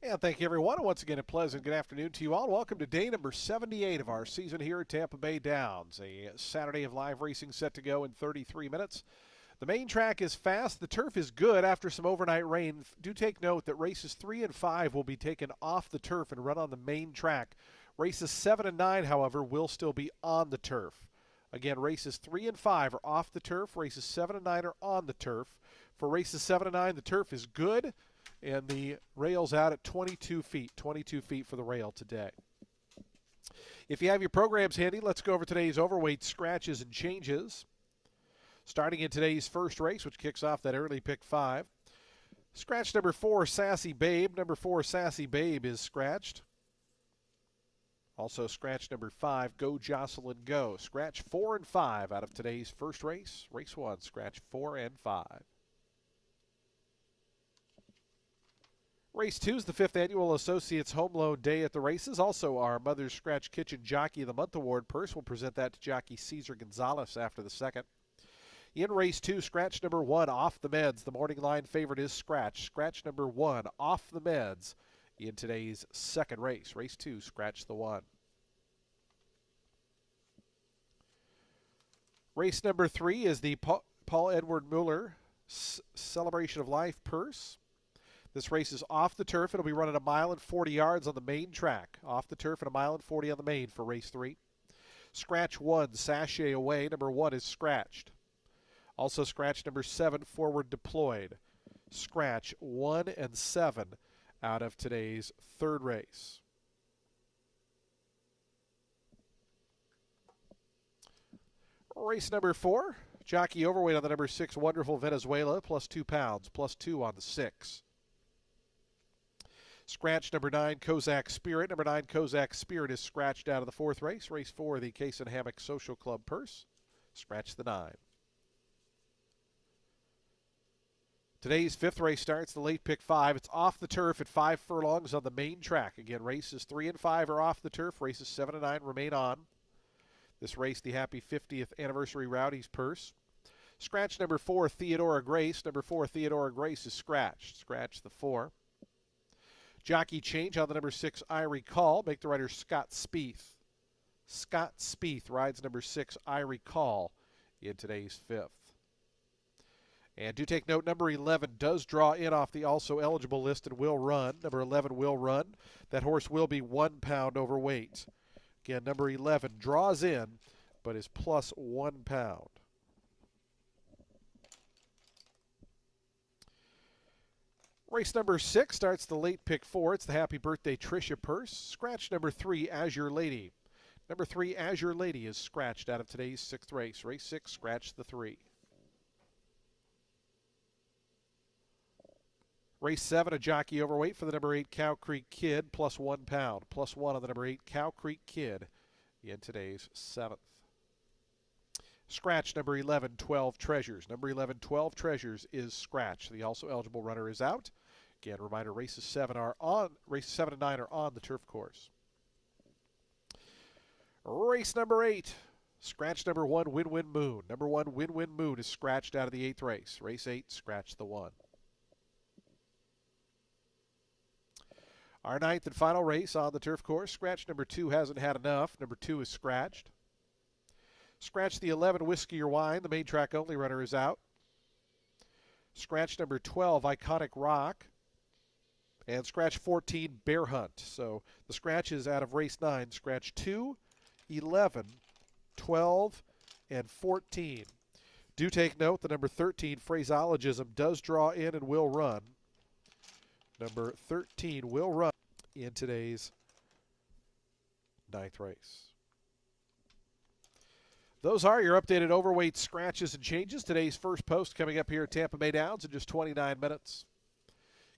And thank you, everyone. Once again, a pleasant good afternoon to you all. Welcome to day number 78 of our season here at Tampa Bay Downs. A Saturday of live racing set to go in 33 minutes. The main track is fast. The turf is good after some overnight rain. Do take note that races 3 and 5 will be taken off the turf and run on the main track. Races 7 and 9, however, will still be on the turf. Again, races 3 and 5 are off the turf. Races 7 and 9 are on the turf. For races 7 and 9, the turf is good, and the rail's out at 22 feet. 22 feet for the rail today. If you have your programs handy, let's go over today's overweight scratches and changes. Starting in today's first race, which kicks off that early pick 5. Scratch number 4, Sassy Babe. Number 4, Sassy Babe is scratched. Also scratch number 5, Go Jocelyn Go. Scratch 4 and 5 out of today's first race. Race 1, scratch 4 and 5. Race 2 is the 5th annual Associates Home Loan Day at the races. Also, our Mother's Scratch Kitchen Jockey of the Month Award purse. We'll present that to jockey Cesar Gonzalez after the second. In race 2, scratch number 1, Off the Meds. The morning line favorite is Scratch. Scratch number 1, Off the Meds in today's second race. Race 2, scratch the 1. Race number 3 is the Paul Edward Mueller Celebration of Life purse. This race is off the turf. It'll be run at 1 mile and 40 yards on the main track. Off the turf at 1 mile and 40 on the main for race 3. Scratch 1, Sashay Away. Number 1 is scratched. Also scratch number 7, Forward Deployed. Scratch 1 and 7 out of today's third race. Race number 4, jockey overweight on the number 6, Wonderful Venezuela, plus 2 pounds, plus 2 on the 6. Scratch number 9, Kozak Spirit. Number 9, Kozak Spirit is scratched out of the fourth race. Race 4, the Case and Hammock Social Club purse. Scratch the 9. Today's 5th race starts the late pick 5. It's off the turf at 5 furlongs on the main track. Again, races 3 and 5 are off the turf. Races 7 and 9 remain on. This race, the happy 50th anniversary Rowdy's purse. Scratch number 4, Theodora Grace. Number 4, Theodora Grace is scratched. Scratch the 4. Jockey change on the number 6, I Recall. Make the rider Scott Spieth. Scott Spieth rides number 6, I Recall in today's 5th. And do take note, number 11 does draw in off the also eligible list and will run. Number 11 will run. That horse will be 1 pound overweight. Again, number 11 draws in, but is plus 1 pound. Race number 6 starts the late pick 4. It's the Happy Birthday Tricia purse. Scratch number 3, Azure Lady. Number 3, Azure Lady is scratched out of today's 6th race. Race 6, scratch the 3. Race 7, a jockey overweight for the number 8 Cow Creek Kid, plus 1 pound. Plus 1 on the number 8 Cow Creek Kid in today's 7th. Scratch number 11, 12 Treasures. Number 11, 12 Treasures is scratched. The also eligible runner is out. Again, reminder, races 7 and 9 are on the turf course. Race number 8. Scratch number 1, Win-Win Moon. Number 1, Win-Win Moon is scratched out of the 8th race. Race 8, scratch the 1. Our 9th and final race on the turf course. Scratch number 2, Hasn't Had Enough. Number 2 is scratched. Scratch the 11, Whiskey or Wine. The main track only runner is out. Scratch number 12, Iconic Rock. And scratch 14, Bear Hunt. So the scratches out of race 9, scratch 2, 11, 12, and 14. Do take note, the number 13, Phraseologism, does draw in and will run. Number 13 will run in today's 9th race. Those are your updated overweight scratches and changes. Today's first post coming up here at Tampa Bay Downs in just 29 minutes.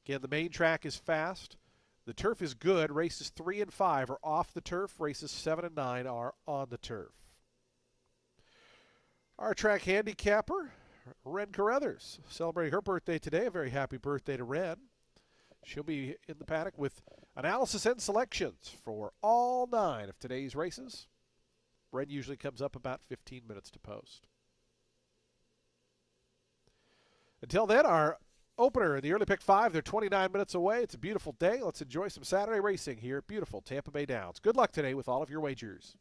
Again, the main track is fast. The turf is good. Races 3 and 5 are off the turf. Races 7 and 9 are on the turf. Our track handicapper, Ren Carruthers, celebrating her birthday today. A very happy birthday to Ren. She'll be in the paddock with analysis and selections for all 9 of today's races. Ren usually comes up about 15 minutes to post. Until then, our Opener, the early pick 5. They're 29 minutes away. It's a beautiful day. Let's enjoy some Saturday racing here at beautiful Tampa Bay Downs. Good luck today with all of your wagers.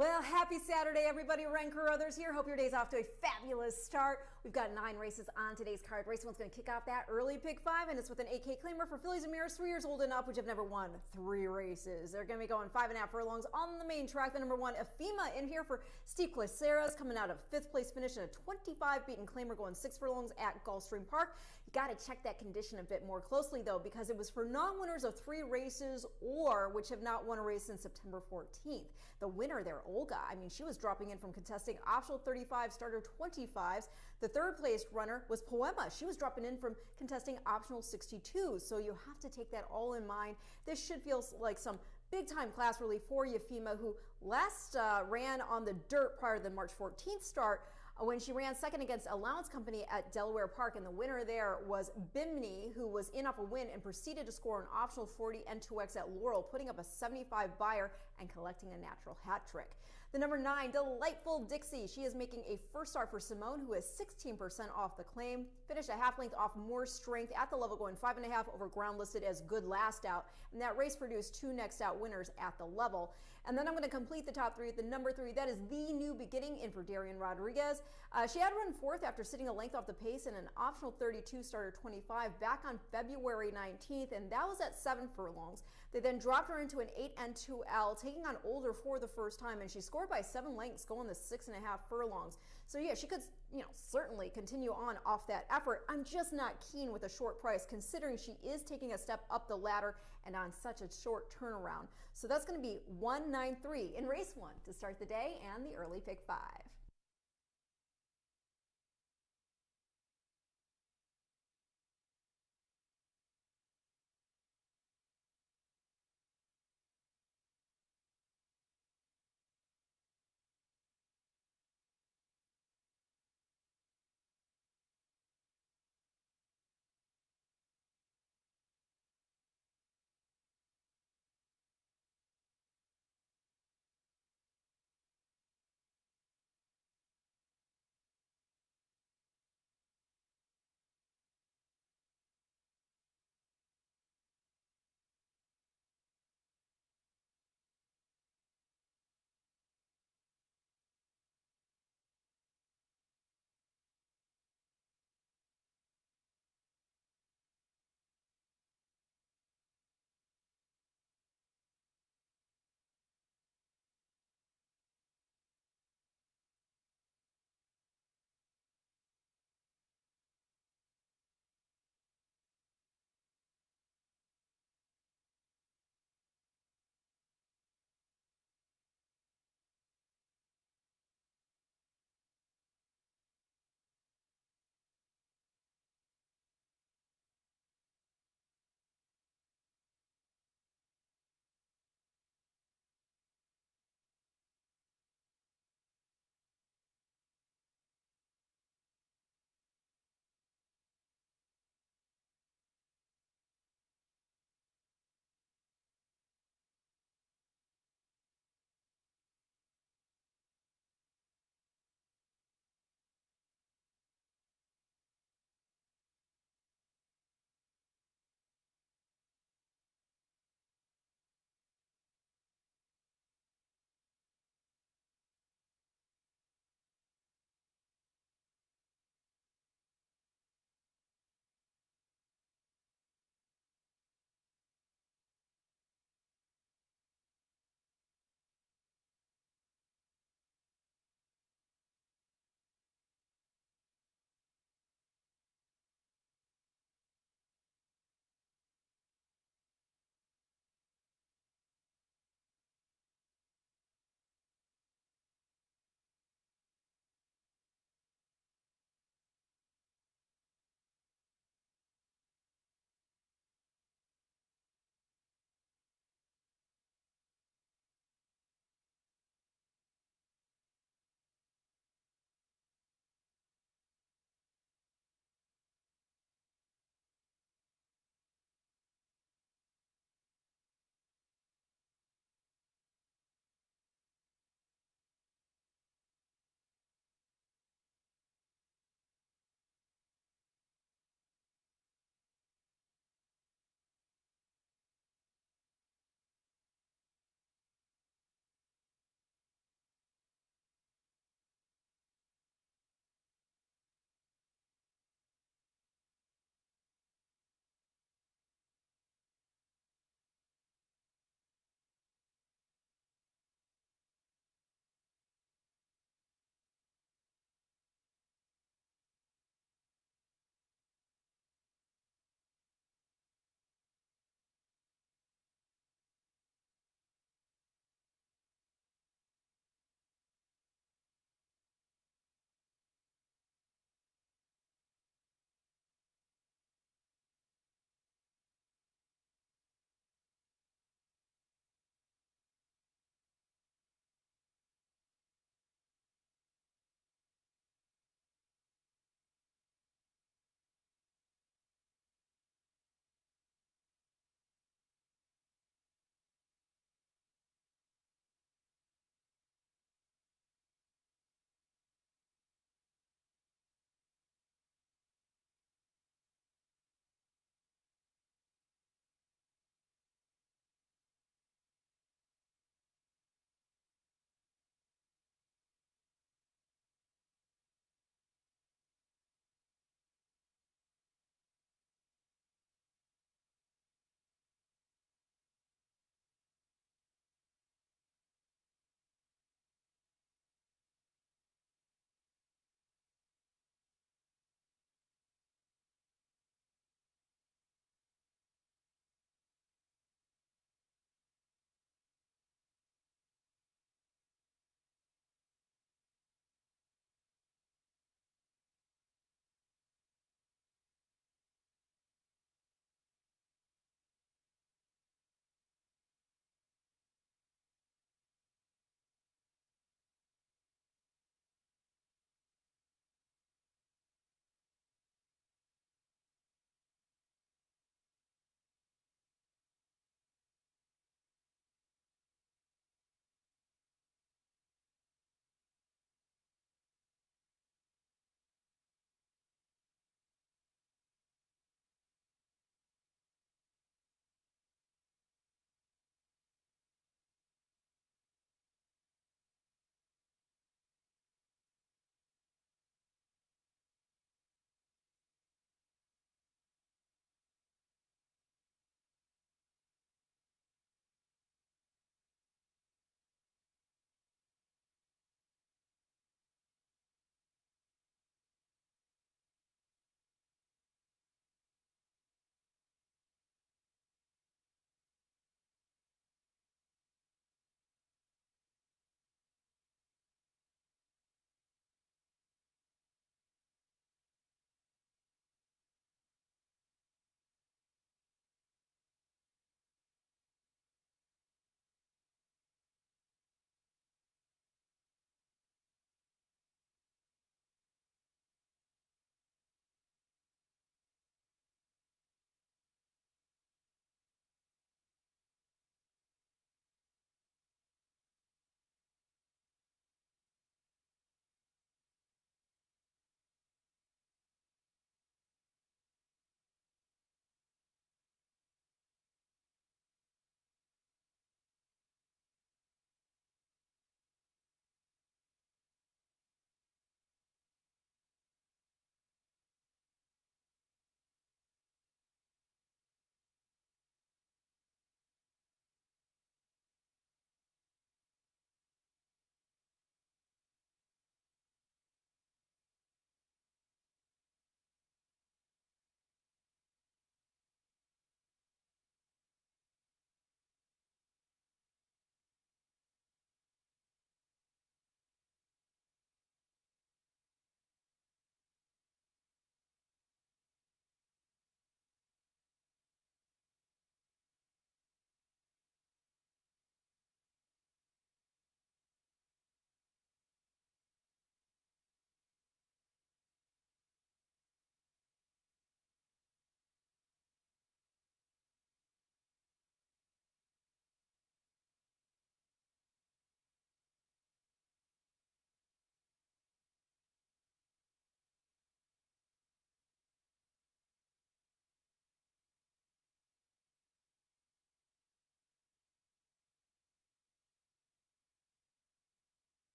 Well, happy Saturday, everybody. Ren Carruthers here. Hope your day's off to a fabulous start. We've got 9 races on today's card. Race 1's going to kick off that early pick 5, and it's with an 8K claimer for fillies and mares 3 years old and up, which have never won 3 races. They're going to be going 5.5 furlongs on the main track. The number 1, Ephema, in here for Steve Clayceras, coming out of 5th place finish in a 25 beaten claimer, going 6 furlongs at Gulfstream Park. You got to check that condition a bit more closely, though, because it was for non-winners of 3 races or which have not won a race since September 14th. The winner there, Olga, I mean, she was dropping in from contesting optional 35 starter 25s. The 3rd place runner was Poema. She was dropping in from contesting optional 62s. So you have to take that all in mind. This should feel like some big time class relief for Ephema, who last ran on the dirt prior to the March 14th start when she ran second against Allowance Company at Delaware Park, and the winner there was Bimini, who was in off a win and proceeded to score an optional 40 N2X at Laurel, putting up a 75 buyer and collecting a natural hat trick. The number 9, Delightful Dixie. She is making a first start for Simone, who is 16% off the claim. Finished a half length off more strength at the level, going 5.5 over ground listed as good last out. And that race produced 2 next out winners at the level. And then I'm going to complete the top 3 at the number 3. That is The New Beginning, in for Darian Rodriguez. She had run 4th after sitting a length off the pace in an optional 32 starter 25 back on February 19th, and that was at 7 furlongs. They then dropped her into an 8 N2L, taking on Older for the first time, and she scored by 7 lengths, going the 6.5 furlongs. So yeah, she could, certainly continue on off that effort. I'm just not keen with a short price, considering she is taking a step up the ladder and on such a short turnaround. So that's going to be 193 in race 1 to start the day and the early pick 5.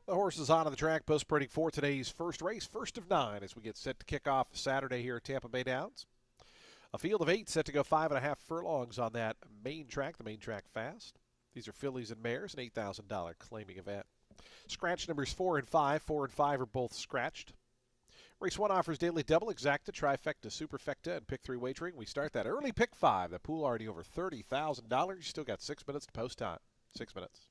The horses on the track post spreading for today's first race, first of 9, as we get set to kick off Saturday here at Tampa Bay Downs. A field of 8 set to go 5.5 furlongs on that main track, the main track fast. These are fillies and mares, an $8,000 claiming event. Scratch numbers 4 and 5. 4 and 5 are both scratched. Race 1 offers daily double, exacta, trifecta, superfecta, and pick 3 wagering. We start that early pick 5. The pool already over $30,000. You still got 6 minutes to post time. 6 minutes.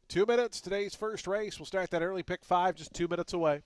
Two minutes, today's first race. We'll start that early pick 5, just 2 minutes away.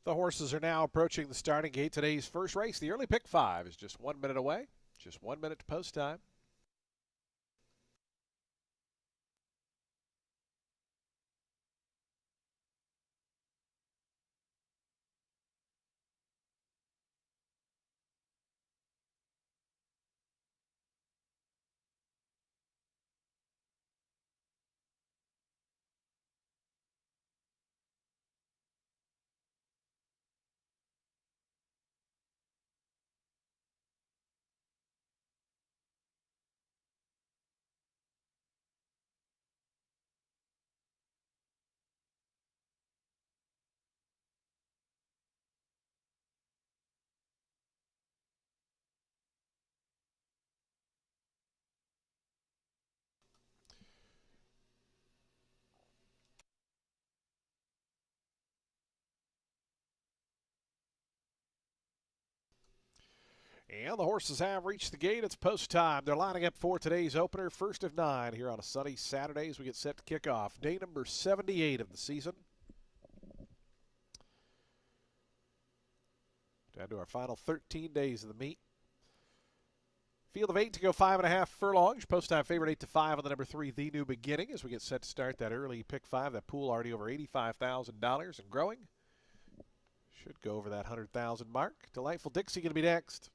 The horses are now approaching the starting gate. Today's first race, the early pick 5, is just 1 minute away. Just 1 minute to post time. And the horses have reached the gate. It's post time. They're lining up for today's opener, first of 9 here on a sunny Saturday as we get set to kick off day number 78 of the season. Down to our final 13 days of the meet. Field of 8 to go 5.5 furlongs. Post time favorite 8 to 5 on the number 3, The New Beginning, as we get set to start that early pick 5. That pool already over $85,000 and growing. Should go over that 100,000 mark. Delightful Dixie going to be next.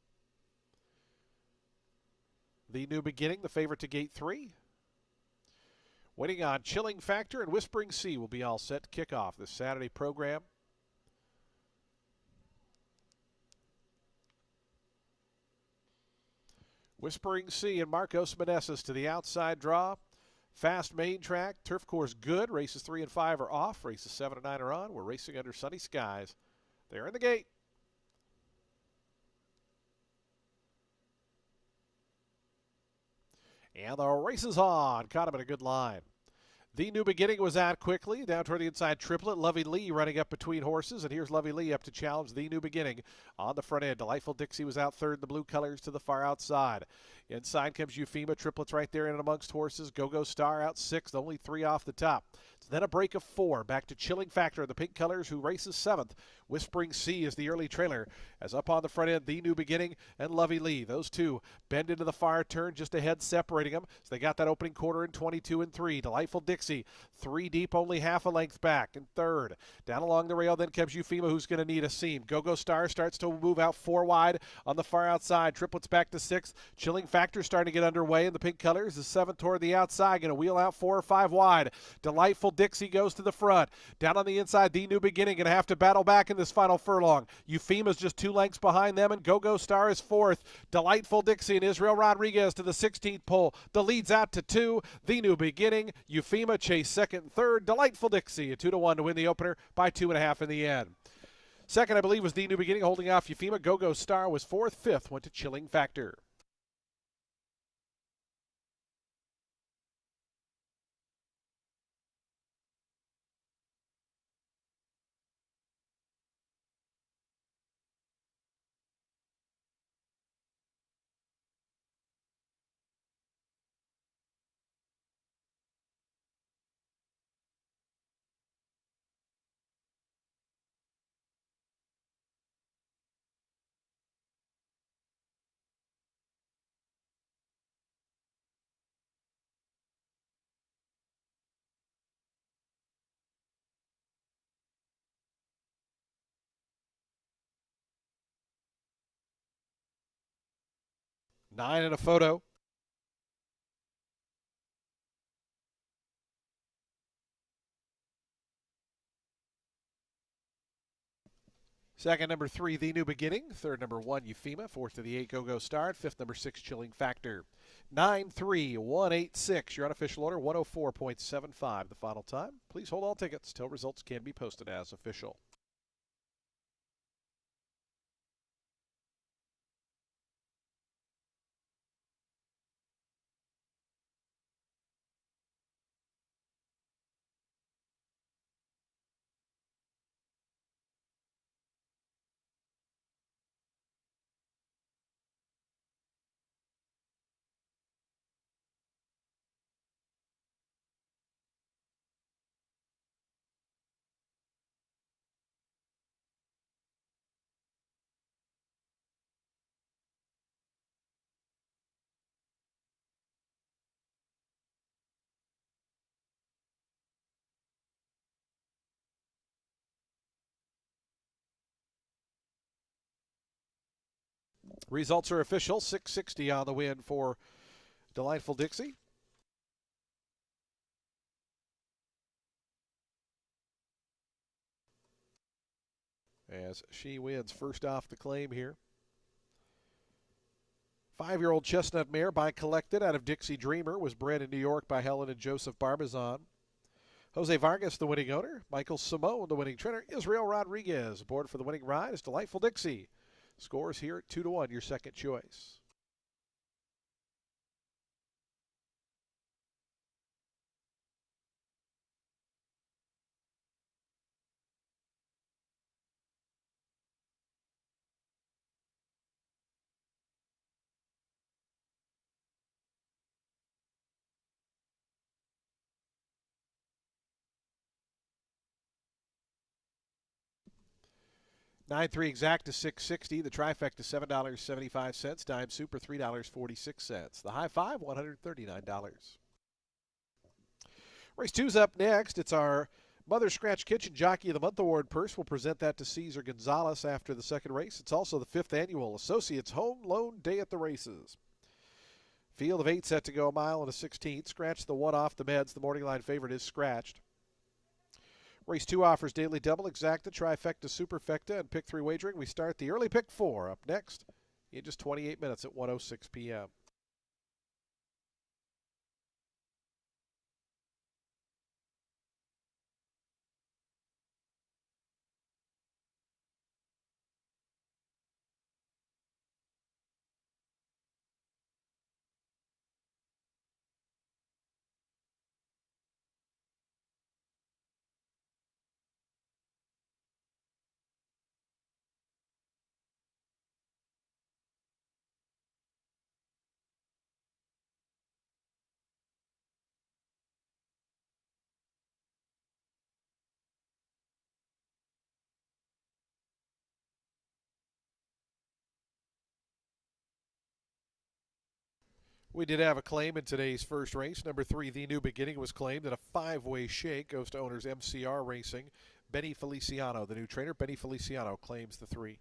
The New Beginning, the favorite to gate 3. Waiting on Chilling Factor and Whispering Sea will be all set to kick off this Saturday program. Whispering Sea and Marcos Meneses to the outside draw. Fast main track. Turf course good. Races 3 and 5 are off. Races 7 and 9 are on. We're racing under sunny skies. They're in the gate. And the race is on. Caught him in a good line. The New Beginning was out quickly. Down toward the inside triplet. Lovey Lee running up between horses. And here's Lovey Lee up to challenge The New Beginning on the front end. Delightful Dixie was out third. The blue colors to the far outside. Inside comes Euphema. Triplets right there in and amongst horses. Go-Go Star out 6th. Only 3 off the top. So then a break of 4. Back to Chilling Factor. The pink colors who races 7th. Whispering Sea is the early trailer. As up on the front end, The New Beginning and Lovey Lee. Those two bend into the far turn just ahead, separating them. So they got that opening quarter in 22 and 3. Delightful Dixie, 3 deep, only half a length back in third. Down along the rail, then comes Euphema, who's going to need a seam. Go-Go Star starts to move out 4 wide on the far outside. Triplets back to 6th. Chilling Factor starting to get underway in the pink colors. The 7th toward the outside, going to wheel out 4 or 5 wide. Delightful Dixie goes to the front. Down on the inside, The New Beginning going to have to battle back in this final furlong. Euphema's just 2 lengths behind them, and Go-Go Star is 4th. Delightful Dixie and Israel Rodriguez to the 16th pole. The lead's out to 2. The New Beginning. Euphema chase 2nd and 3rd. Delightful Dixie, a 2-1 to win the opener by 2.5 in the end. Second, I believe, was The New Beginning holding off Euphema. Go-Go Star was 4th. 5th went to Chilling Factor. Nine in a photo. Second, number 3, The New Beginning. Third, number 1, Euphema. Fourth to the 8, Go-Go Star. Fifth, number 6, Chilling Factor. 9-3-1-8-6. Your unofficial order, 104.75 the final time. Please hold all tickets till results can be posted as official. Results are official. 660 on the win for Delightful Dixie. As she wins first off the claim here. 5-year-old chestnut mare by Collected out of Dixie Dreamer was bred in New York by Helen and Joseph Barbizon. Jose Vargas, the winning owner. Michael Simone, the winning trainer. Israel Rodriguez aboard for the winning ride is Delightful Dixie. Scores here at 2-1, your second choice. Nine three exact to 660. The trifecta $7.75. Dime Super $3.46. The high five $139. Race two's up next. It's our Mother Scratch Kitchen Jockey of the Month Award purse. We'll present that to Cesar Gonzalez after the second race. It's also the 5th annual Associates Home Loan Day at the races. Field of 8 set to go a mile and a 16th. Scratch the one off the meds. The morning line favorite is scratched. Race 2 offers daily double, exacta, trifecta, superfecta, and pick 3 wagering. We start the early pick 4 up next in just 28 minutes at 1:06 p.m. We did have a claim in today's first race. Number 3, The New Beginning, was claimed in a 5-way shake. Goes to owners MCR Racing. Benny Feliciano, the new trainer. Benny Feliciano claims the 3.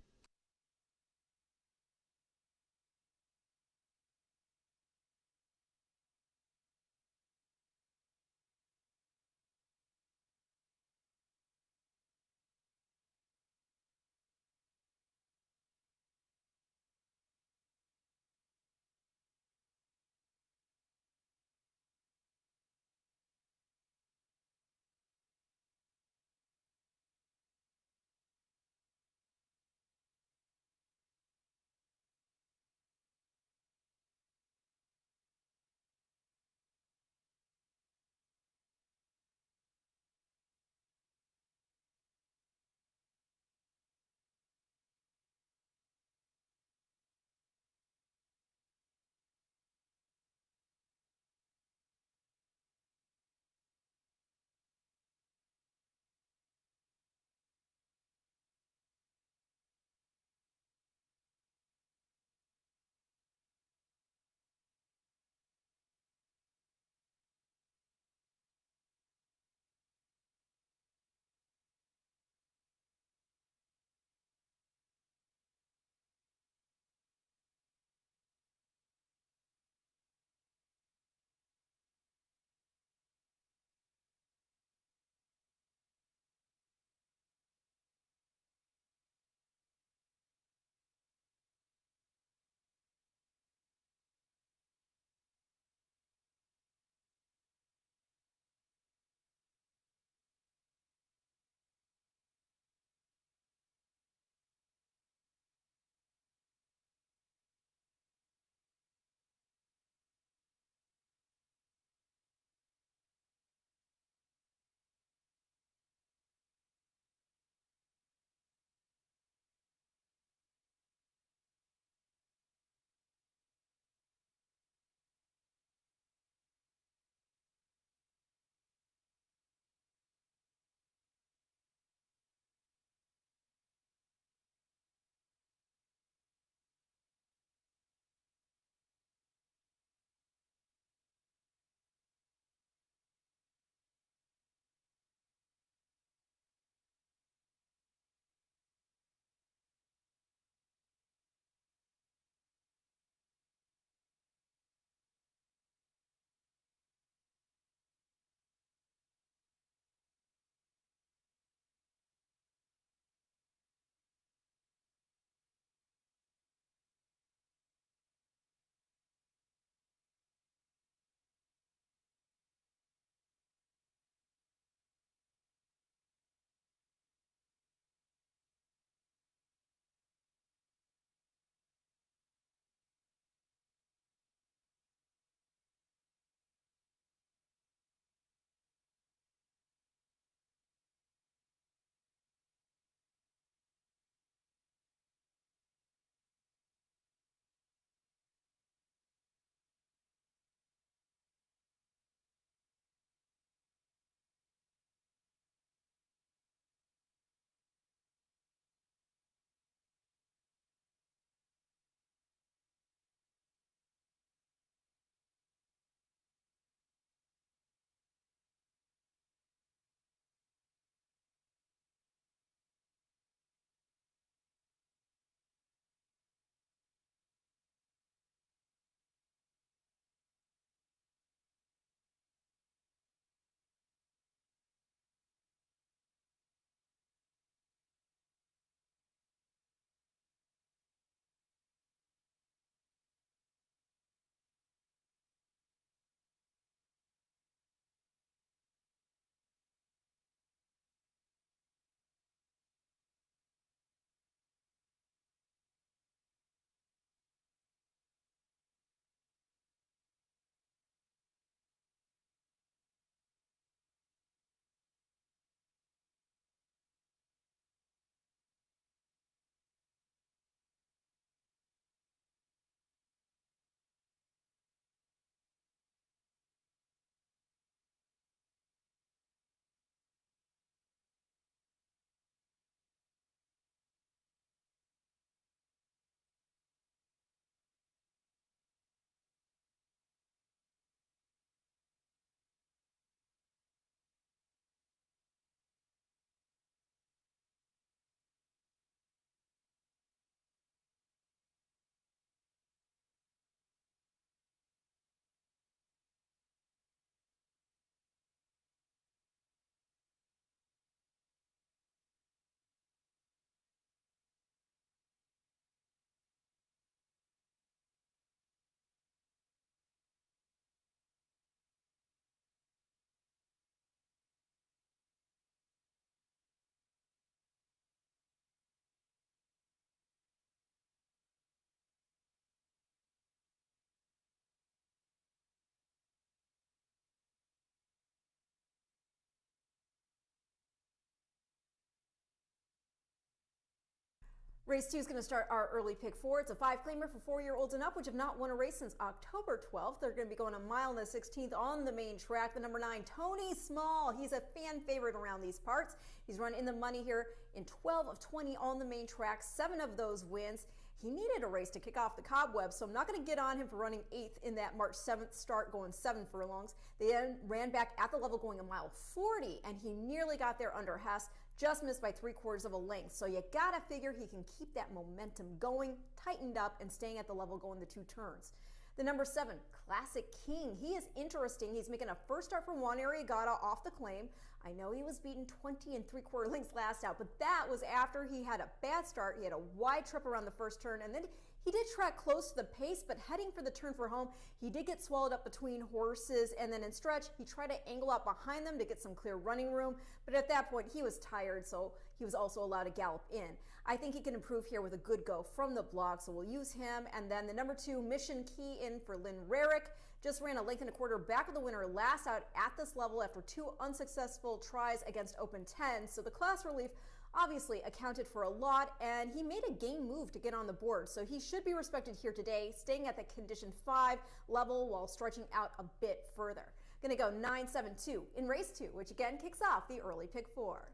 Race 2 is going to start our early pick 4. It's a 5-claimer for 4-year-olds and up, which have not won a race since October 12th. They're going to be going a mile and the 16th on the main track. The number 9, Tony Small. He's a fan favorite around these parts. He's run in the money here in 12 of 20 on the main track, 7 of those wins. He needed a race to kick off the cobwebs, so I'm not going to get on him for running 8th in that March 7th start, going 7 furlongs. They then ran back at the level going a mile 40, and he nearly got there under Hess, just missed by 3/4 of a length. So you got to figure he can keep that momentum going, tightened up, and staying at the level going the 2 turns. The number 7, Classic King. He is interesting. He's making a first start for Juan Arriagada off the claim. I know he was beaten 20 3/4 lengths last out, but that was after he had a bad start. He had a wide trip around the first turn, and then he did track close to the pace, but heading for the turn for home, he did get swallowed up between horses, and then in stretch, he tried to angle out behind them to get some clear running room, but at that point, he was tired, so he was also allowed to gallop in. I think he can improve here with a good go from the block, so we'll use him. And then the number 2, Mission Key, in for Lynn Rarick. Just ran a length and a quarter back of the winner last out at this level after 2 unsuccessful tries against Open 10, so the class relief obviously accounted for a lot, and he made a game move to get on the board, so he should be respected here today, staying at the condition 5 level while stretching out a bit further. Going to go 9-7-2 in race 2, which again kicks off the early pick 4.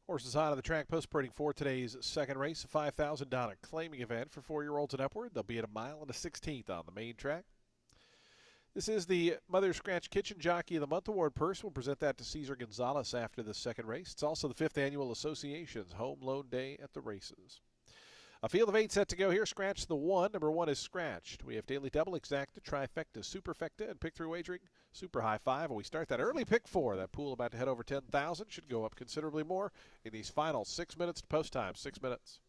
Horses hot on the track post-parading for today's second race, a $5,000 claiming event for 4-year-olds and upward. They'll be at 1.1 miles on the main track. This is the Mother Scratch Kitchen Jockey of the Month Award purse. We'll present that to Cesar Gonzalez after the second race. It's also the 5th Annual Association's Home Loan Day at the races. A field of 8 set to go here. Scratch the 1. Number 1 is scratched. We have Daily Double, Exacta, Trifecta, Superfecta, and Pick-Through Wagering, Super High 5. And we start that early pick 4. That pool about to head over 10,000. Should go up considerably more in these final 6 minutes to post time. 6 minutes.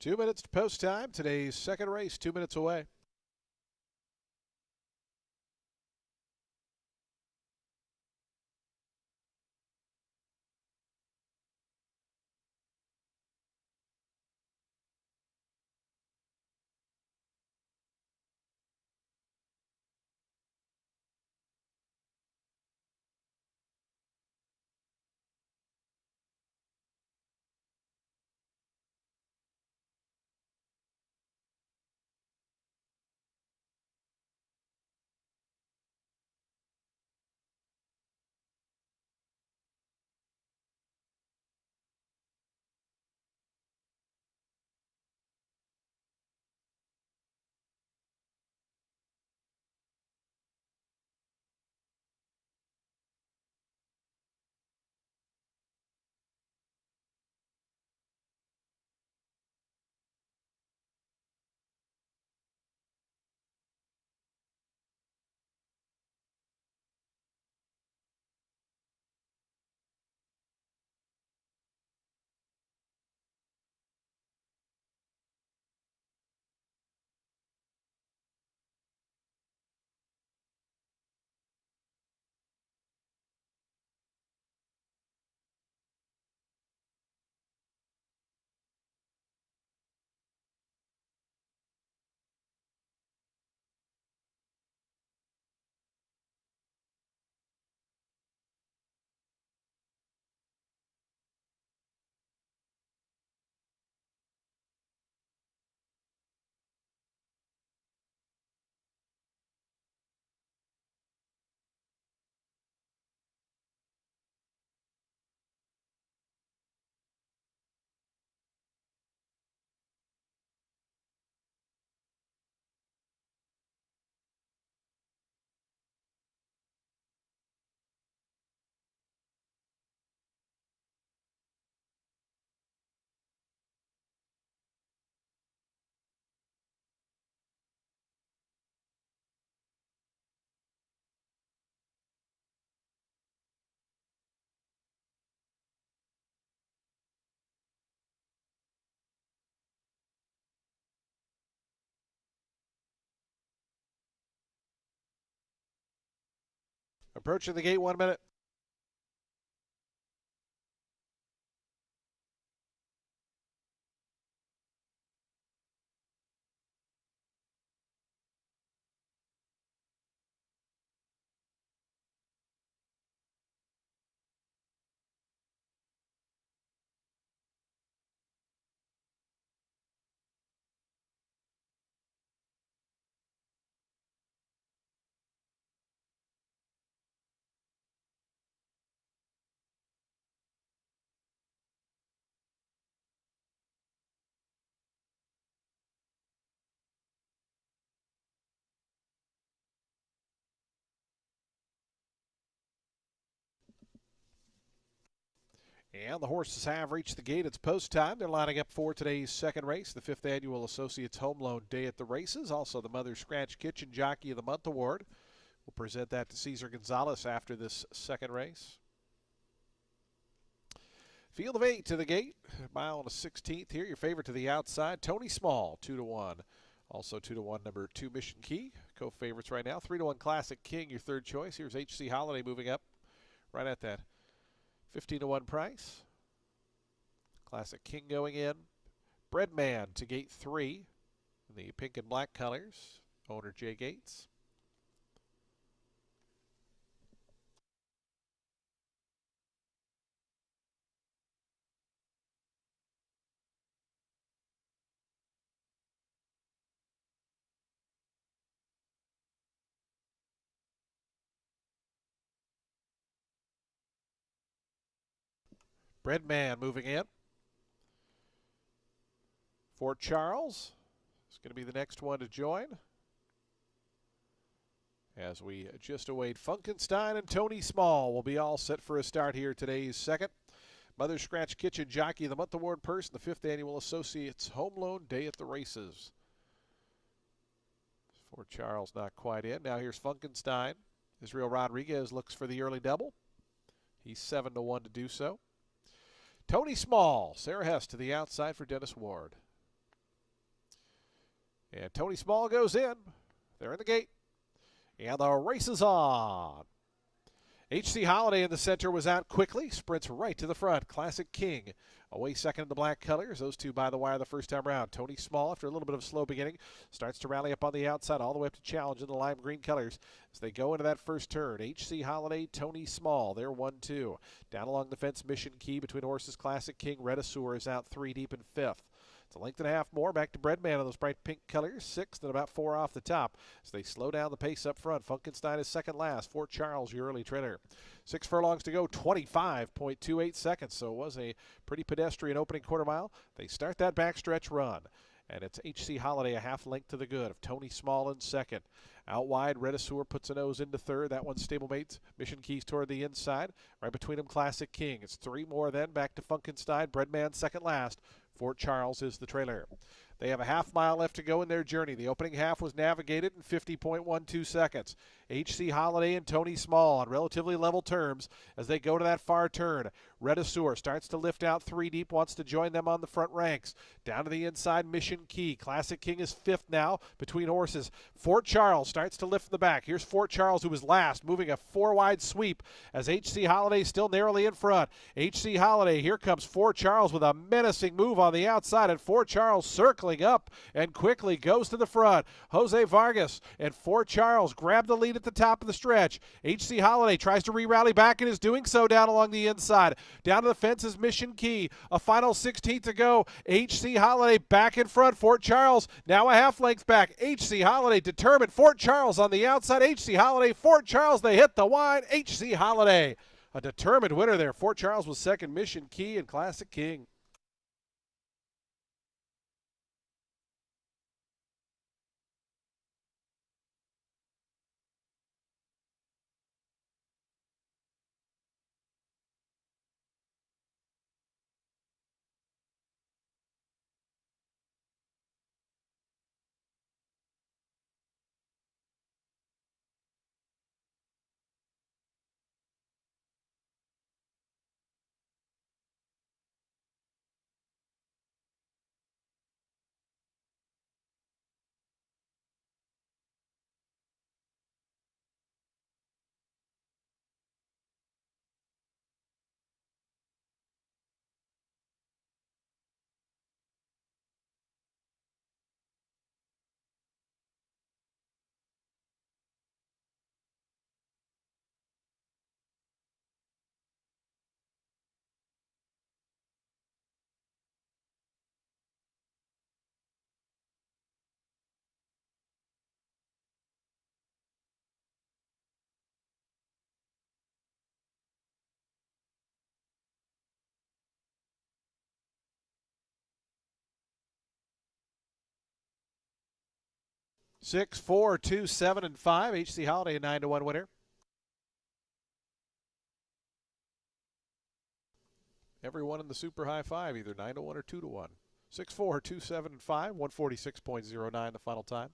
Two minutes to post time. Today's second race, 2 minutes away. Approaching the gate, 1 minute. And the horses have reached the gate. It's post time. They're lining up for today's second race, the 5th Annual Associates Home Loan Day at the Races. Also, the Mother Scratch Kitchen Jockey of the Month Award. We'll present that to Cesar Gonzalez after this second race. Field of 8 to the gate. Mile and a 16th here. Your favorite to the outside, Tony Small, 2-1. Also 2-1, number 2, Mission Key. Co-favorites right now. 3-1, Classic King, your third choice. Here's HC Holiday moving up right at that 15-1 price. Classic King going in. Breadman to gate 3. The pink and black colors. Owner Jay Gates. Breadman moving in. Fort Charles is going to be the next one to join. As we just await Funkenstein and Tony Small will be all set for a start here today's second. Mother Scratch Kitchen Jockey of the Month Award purse in the 5th Annual Associates Home Loan Day at the Races. Fort Charles not quite in. Now here's Funkenstein. Israel Rodriguez looks for the early double. He's 7-1 to do so. Tony Small, Sarah Hess to the outside for Dennis Ward. And Tony Small goes in. They're in the gate. And the race is on. HC Holiday in the center was out quickly. Sprints right to the front. Classic King away second in the black colors. Those two by the wire the first time around. Tony Small, after a little bit of a slow beginning, starts to rally up on the outside all the way up to challenge in the lime green colors as they go into that first turn. HC Holiday, Tony Small, they're 1-2. Down along the fence, Mission Key between horses. Classic King, Redisur is out 3 deep in 5th. It's a length and a half more. Back to Breadman on those bright pink colors. 6th and about 4 off the top. As they slow down the pace up front. Funkenstein is second last. Fort Charles, your early trailer. 6 furlongs to go. 25.28 seconds. So it was a pretty pedestrian opening quarter mile. They start that backstretch run. And it's HC Holiday a half length to the good of Tony Small in second. Out wide, Redisur puts a nose into third. That one's stablemates. Mission Keys toward the inside. Right between them, Classic King. It's 3 more then. Back to Funkenstein. Breadman second last. Fort Charles is the trailer. They have a half mile left to go in their journey. The opening half was navigated in 50.12 seconds. HC Holiday and Tony Small on relatively level terms as they go to that far turn. Redisur starts to lift out 3 deep, wants to join them on the front ranks. Down to the inside, Mission Key. Classic King is 5th now between horses. Fort Charles starts to lift from the back. Here's Fort Charles, who was last, moving a 4-wide sweep as HC Holiday still narrowly in front. HC Holiday, here comes Fort Charles with a menacing move on the outside, and Fort Charles circling up and quickly goes to the front. Jose Vargas and Fort Charles grab the lead at the top of the stretch. HC Holiday tries to re-rally back and is doing so down along the inside. Down to the fence is Mission Key. A final 16th to go. HC Holiday back in front. Fort Charles now a half length back. HC Holiday determined. Fort Charles on the outside. HC Holiday, Fort Charles, they hit the wine. HC Holiday, a determined winner there. Fort Charles was second. Mission Key and Classic King. 6, 4, 2, 7, and 5. HC Holiday a 9-1 winner. Everyone in the super high five, either 9-1 or 2-1. 6, 4, 2, 7, and 5. 146.09 the final time.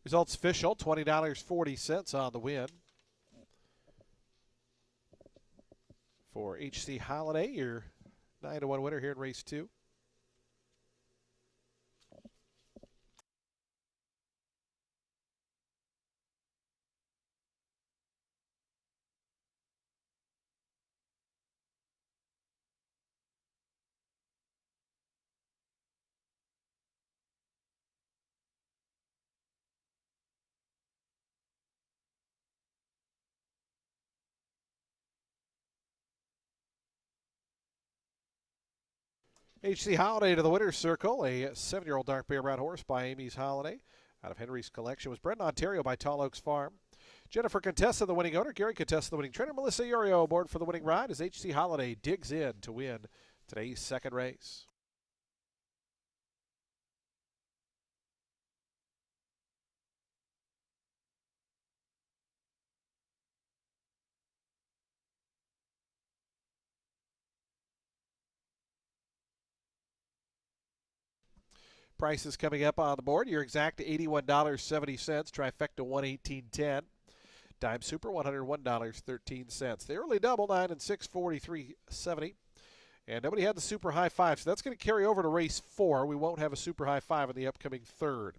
Results official, $20.40 on the win. For HC Holiday, your 9-1 winner here in race 2. HC Holiday to the winner's circle, a 7-year-old dark bay brown horse by Amy's Holiday out of Henry's collection. Was bred in Ontario by Tall Oaks Farm. Jennifer Contessa, the winning owner. Gary Contessa, the winning trainer. Melissa Iorio aboard for the winning ride as HC Holiday digs in to win today's second race. Prices coming up on the board. Your exact $81.70. Trifecta $118.10. Dime Super $101.13. The early double 9 and 6 43.70. And nobody had the super high five, so that's going to carry over to race 4. We won't have a super high five in the upcoming third.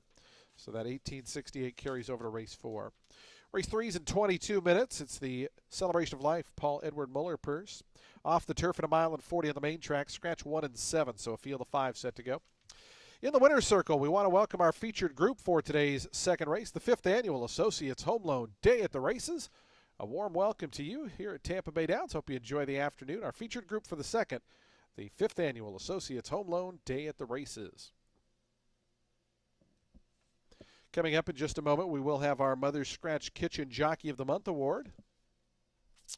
So that 1868 carries over to race 4. Race 3 is in 22 minutes. It's the Celebration of Life Paul Edward Muller purse. Off the turf at 1.40 on the main track. Scratch 1 and 7, so a field of 5 set to go. In the winner's circle, we want to welcome our featured group for today's second race, the 5th Annual Associates Home Loan Day at the Races. A warm welcome to you here at Tampa Bay Downs. Hope you enjoy the afternoon. Our featured group for the second, the 5th Annual Associates Home Loan Day at the Races. Coming up in just a moment, we will have our Mother's Scratch Kitchen Jockey of the Month Award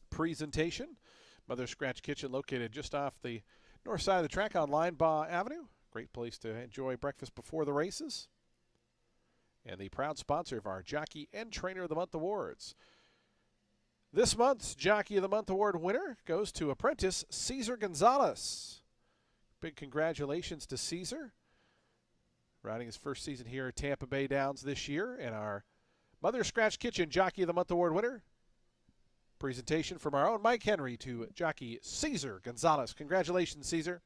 presentation. Mother's Scratch Kitchen located just off the north side of the track on Linebaugh Avenue. Great place to enjoy breakfast before the races. And the proud sponsor of our Jockey and Trainer of the Month Awards. This month's Jockey of the Month Award winner goes to apprentice Cesar Gonzalez. Big congratulations to Cesar. Riding his first season here at Tampa Bay Downs this year. And our Mother's Scratch Kitchen Jockey of the Month Award winner. Presentation from our own Mike Henry to jockey Cesar Gonzalez. Congratulations, Cesar.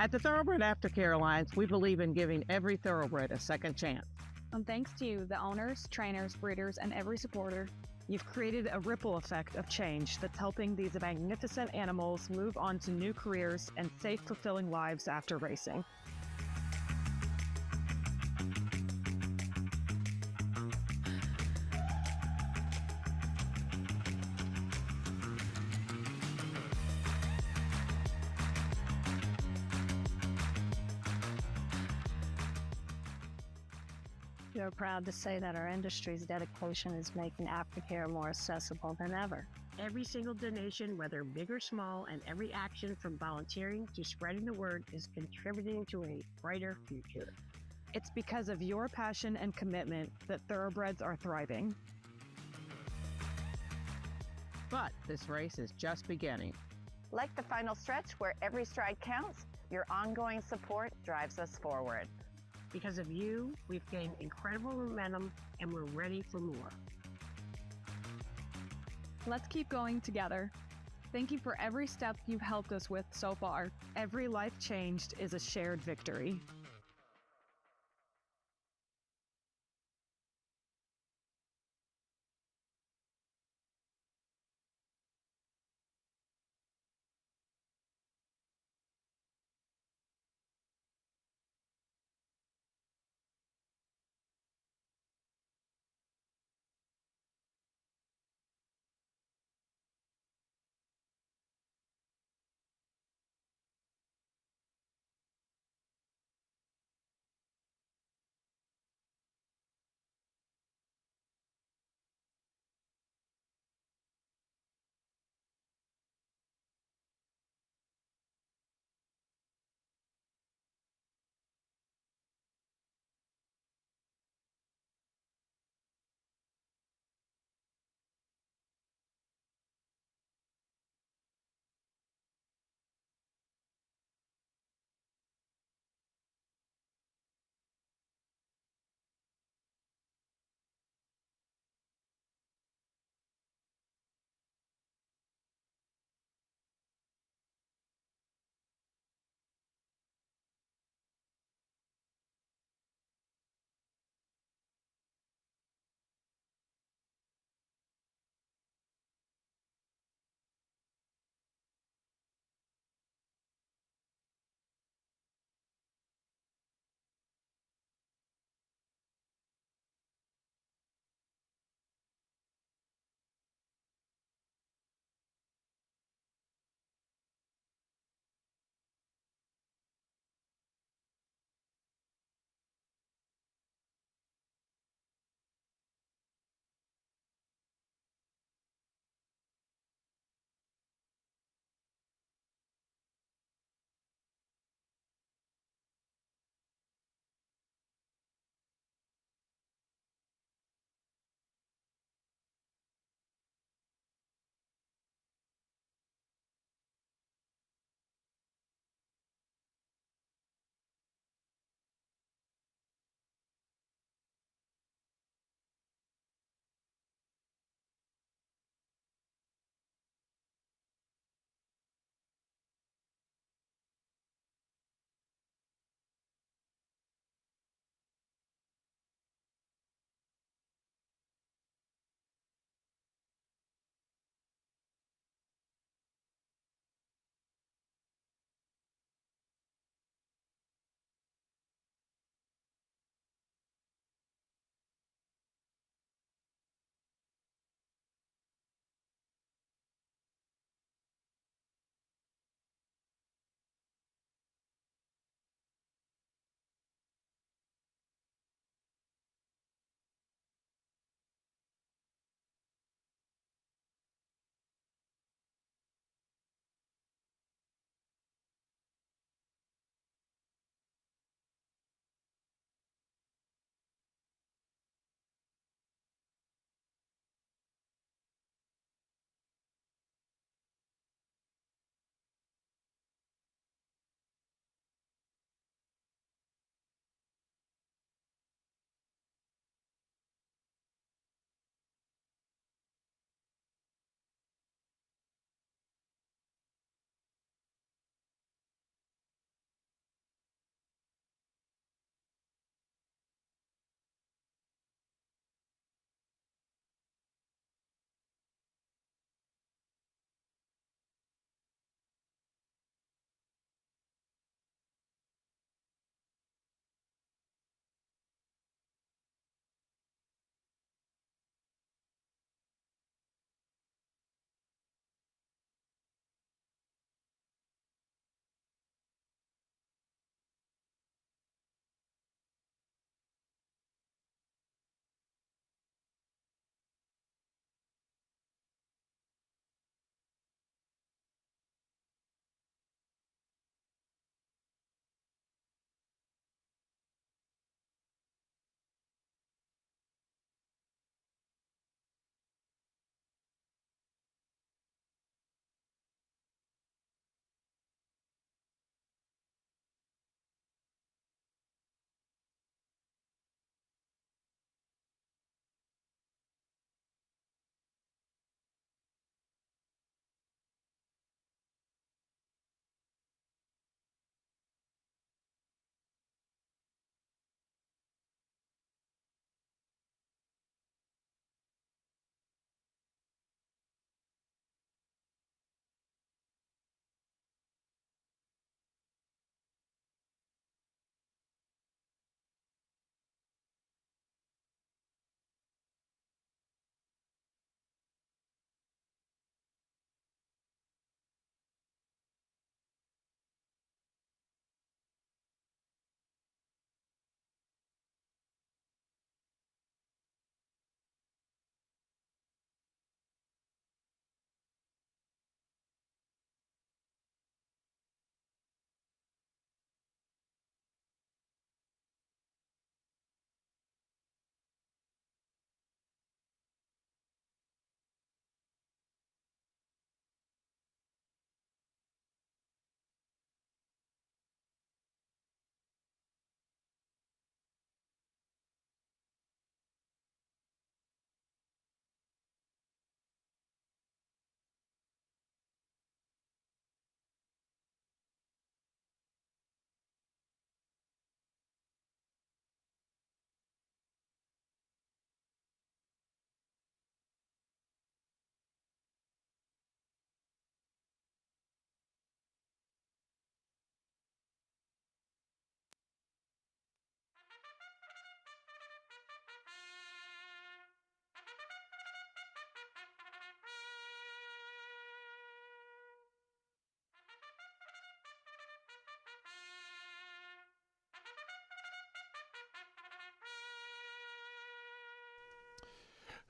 At the Thoroughbred Aftercare Alliance, we believe in giving every thoroughbred a second chance. And thanks to you, the owners, trainers, breeders, and every supporter, You've created a ripple effect of change that's helping these magnificent animals move on to new careers and safe, fulfilling lives after racing. we are proud to say that our industry's dedication is making aftercare more accessible than ever. Every single donation, whether big or small, and every action from volunteering to spreading the word is contributing to a brighter future. It's because of your passion and commitment that thoroughbreds are thriving. But this race is just beginning. Like the final stretch where every stride counts, your ongoing support drives us forward. Because of you, we've gained incredible momentum and we're ready for more. Let's keep going together. Thank you for every step you've helped us with so far. Every life changed is a shared victory.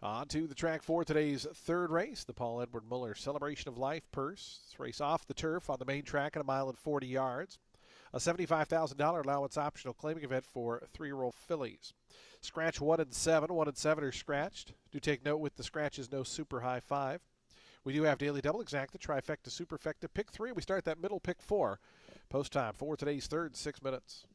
On to the track for today's third race, the Paul Edward Muller Celebration of Life Purse. This race off the turf on the main track at 1.40 miles. A $75,000 allowance optional claiming event for 3-year-old fillies. Scratch 1 and 7. 1 and 7 are scratched. Do take note with the scratches, no super high 5. We do have daily double exacta, trifecta, superfecta, pick 3. We start that middle pick 4. Post time for today's third, 6 minutes.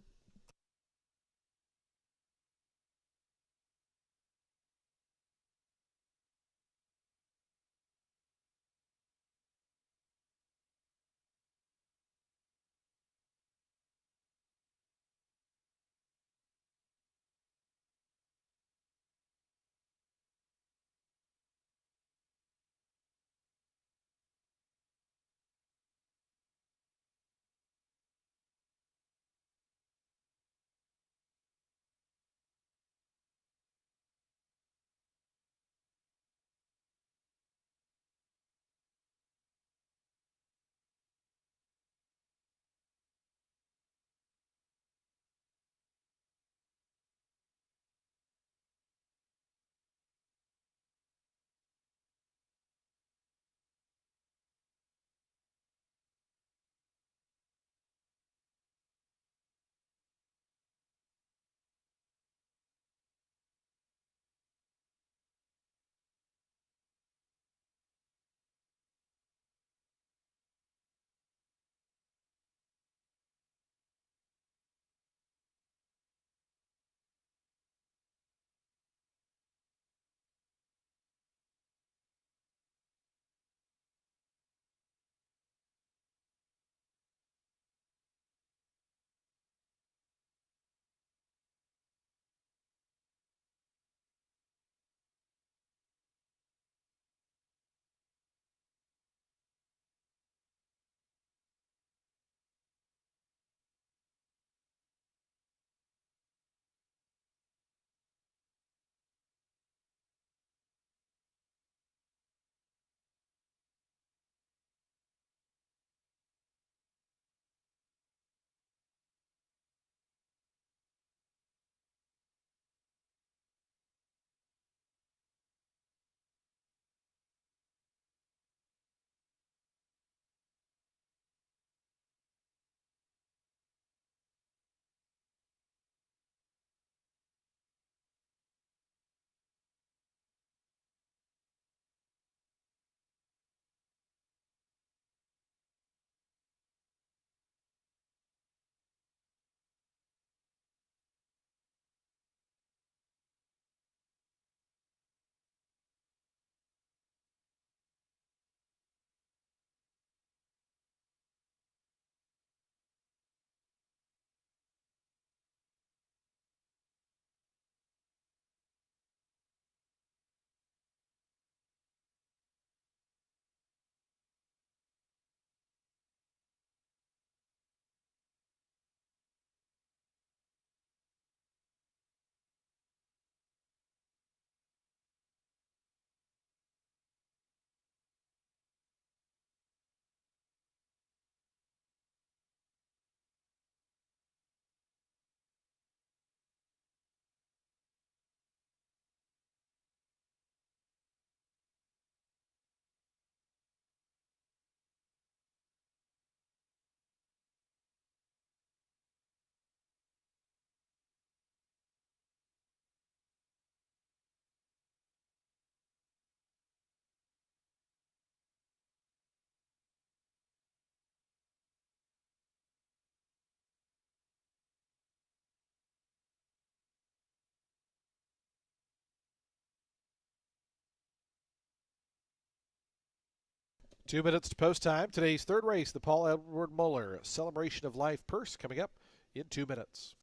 Two minutes to post time. Today's third race, the Paul Edward Muller Celebration of Life Purse, coming up in 2 minutes.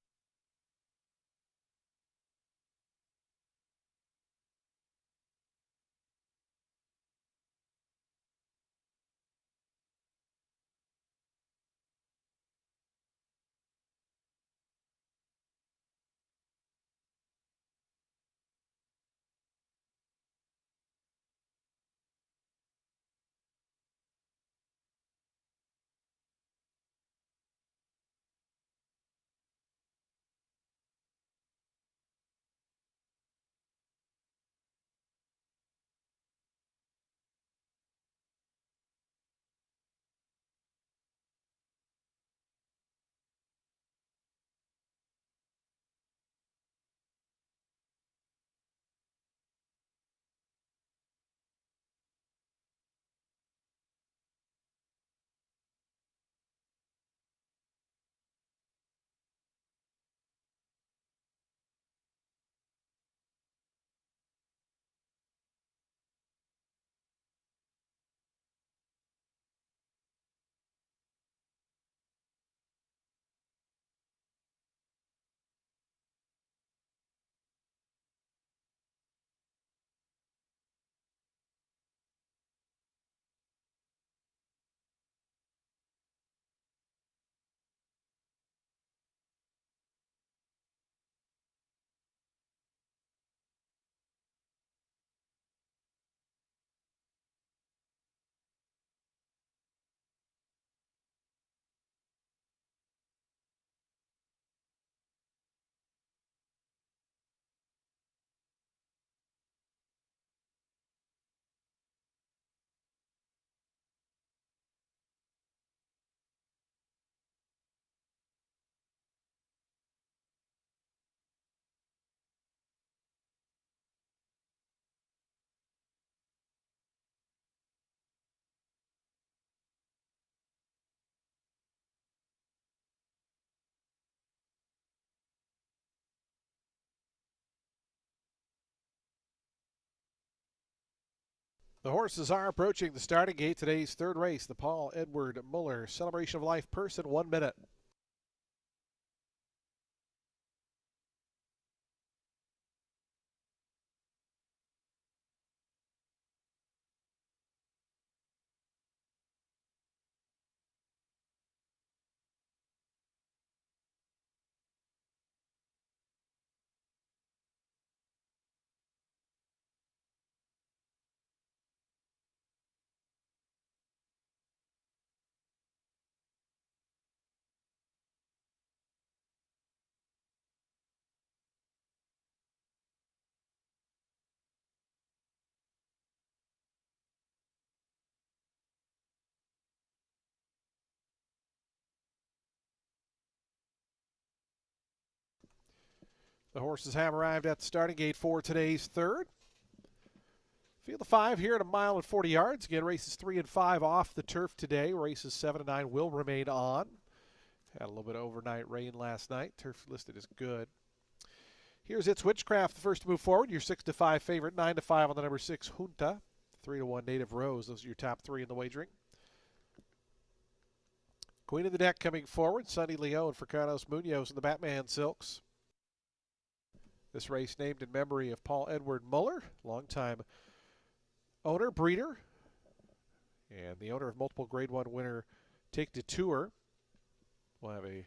The horses are approaching the starting gate. Today's third race, the Paul Edward Muller Celebration of Life Purse in 1 minute. The horses have arrived at the starting gate for today's third. Field of 5 here at 1 mile and 40 yards. Again, races 3 and 5 off the turf today. Races 7 and 9 will remain on. Had a little bit of overnight rain last night. Turf listed as good. Here's It's Witchcraft, the first to move forward. Your 6 to 5 favorite, 9 to 5 on the number 6 Junta, 3 to 1 Native Rose. Those are your top 3 in the wagering. Queen of the Deck coming forward. Sonny Leon for Carlos Munoz in the Batman Silks. This race named in memory of Paul Edward Muller, longtime owner, breeder, and the owner of multiple Grade 1 winner Take to Tour. We'll have a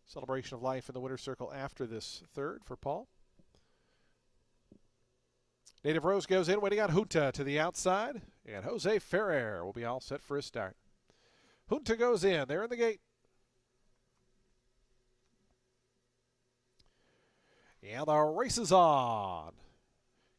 celebration of life in the winner's circle after this third for Paul. Native Rose goes in, waiting on Junta to the outside, and Jose Ferrer will be all set for his start. Junta goes in. They're in the gate. And the race is on.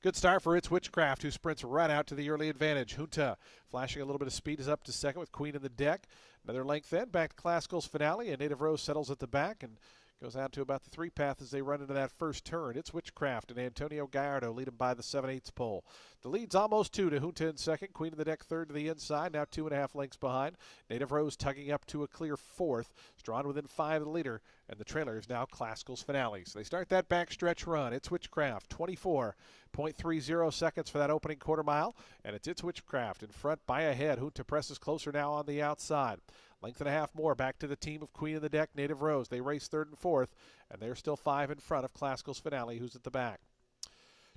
Good start for It's Witchcraft, who sprints right out to the early advantage. Junta flashing a little bit of speed is up to second with Queen in the Deck. Another length then, back to Classical's Finale, and Native Rose settles at the back and goes out to about the 3 path as they run into that first turn. It's Witchcraft and Antonio Gallardo lead him by the 7/8 pole. The lead's almost 2 to Junta in second. Queen of the Deck third to the inside, now 2.5 lengths behind. Native Rose tugging up to a clear fourth. Drawn within 5 of the leader, and the trailer is now Classical's Finale. So they start that backstretch run. It's Witchcraft, 24.30 seconds for that opening quarter mile, and it's Witchcraft in front by a head. Junta presses closer now on the outside. Length and a half more back to the team of Queen of the Deck, Native Rose. They race third and fourth, and they're still 5 in front of Classical's Finale, who's at the back.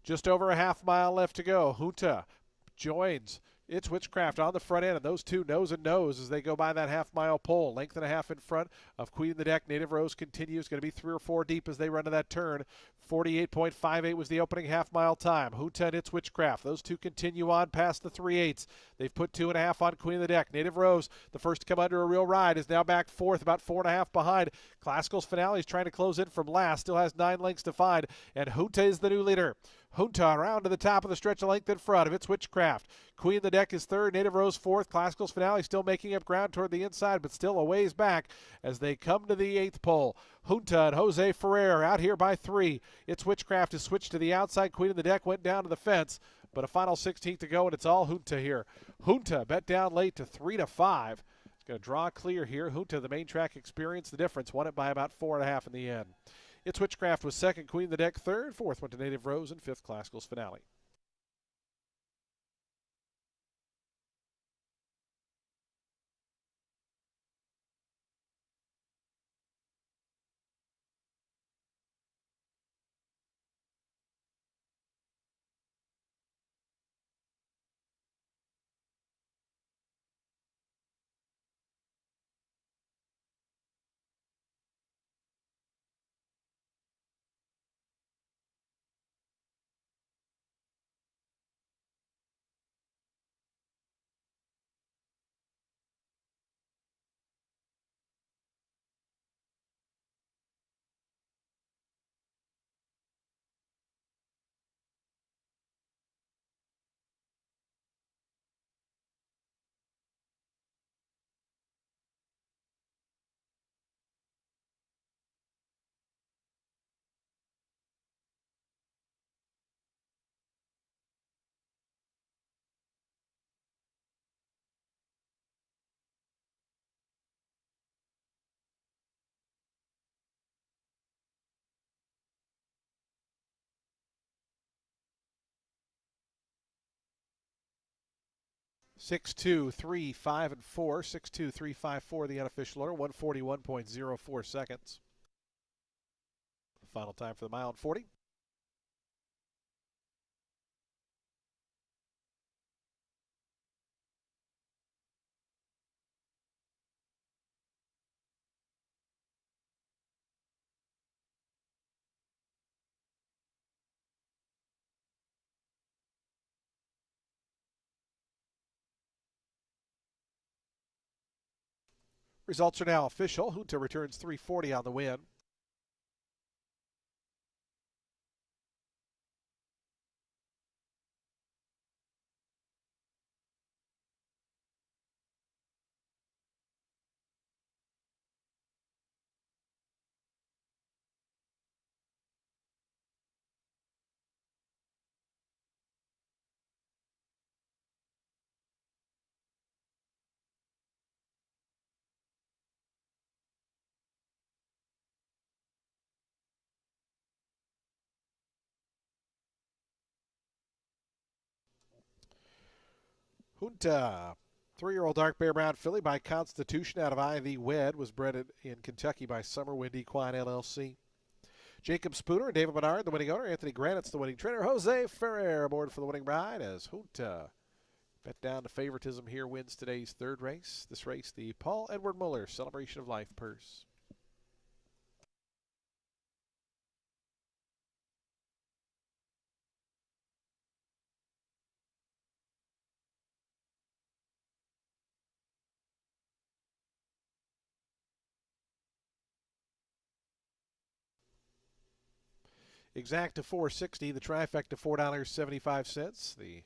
Just over a half mile left to go. Junta joins It's Witchcraft on the front end, and those two nose and nose as they go by that half-mile pole. Length and a half in front of Queen of the Deck. Native Rose continues, going to be 3 or 4 deep as they run to that turn. 48.58 was the opening half-mile time. Junta and It's Witchcraft. Those two continue on past the 3/8. They've put 2.5 on Queen of the Deck. Native Rose, the first to come under a real ride, is now back fourth, about 4.5 behind. Classical's Finale is trying to close in from last, still has 9 lengths to find, and Junta is the new leader. Junta around to the top of the stretch of length in front of It's Witchcraft. Queen of the Deck is third, Native Rose fourth. Classical's Finale still making up ground toward the inside, but still a ways back as they come to the 8th pole. Junta and Jose Ferrer out here by 3. It's Witchcraft has switched to the outside. Queen of the Deck went down to the fence, but a final 16th to go, and it's all Junta here. Junta bet down late to 3 to 5. It's going to draw clear here. Junta, the main track experience, the difference. Won it by about 4.5 in the end. It's Witchcraft was second, Queen of the Deck third, fourth went to Native Rose, and fifth Classical's Finale. 6-2, 3, 5, and 4. 6-2, 3, 5, 4, the unofficial order. 141.04 seconds. Final time for the mile and 40. Results are now official. Junta returns 340 on the win. Junta, 3-year-old dark bear brown filly by Constitution out of IV Wed, was bred in Kentucky by Summer Wind Equine LLC. Jacob Spooner and David Menard, the winning owner. Anthony Granite's the winning trainer. Jose Ferrer aboard for the winning bride as Junta, bet down to favoritism here, wins today's third race. This race, the Paul Edward Muller Celebration of Life purse. Exacta $4.60, the trifecta $4.75, the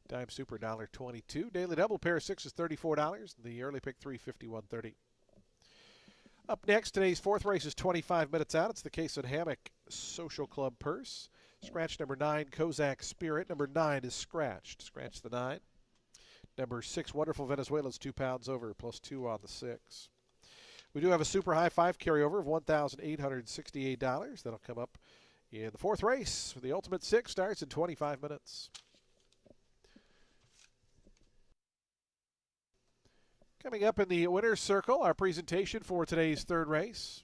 dime super $1.22. Daily double pair of sixes $34. The early pick $351.30. Up next, today's fourth race is 25 minutes out. It's the Case and Hammock Social Club purse. Scratch number 9, Kozak Spirit. Number 9 is scratched. Scratch the 9. Number 6, Wonderful Venezuela's 2 pounds over, plus 2 on the 6. We do have a super high 5 carryover of $1,868. That'll come up in the fourth race. The Ultimate 6 starts in 25 minutes. Coming up in the winner's circle, our presentation for today's third race.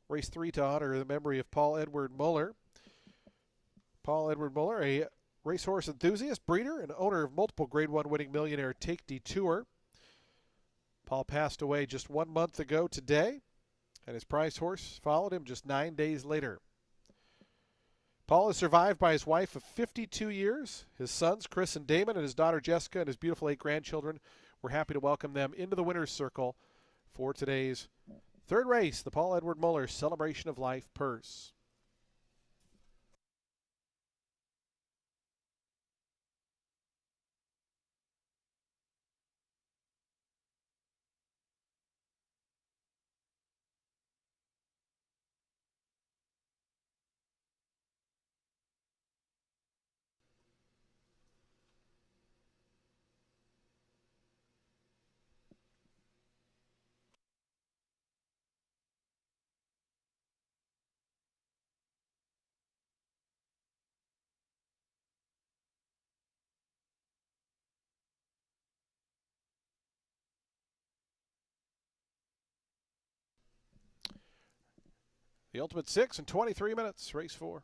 Race 3 to honor the memory of Paul Edward Muller. Paul Edward Muller, a racehorse enthusiast, breeder, and owner of multiple Grade 1 winning millionaire Take Detour. Paul passed away just 1 month ago today, and his prize horse followed him just 9 days later. Paul is survived by his wife of 52 years, his sons Chris and Damon, and his daughter Jessica, and his beautiful 8 grandchildren. We're happy to welcome them into the winner's circle for today's third race, the Paul Edward Muller Celebration of Life purse. The Ultimate 6 in 23 minutes, race 4.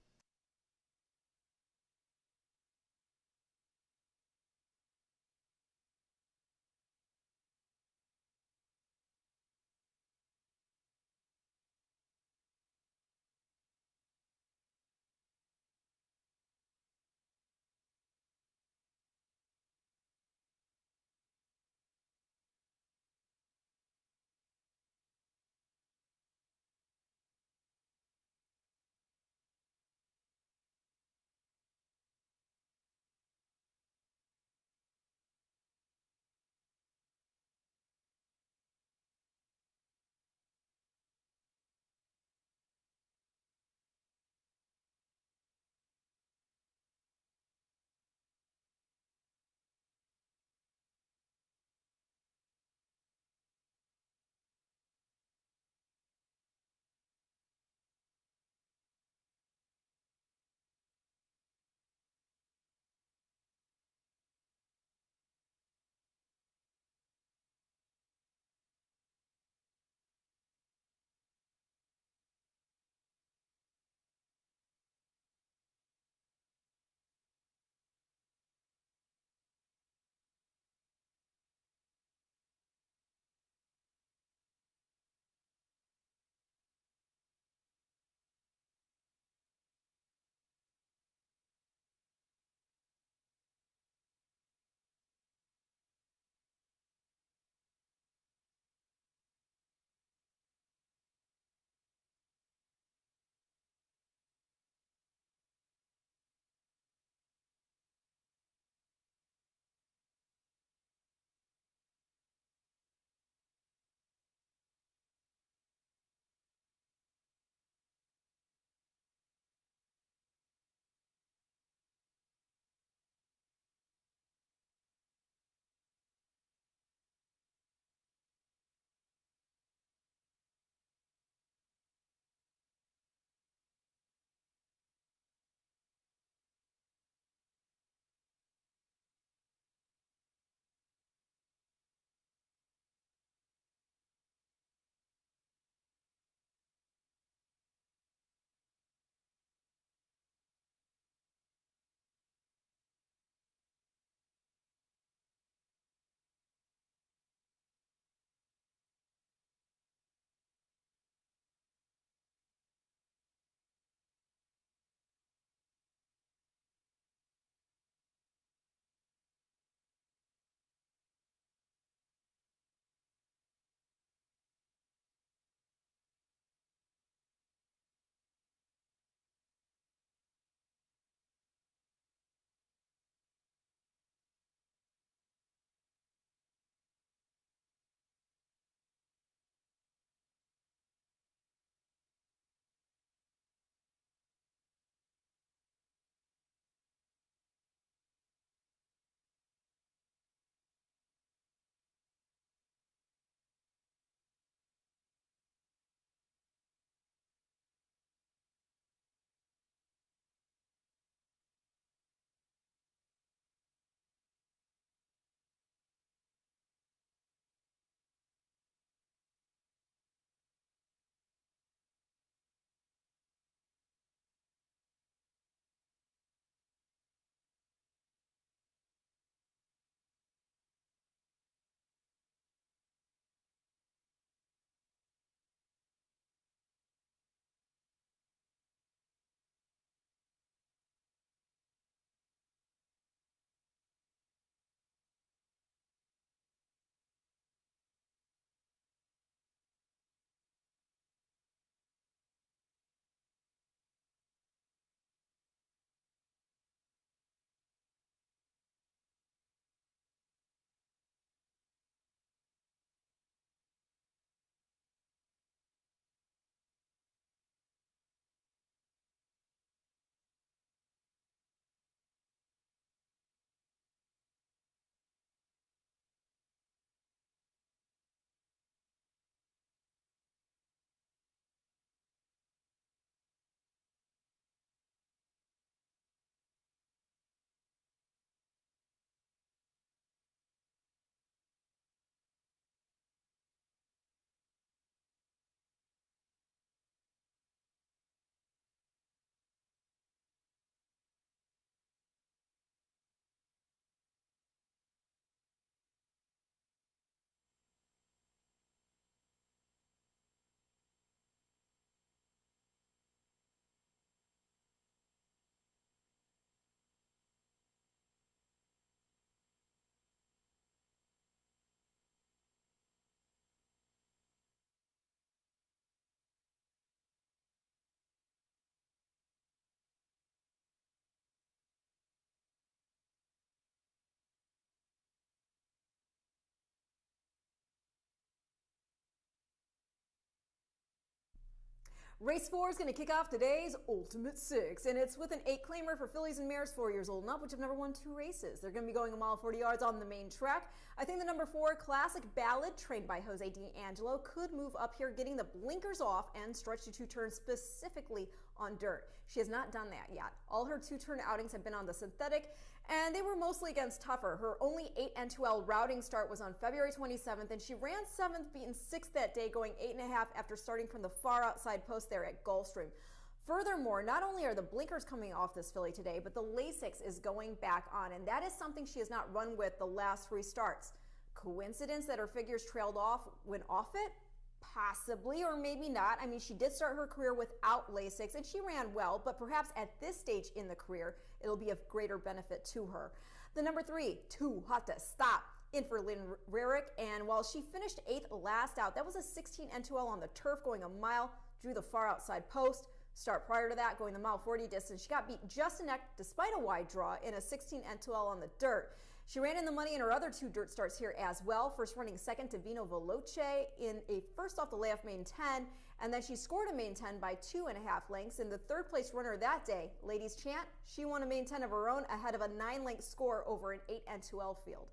Race 4 is going to kick off today's Ultimate Six, and it's with an 8-claimer for fillies and mares 4 years old and up, which have never won 2 races. They're going to be going a mile 40 yards on the main track. I think the number 4 Classic Ballad, trained by Jose D'Angelo, could move up here, getting the blinkers off and stretch to 2 turns specifically on dirt. She has not done that yet. All her 2-turn outings have been on the synthetic, and they were mostly against tougher. Her only 8 N2L routing start was on February 27th, and she ran 7th, beaten 6th that day, going 8.5 after starting from the far outside post there at Gulfstream. Furthermore, not only are the blinkers coming off this filly today, but the Lasix is going back on, and that is something she has not run with the last 3 starts. Coincidence that her figures trailed off when off it? Possibly, or maybe not. I mean, she did start her career without Lasix, and she ran well, but perhaps at this stage in the career, it'll be of greater benefit to her. The number 3, Too Hot to Stop, in for Lynn Rarick, and while she finished 8th last out, that was a 16 N2L on the turf, going a mile, drew the far outside post. Start prior to that, going the mile 40 distance. She got beat just a neck despite a wide draw in a 16 N2L on the dirt. She ran in the money in her other 2 dirt starts here as well. First running second to Vino Veloce in a first off the layoff main 10, and then she scored a main 10 by 2.5 lengths. And the 3rd place runner that day, Ladies Chant, she won a main 10 of her own ahead of a 9-length score over an 8 N2L field.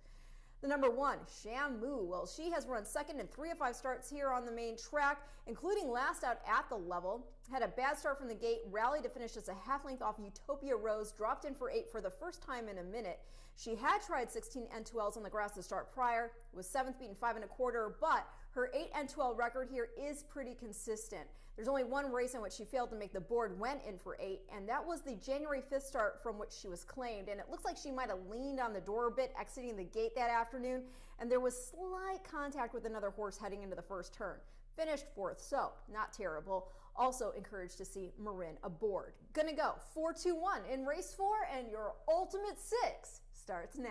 The number 1, Shamu. Well, she has run second in 3 of 5 starts here on the main track, including last out at the level. Had a bad start from the gate, rallied to finish just a half length off Utopia Rose, dropped in for 8 for the first time in a minute. She had tried 16 N2Ls on the grass to start prior, was 7th, beaten 5.25, but her 8 N2L record here is pretty consistent. There's only 1 race in which she failed to make the board, went in for 8, and that was the January 5th start from which she was claimed. And it looks like she might have leaned on the door a bit exiting the gate that afternoon, and there was slight contact with another horse heading into the first turn. Finished 4th, so not terrible. Also encouraged to see Marin aboard. Gonna go 4-2-1 in race 4, and your Ultimate Six starts now.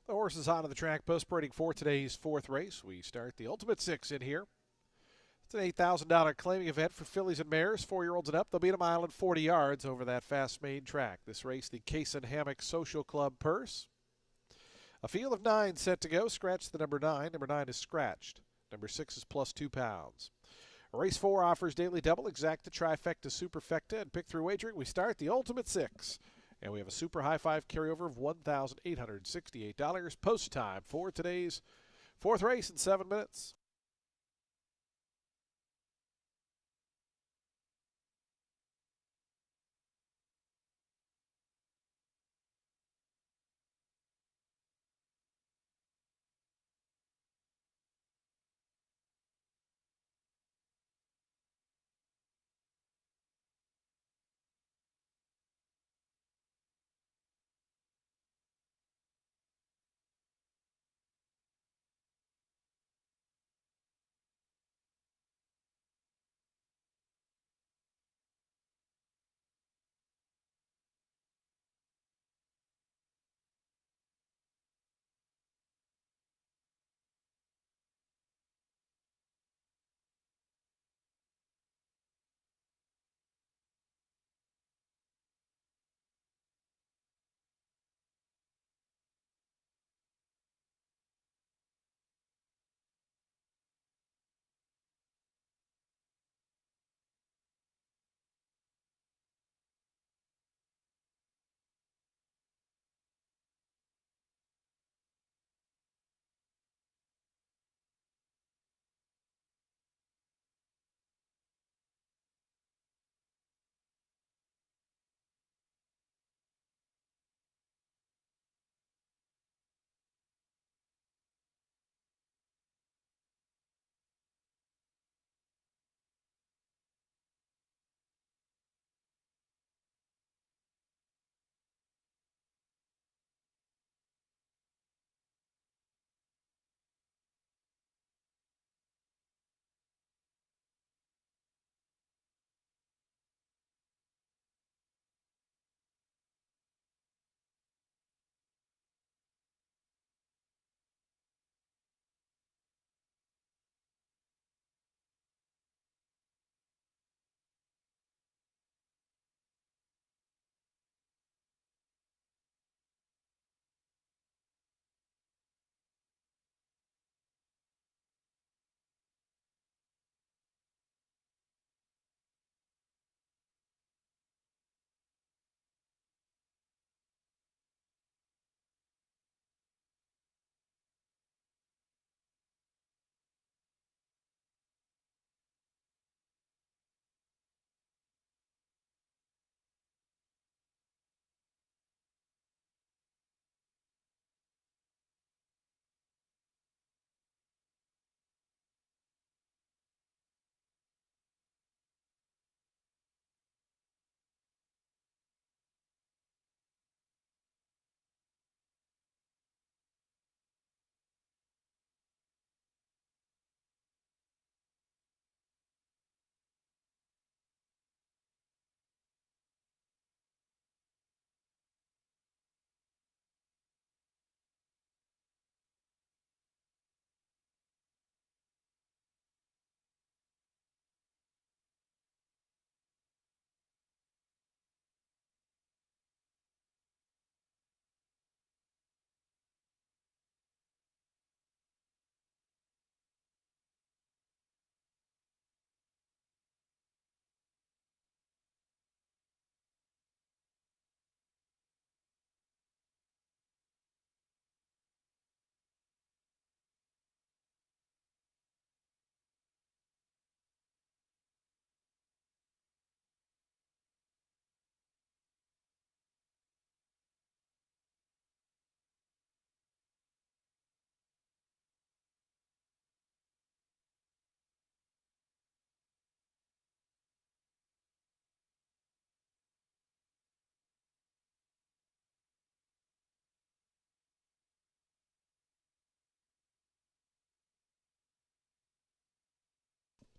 The horses onto the track post-parading for today's fourth race. We start the Ultimate Six in here. It's an $8,000 claiming event for fillies and mares, 4-year-olds and up. They'll beat a mile and 40 yards over that fast main track. This race, the Case and Hammock Social Club purse. A field of 9 set to go. Scratch the number 9. Number 9 is scratched. Number 6 is plus 2 pounds. Race 4 offers daily double, exacta, trifecta, superfecta, and pick through wagering. We start the Ultimate Six. And we have a super high five carryover of $1,868 post time for today's fourth race in 7 minutes.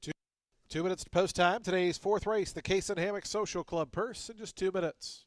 Two, 2 minutes to post time. Today's fourth race, the Case and Hammock Social Club purse in just 2 minutes.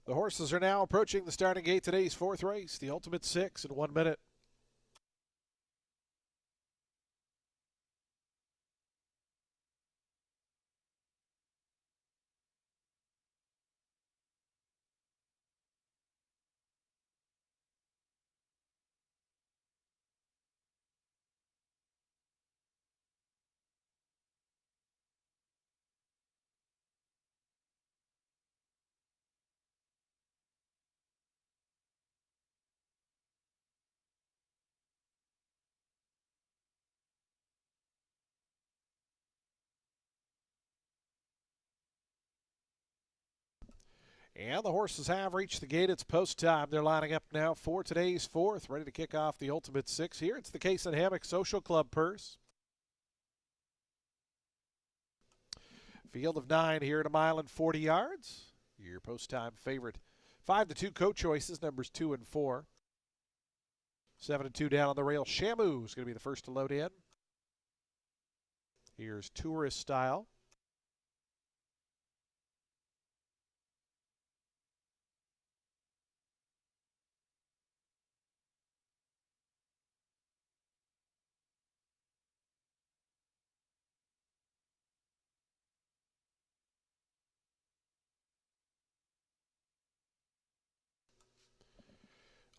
The horses are now approaching the starting gate. Today's fourth race, the Ultimate Six in 1 minute. And the horses have reached the gate. It's post time. They're lining up now for today's fourth, ready to kick off the Ultimate Six here. It's the Case and Hammock Social Club purse. Field of 9 here at 1.40 miles. Your post time favorite. 5-2 co-choices, numbers 2 and 4. 7-2 down on the rail. Shamu is going to be the first to load in. Here's Tourist Style.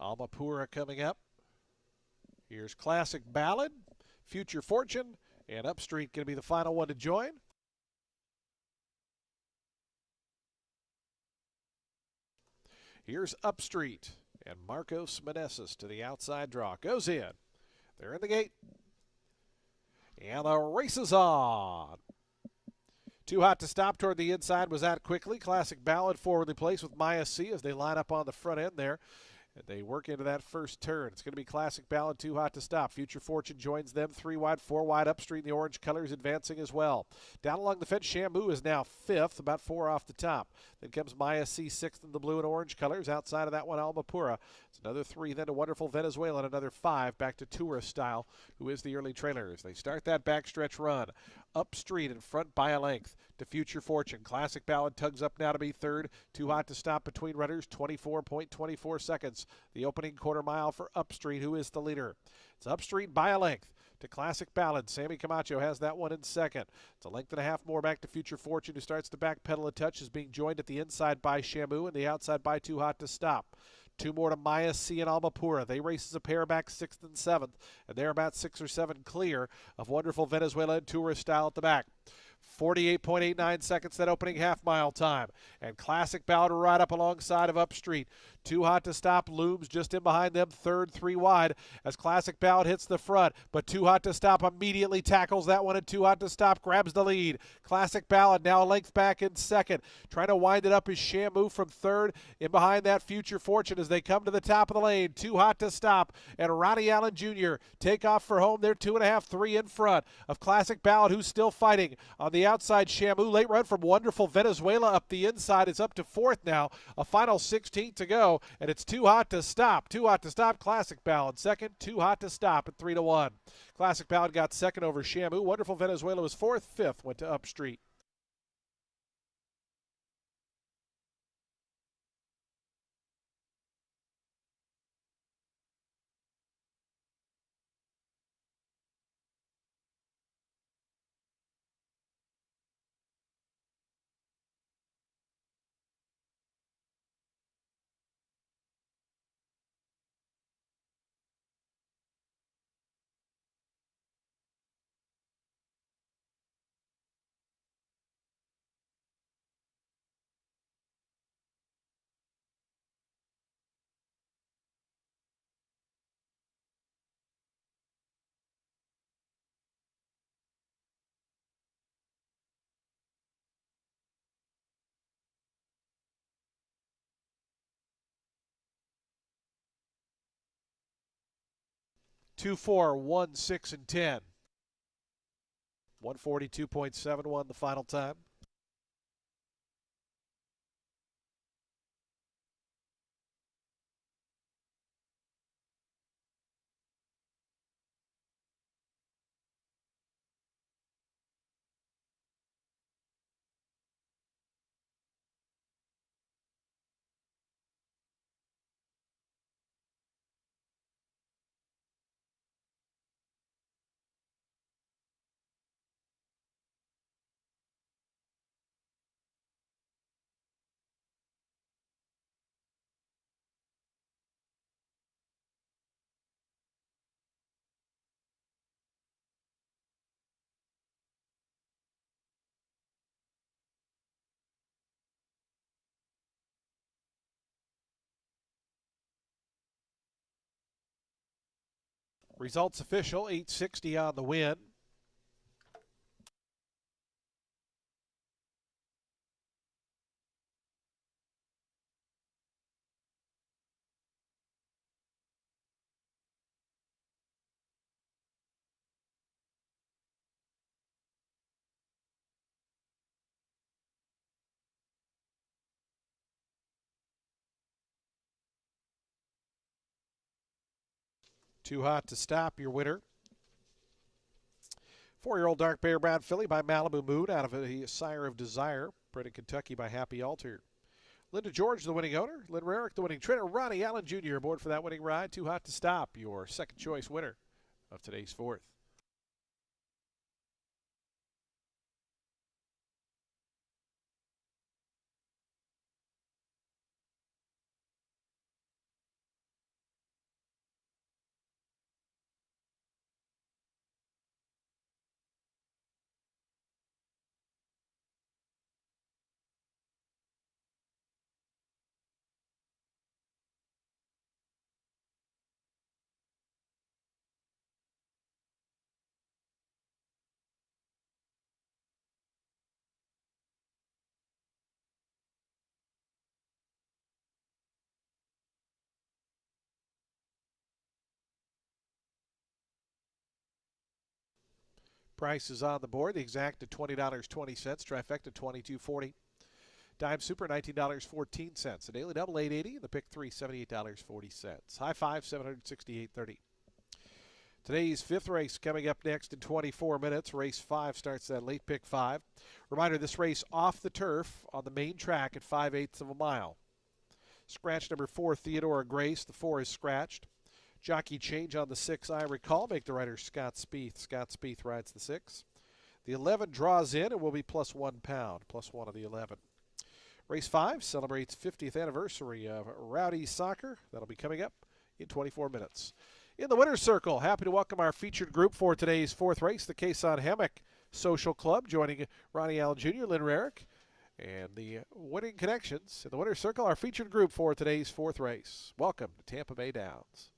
Almapura coming up. Here's Classic Ballad, Future Fortune, and Upstreet going to be the final one to join. Here's Upstreet and Marcos Meneses to the outside draw. Goes in. They're in the gate. And the race is on. Too Hot to Stop toward the inside was out quickly. Classic Ballad forwardly placed with Maya C as they line up on the front end there. And they work into that first turn. It's going to be Classic Ballad, Too Hot to Stop. Future Fortune joins them. 3 wide, 4 wide. Upstreet in the orange colors advancing as well. Down along the fence, Shamu is now 5th, about 4 off the top. Then comes Maya C, 6th in the blue and orange colors. Outside of that one, Almapura. It's another 3, then to Wonderful Venezuela, and another 5 back to Tourist Style, who is the early trailer as they start that backstretch run. Upstreet in front by a length to Future Fortune. Classic Ballad tugs up now to be 3rd. Too Hot to Stop between runners, 24.24 seconds. The opening quarter mile for Upstreet, who is the leader. It's Upstreet by a length to Classic Ballad. Sammy Camacho has that one in second. It's a length and a half more back to Future Fortune, who starts to backpedal a touch, is being joined at the inside by Shamu and the outside by Too Hot to Stop. 2 more to Maya C and Almapura. They race as a pair back 6th and 7th, and they're about 6 or 7 clear of Wonderful Venezuela and Tourist Style at the back. 48.89 seconds that opening half-mile time. And Classic Ballad right up alongside of Upstreet. Too Hot to Stop looms just in behind them, 3rd, 3 wide, as Classic Ballad hits the front. But Too Hot to Stop immediately tackles that one, and Too Hot to Stop grabs the lead. Classic Ballad now a length back in 2nd. Trying to wind it up is Shamu from 3rd. In behind that, Future Fortune as they come to the top of the lane. Too Hot to Stop and Ronnie Allen Jr. take off for home. They're 2.5, 3 in front of Classic Ballad, who's still fighting. On the outside, Shamu, late run from Wonderful Venezuela up the inside. It's up to 4th now. A final 16 to go, and it's Too Hot to Stop. Too Hot to Stop, Classic Ballad 2nd. Too Hot to Stop at 3-1. Classic Ballad got 2nd over Shamu. Wonderful Venezuela was 4th. 5th went to Upstreet. Two, 4, 1, 6, and 10. 142.71 the final time. Results official, 860 on the win. Too Hot to Stop, your winner. 4-year-old dark bear brown filly by Malibu Moon out of a Sire of Desire, bred in Kentucky by Happy Alter. Linda George, the winning owner. Lynn Rarick, the winning trainer. Ronnie Allen Jr. aboard for that winning ride. Too Hot to Stop, your second choice winner of today's fourth. Price is on the board. The exact at $20.20. Trifecta $22.40. Dime Super $19.14. The daily double $8.80. The pick three $78.40. High five $768.30. Today's fifth race coming up next in 24 minutes. Race 5 starts that late pick 5. Reminder, this race off the turf on the main track at 5/8 of a mile. Scratch number 4, Theodora Grace. The 4 is scratched. Jockey change on the 6, I Recall. Make the rider Scott Spieth. Scott Spieth rides the 6. The 11 draws in and will be plus £1. Plus 1 of the 11. Race 5 celebrates 50th anniversary of Rowdy Soccer. That'll be coming up in 24 minutes. In the winner's circle, happy to welcome our featured group for today's fourth race, the Quezon Hammock Social Club, joining Ronnie Allen Jr., Lynn Rarick, and the winning connections. In the winner's circle, our featured group for today's fourth race. Welcome to Tampa Bay Downs.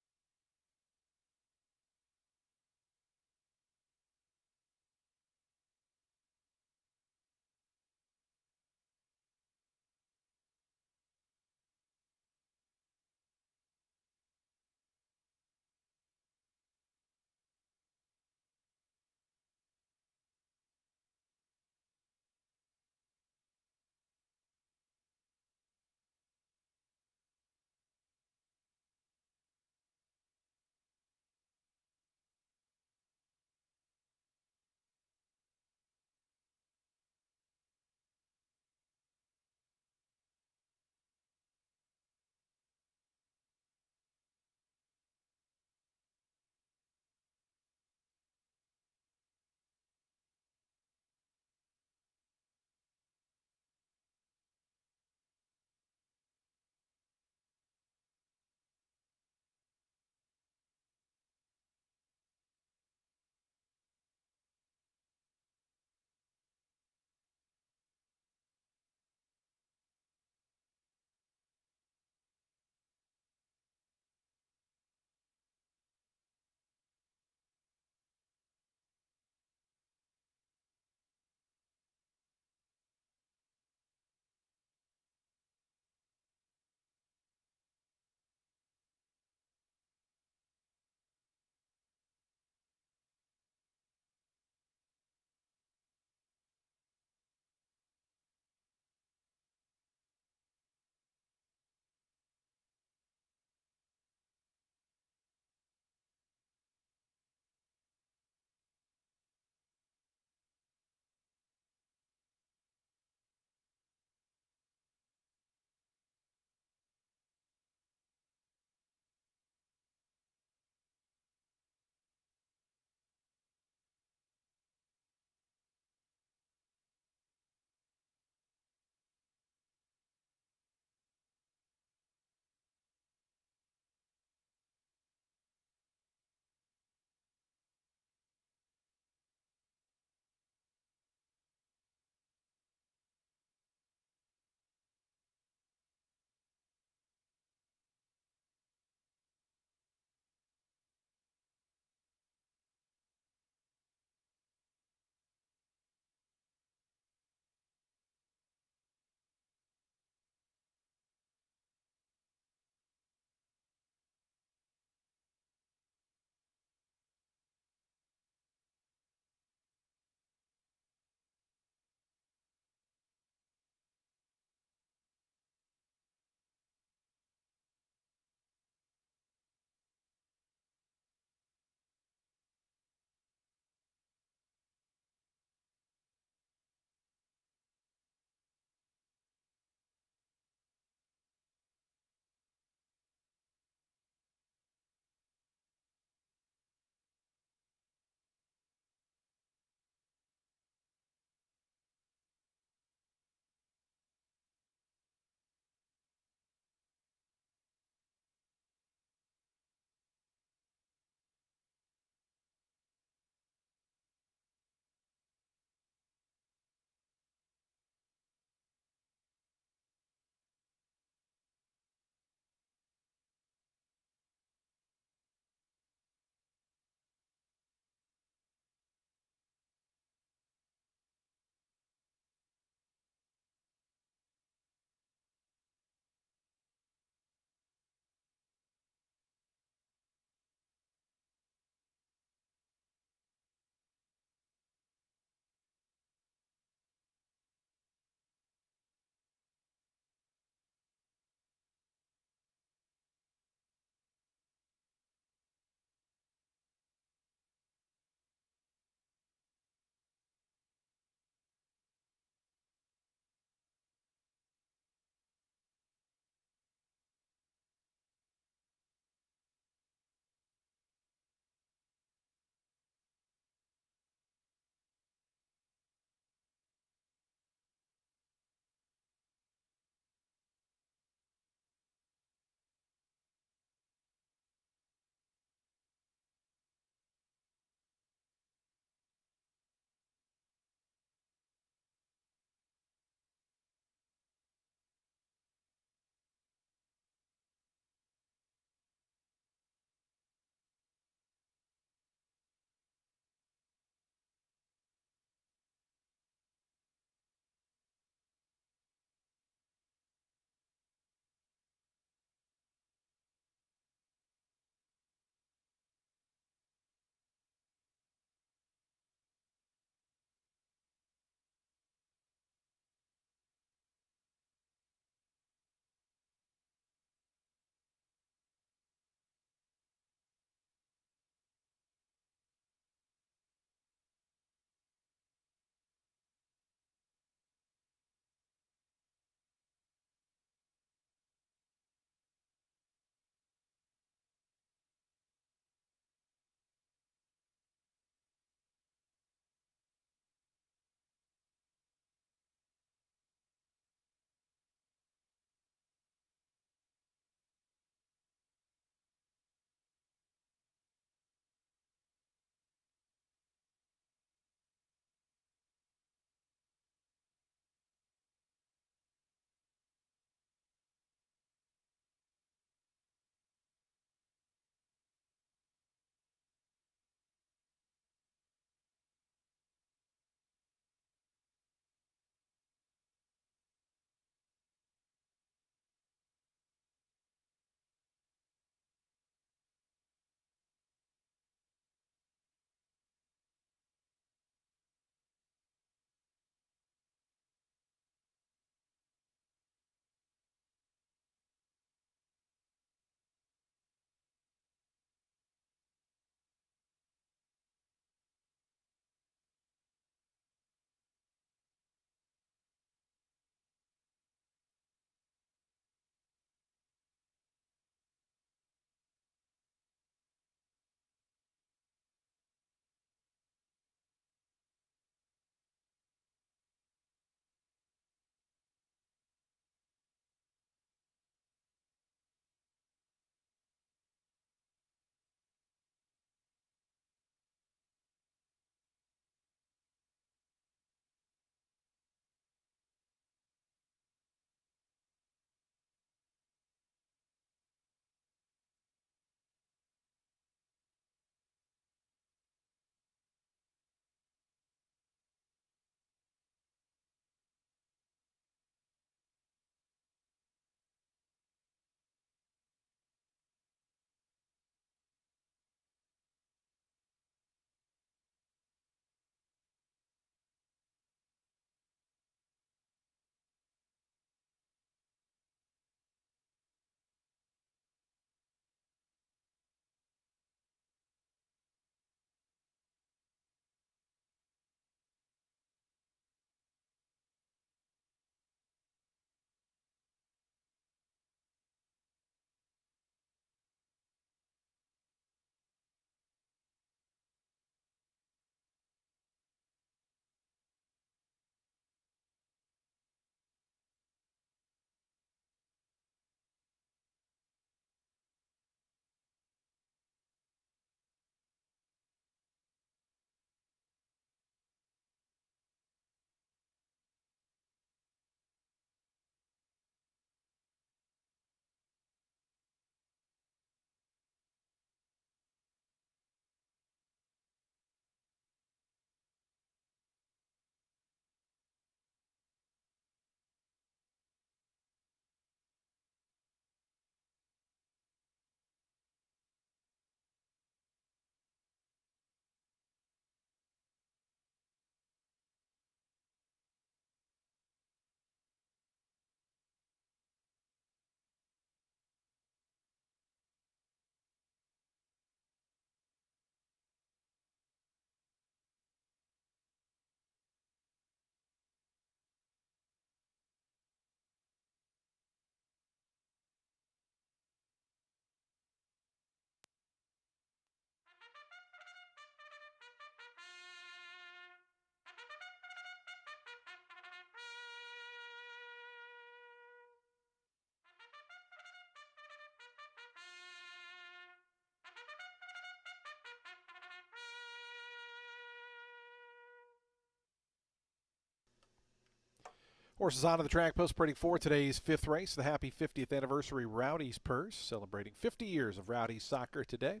Horses onto the track, post-parading for today's fifth race, the happy 50th anniversary Rowdy's Purse, celebrating 50 years of Rowdy's soccer today.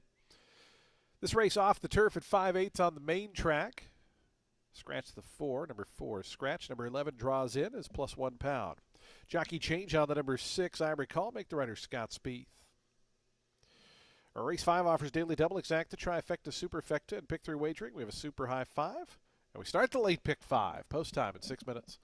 This race off the turf at 5/8 on the main track. Scratch the 4, number 4 is scratch. Number 11 draws in as plus £1. Jockey change on the number 6, I recall, make the rider Scott Spieth. Our race 5 offers daily double, exacta, trifecta, superfecta, and pick 3 wagering. We have a super high 5. And we start the late pick 5, post time in 6 minutes.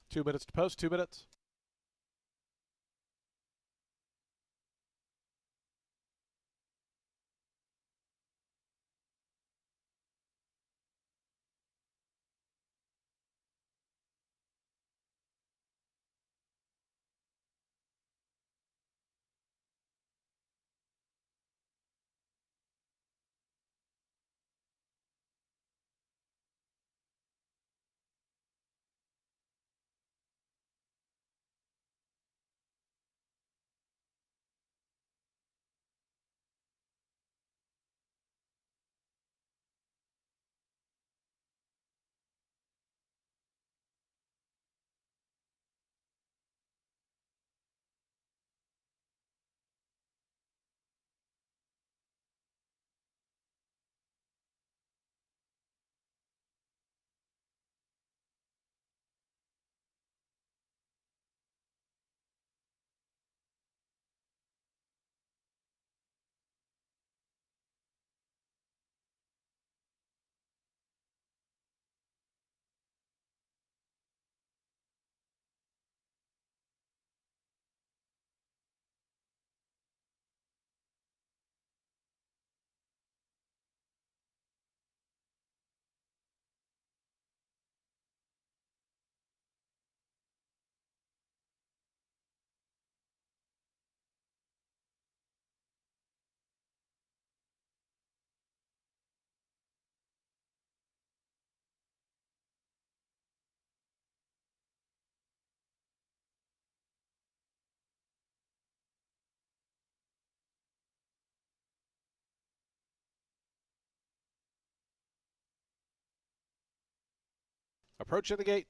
Two minutes to post, 2 minutes. Approaching the gate.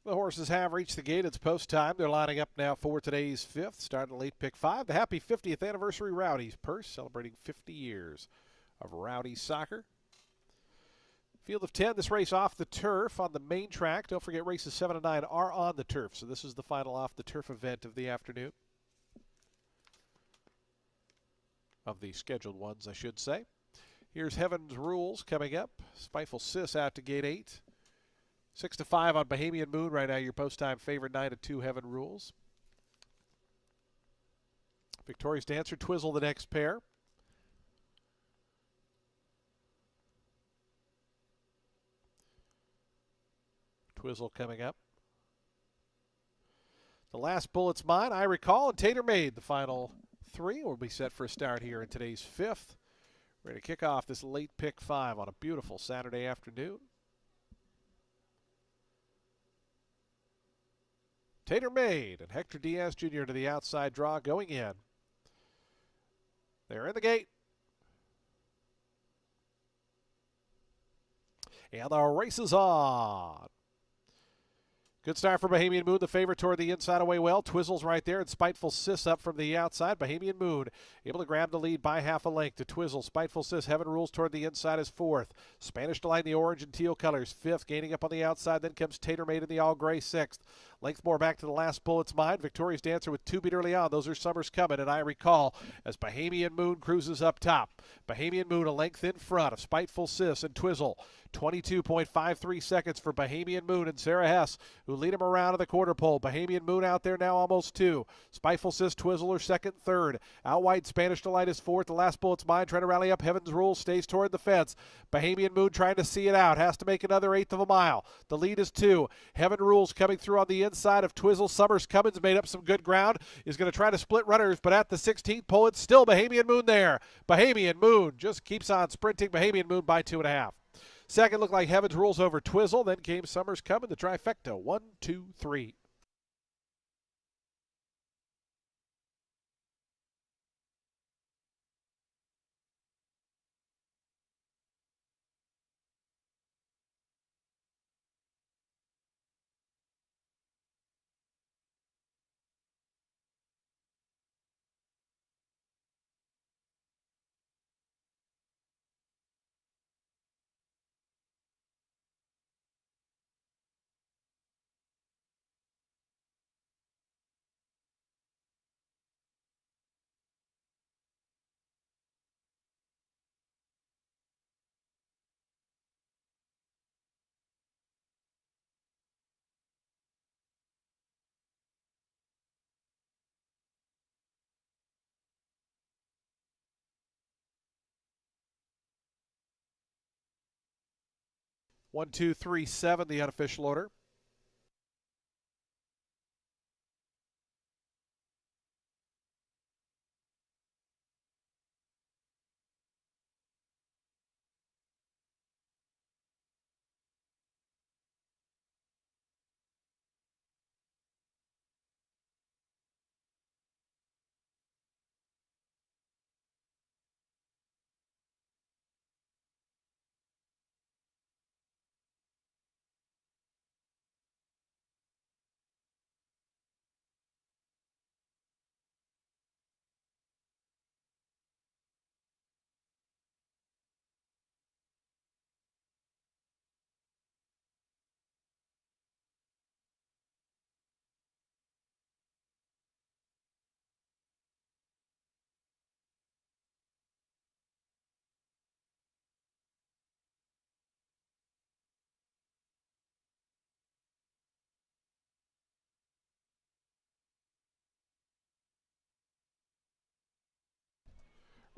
The horses have reached the gate. It's post time. They're lining up now for today's fifth, starting late pick 5. The happy 50th anniversary Rowdy's Purse, celebrating 50 years of Rowdy soccer. Field of 10, this race off the turf on the main track. Don't forget races 7 and 9 are on the turf, so this is the final off the turf event of the afternoon. Of the scheduled ones, I should say. Here's Heaven's Rules coming up. Spiteful Sis out to gate 8. 6-5 on Bahamian Moon right now. Your post-time favorite. 9-2 Heaven Rules. Victorious Dancer, Twizzle the next pair. Twizzle coming up. The last bullet's mine, I recall, and Tater Made. The final 3 will be set for a start here in today's 5th. Ready to kick off this late pick 5 on a beautiful Saturday afternoon. Tater Made and Hector Diaz Jr. to the outside draw going in. They're in the gate. And the race is on. Good start for Bahamian Moon, the favorite toward the inside away well. Twizzle's right there, and Spiteful Sis up from the outside. Bahamian Moon able to grab the lead by half a length to Twizzle. Spiteful Sis, Heaven Rules toward the inside is 4th. Spanish Delight in the orange and teal colors, 5th. Gaining up on the outside, then comes Tater Made in the all gray, 6th. Length more back to the last bullet's mine. Victorious Dancer with 2 beat early on. Those are Summers Coming, and I recall as Bahamian Moon cruises up top. Bahamian Moon a length in front of Spiteful Sis and Twizzle. 22.53 seconds for Bahamian Moon and Sarah Hess, who lead him around to the quarter pole. Bahamian Moon out there now almost 2. Spiteful Sis, Twizzle are second, third. Out wide, Spanish Delight is 4th. The last bullet's mine, trying to rally up. Heaven's Rule stays toward the fence. Bahamian Moon trying to see it out. Has to make another 1/8 of a mile. The lead is 2. Heaven Rules coming through on the inside of Twizzle. Summers Cummins made up some good ground. Is going to try to split runners, but at the 16th pole, it's still Bahamian Moon there. Bahamian Moon just keeps on sprinting. Bahamian Moon by 2.5. Second looked like Heaven's Rules over Twizzle. Then came Summers Coming, the trifecta. 1, 2, 3. One, two, three, 7, the unofficial order.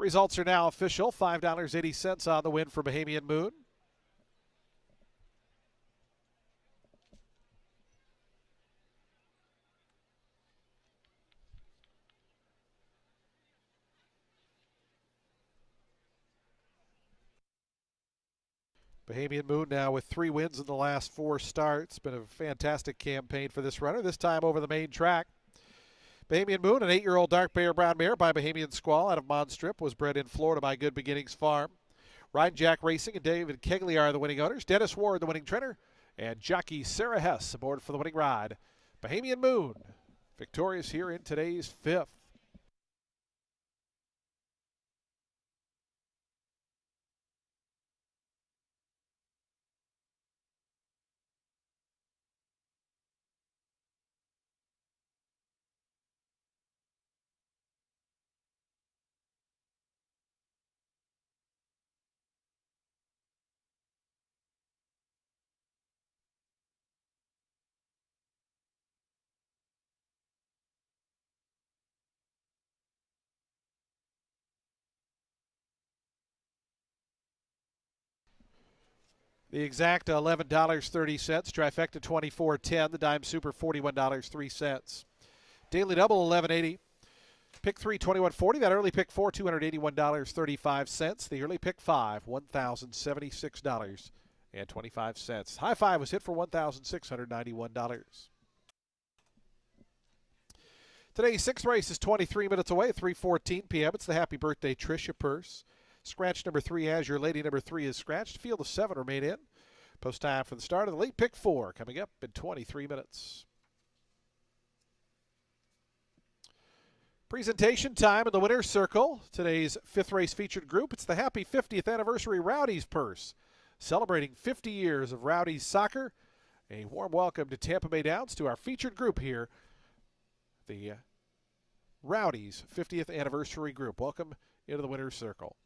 Results are now official. $5.80 on the win for Bahamian Moon. Bahamian Moon now with 3 wins in the last 4 starts. Been a fantastic campaign for this runner, this time over the main track. Bahamian Moon, an 8-year-old dark bay or brown mare by Bahamian Squall out of Monstrip, was bred in Florida by Good Beginnings Farm. Ryan Jack Racing and David Kegley are the winning owners. Dennis Ward, the winning trainer, and jockey Sarah Hess aboard for the winning ride. Bahamian Moon, victorious here in today's 5th. The exact $11.30, trifecta $24.10, the dime super $41.03. Daily double $11.80. Pick 3 $21.40. That early pick 4 $281.35. The early pick 5 $1,076.25. High 5 was hit for $1,691. Today's 6th race is 23 minutes away at 3:14 p.m. It's the Happy Birthday Tricia Purse. Scratch number 3 Azure Lady number 3 is scratched. Field of 7 are made in. Post time for the start of the late pick 4 coming up in 23 minutes. Presentation time in the winner's circle. Today's 5th race featured group. It's the Happy 50th Anniversary Rowdies Purse. Celebrating 50 years of Rowdies soccer. A warm welcome to Tampa Bay Downs to our featured group here. The Rowdies 50th Anniversary Group. Welcome into the winner's circle.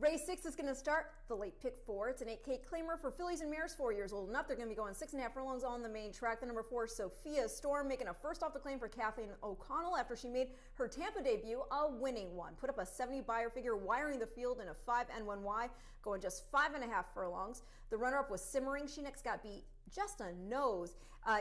Race 6 is going to start the late pick 4. It's an 8K claimer for fillies and mares 4 years old and up. They're going to be going 6.5 furlongs on the main track. The number 4, Sophia Storm, making a first off the claim for Kathleen O'Connell after she made her Tampa debut, a winning one. Put up a 70 buyer figure, wiring the field in a 5N1Y, going just 5.5 furlongs. The runner-up was Simmering. She next got beat just a nose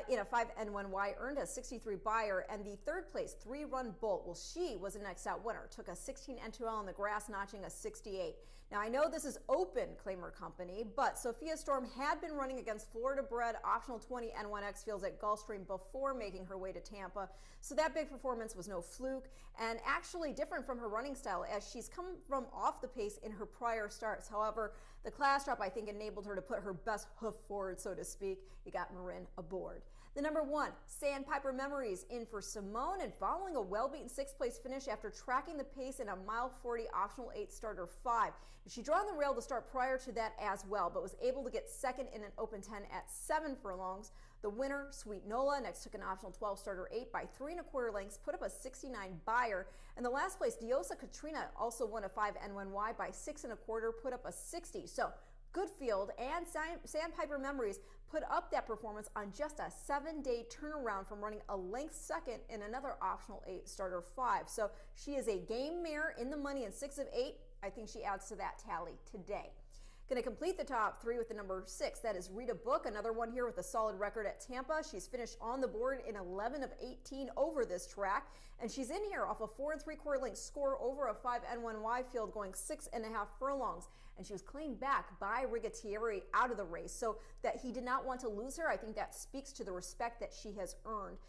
in a 5N1Y, earned a 63 buyer, and the third place 3-run Bolt, well, she was the next out winner, took a 16 N2L on the grass, notching a 68. Now, I know this is open claimer company, but Sophia Storm had been running against Florida-bred optional 20 N1X fields at Gulfstream before making her way to Tampa, so that big performance was no fluke, and actually different from her running style as she's come from off the pace in her prior starts. However, the class drop, I think, enabled her to put her best hoof forward, so to speak. You got Marin aboard. The number 1, Sandpiper Memories, in for Simone, and following a well-beaten 6th place finish after tracking the pace in a mile 40 optional 8 starter 5. She drew on the rail to start prior to that as well, but was able to get second in an open 10 at 7 furlongs. The winner, Sweet Nola, next took an optional 12 starter 8 by 3 1/4 lengths, put up a 69 buyer. And the last place, Diosa Katrina, also won a 5N1Y by 6 1/4, put up a 60. So good field, and Sandpiper Memories put up that performance on just a 7-day turnaround from running a length second in another optional 8 starter 5. So she is a game mare in the money in 6 of 8. I think she adds to that tally today. Going to complete the top 3 with the number 6. That is Rita Book, another one here with a solid record at Tampa. She's finished on the board in 11 of 18 over this track, and she's in here off a 4 3/4 length score over a 5N1Y field, going 6.5 furlongs. And she was claimed back by Rigatieri out of the race, so that he did not want to lose her. I think that speaks to the respect that she has earned.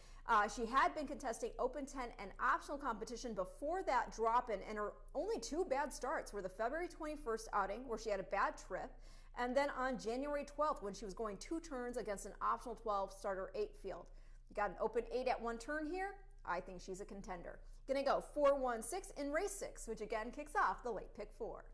She had been contesting Open 10 and optional competition before that drop-in, and her only 2 bad starts were the February 21st outing, where she had a bad trip, and then on January 12th, when she was going 2 turns against an optional 12 starter 8 field. You got an Open 8 at 1 turn here. I think she's a contender. Gonna go 4-1-6 in race 6, which again kicks off the late pick 4.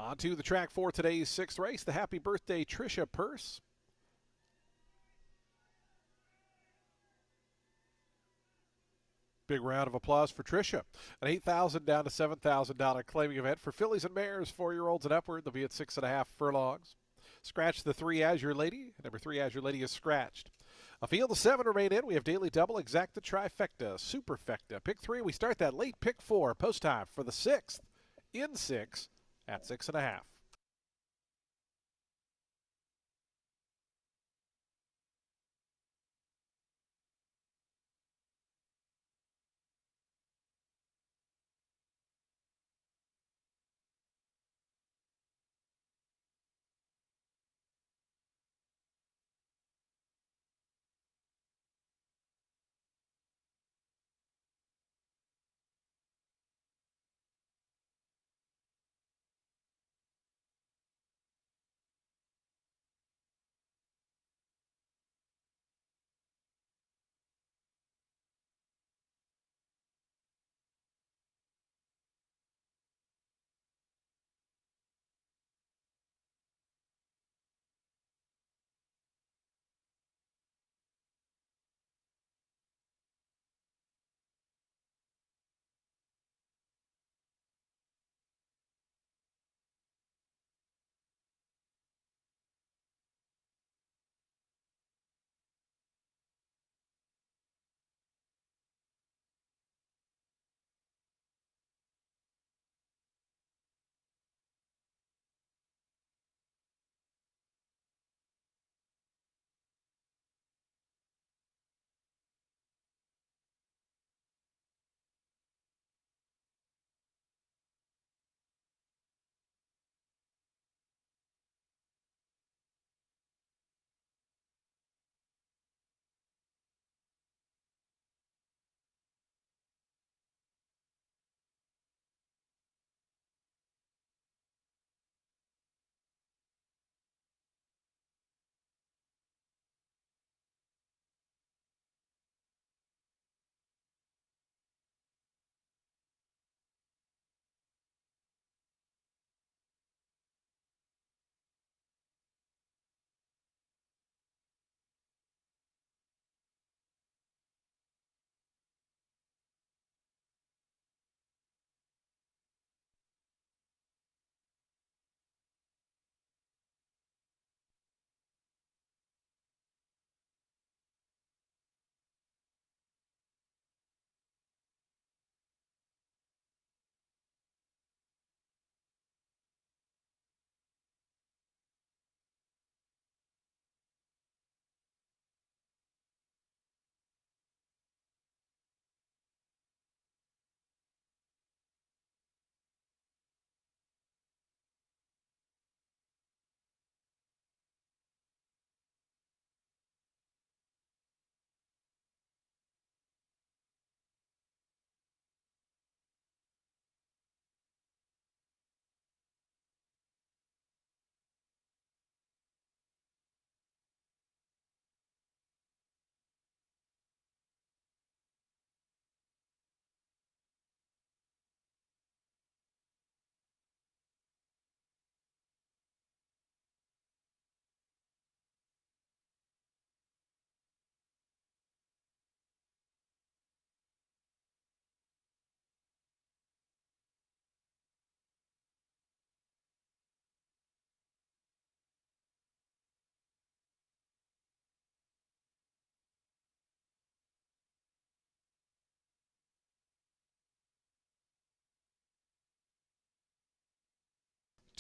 On to the track for today's sixth race, the Happy Birthday Tricia Purse. Big round of applause for Tricia. An $8,000 down to $7,000 claiming event for fillies and mares, 4-year-olds and upward. They'll be at 6.5 furlongs. Scratch the 3 Azure Lady. Number 3 Azure Lady is scratched. A field of 7 remain in. We have Daily Double, Exacta, Trifecta, Superfecta. Pick 3. We start that late pick 4. Post time for the 6th in 6 at 6.5.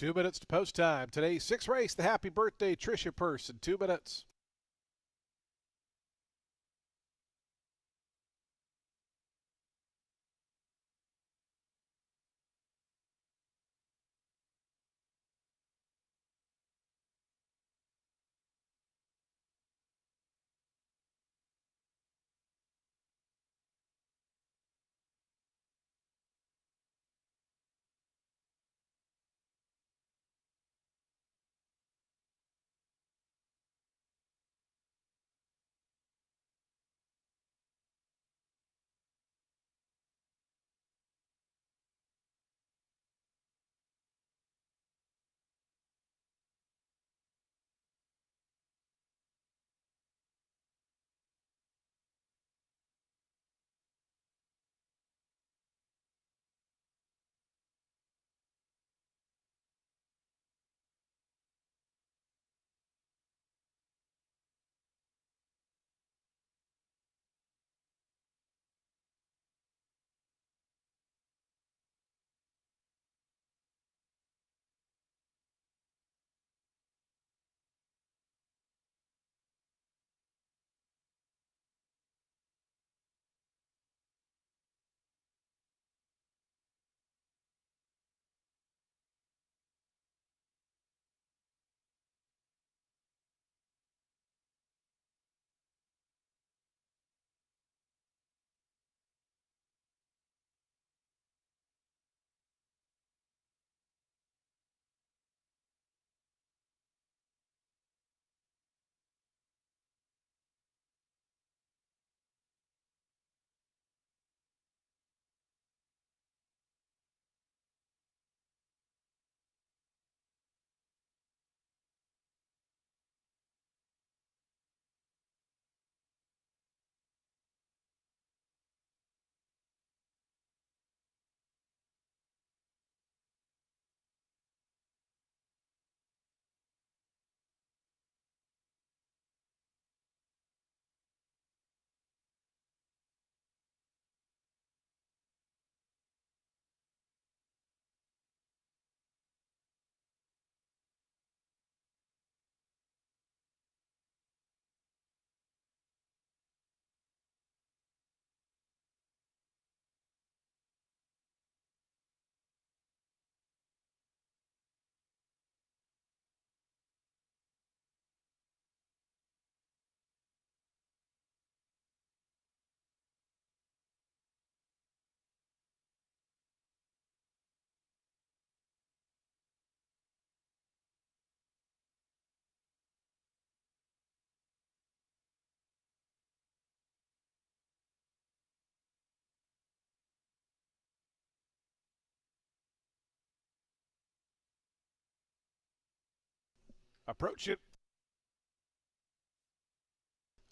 Two minutes to post time. Today's sixth race, the Happy Birthday Tricia Purse in 2 minutes.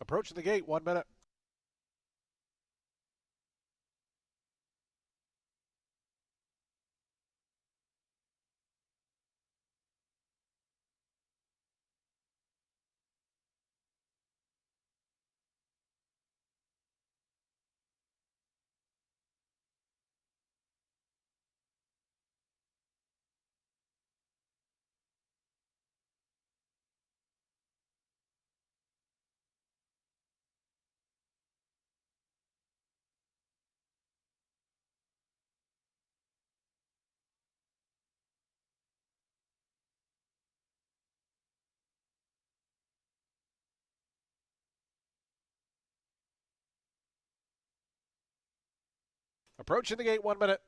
Approaching the gate, 1 minute. Approaching the gate, 1 minute.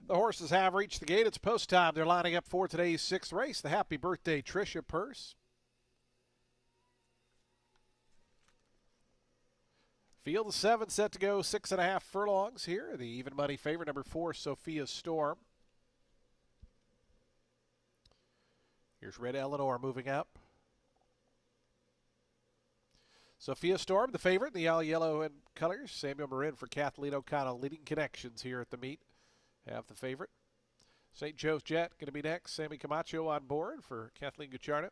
The horses have reached the gate. It's post time. They're lining up for today's 6th race, the Happy Birthday Tricia Purse. Field of 7 set to go 6.5 furlongs here. The even money favorite, number 4, Sophia Storm. Here's Red Eleanor moving up. Sophia Storm, the favorite, the all yellow in colors. Samuel Marin for Kathleen O'Connell, leading connections here at the meet. Have the favorite. St. Joe's Jet going to be next. Sammy Camacho on board for Kathleen Gucciardo.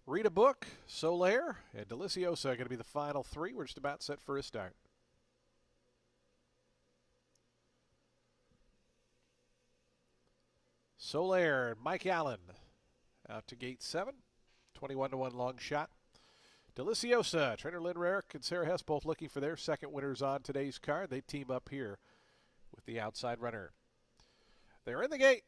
Rita Book, Solaire, and Deliciosa are going to be the final 3. We're just about set for a start. Solaire and Mike Allen out to gate 7. 21-1 long shot. Deliciosa, trainer Lynn Rarick and Sarah Hess both looking for their second winners on today's card. They team up here with the outside runner. They're in the gate.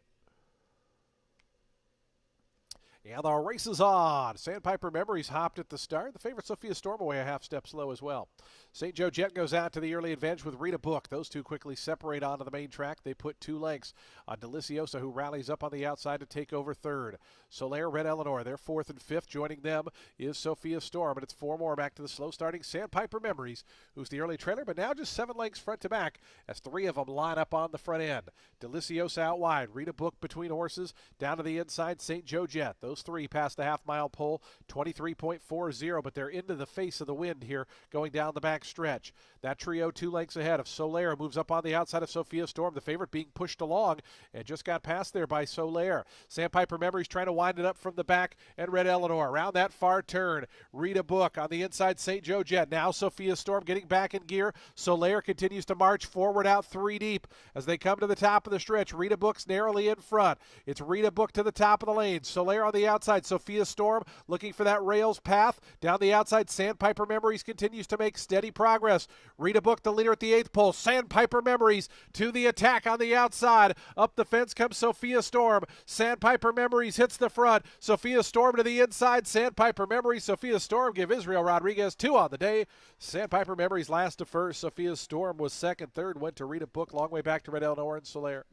And the race is on. Sandpiper Memories hopped at the start. The favorite Sophia Storm away a half step slow as well. St. Joe Jet goes out to the early advantage with Rita Book. Those two quickly separate onto the main track. They put 2 lengths on Deliciosa, who rallies up on the outside to take over 3rd. Solaire, Red Eleanor, they're 4th and 5th. Joining them is Sophia Storm, and it's 4 more back to the slow starting Sandpiper Memories, who's the early trailer, but now just 7 lengths front to back as 3 of them line up on the front end. Deliciosa out wide, Rita Book between horses, down to the inside, St. Joe Jet. Those 3 past the half-mile pole, 23.40, but they're into the face of the wind here going down the back stretch. That trio 2 lengths ahead of Solaire, moves up on the outside of Sophia Storm, the favorite being pushed along and just got past there by Solaire. Sandpiper Memories trying to wind it up from the back, and Red Eleanor around that far turn. Rita Book on the inside, St. Joe Jet. Now Sophia Storm getting back in gear. Solaire continues to march forward out 3 deep as they come to the top of the stretch. Rita Book's narrowly in front. It's Rita Book to the top of the lane. Solaire on the outside. Sophia Storm looking for that rails path. Down the outside, Sandpiper Memories continues to make steady progress. Rita Book the leader at the 8th pole. Sandpiper Memories to the attack on the outside. Up the fence comes Sophia Storm. Sandpiper Memories hits the front. Sophia Storm to the inside. Sandpiper Memories. Sophia Storm give Israel Rodriguez 2 on the day. Sandpiper Memories last to first. Sophia Storm was second. Third went to Rita Book. Long way back to Red Eleanor and Solaire.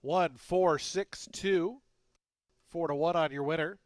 1, 4, 6, 2. 4 to 1 on your winner.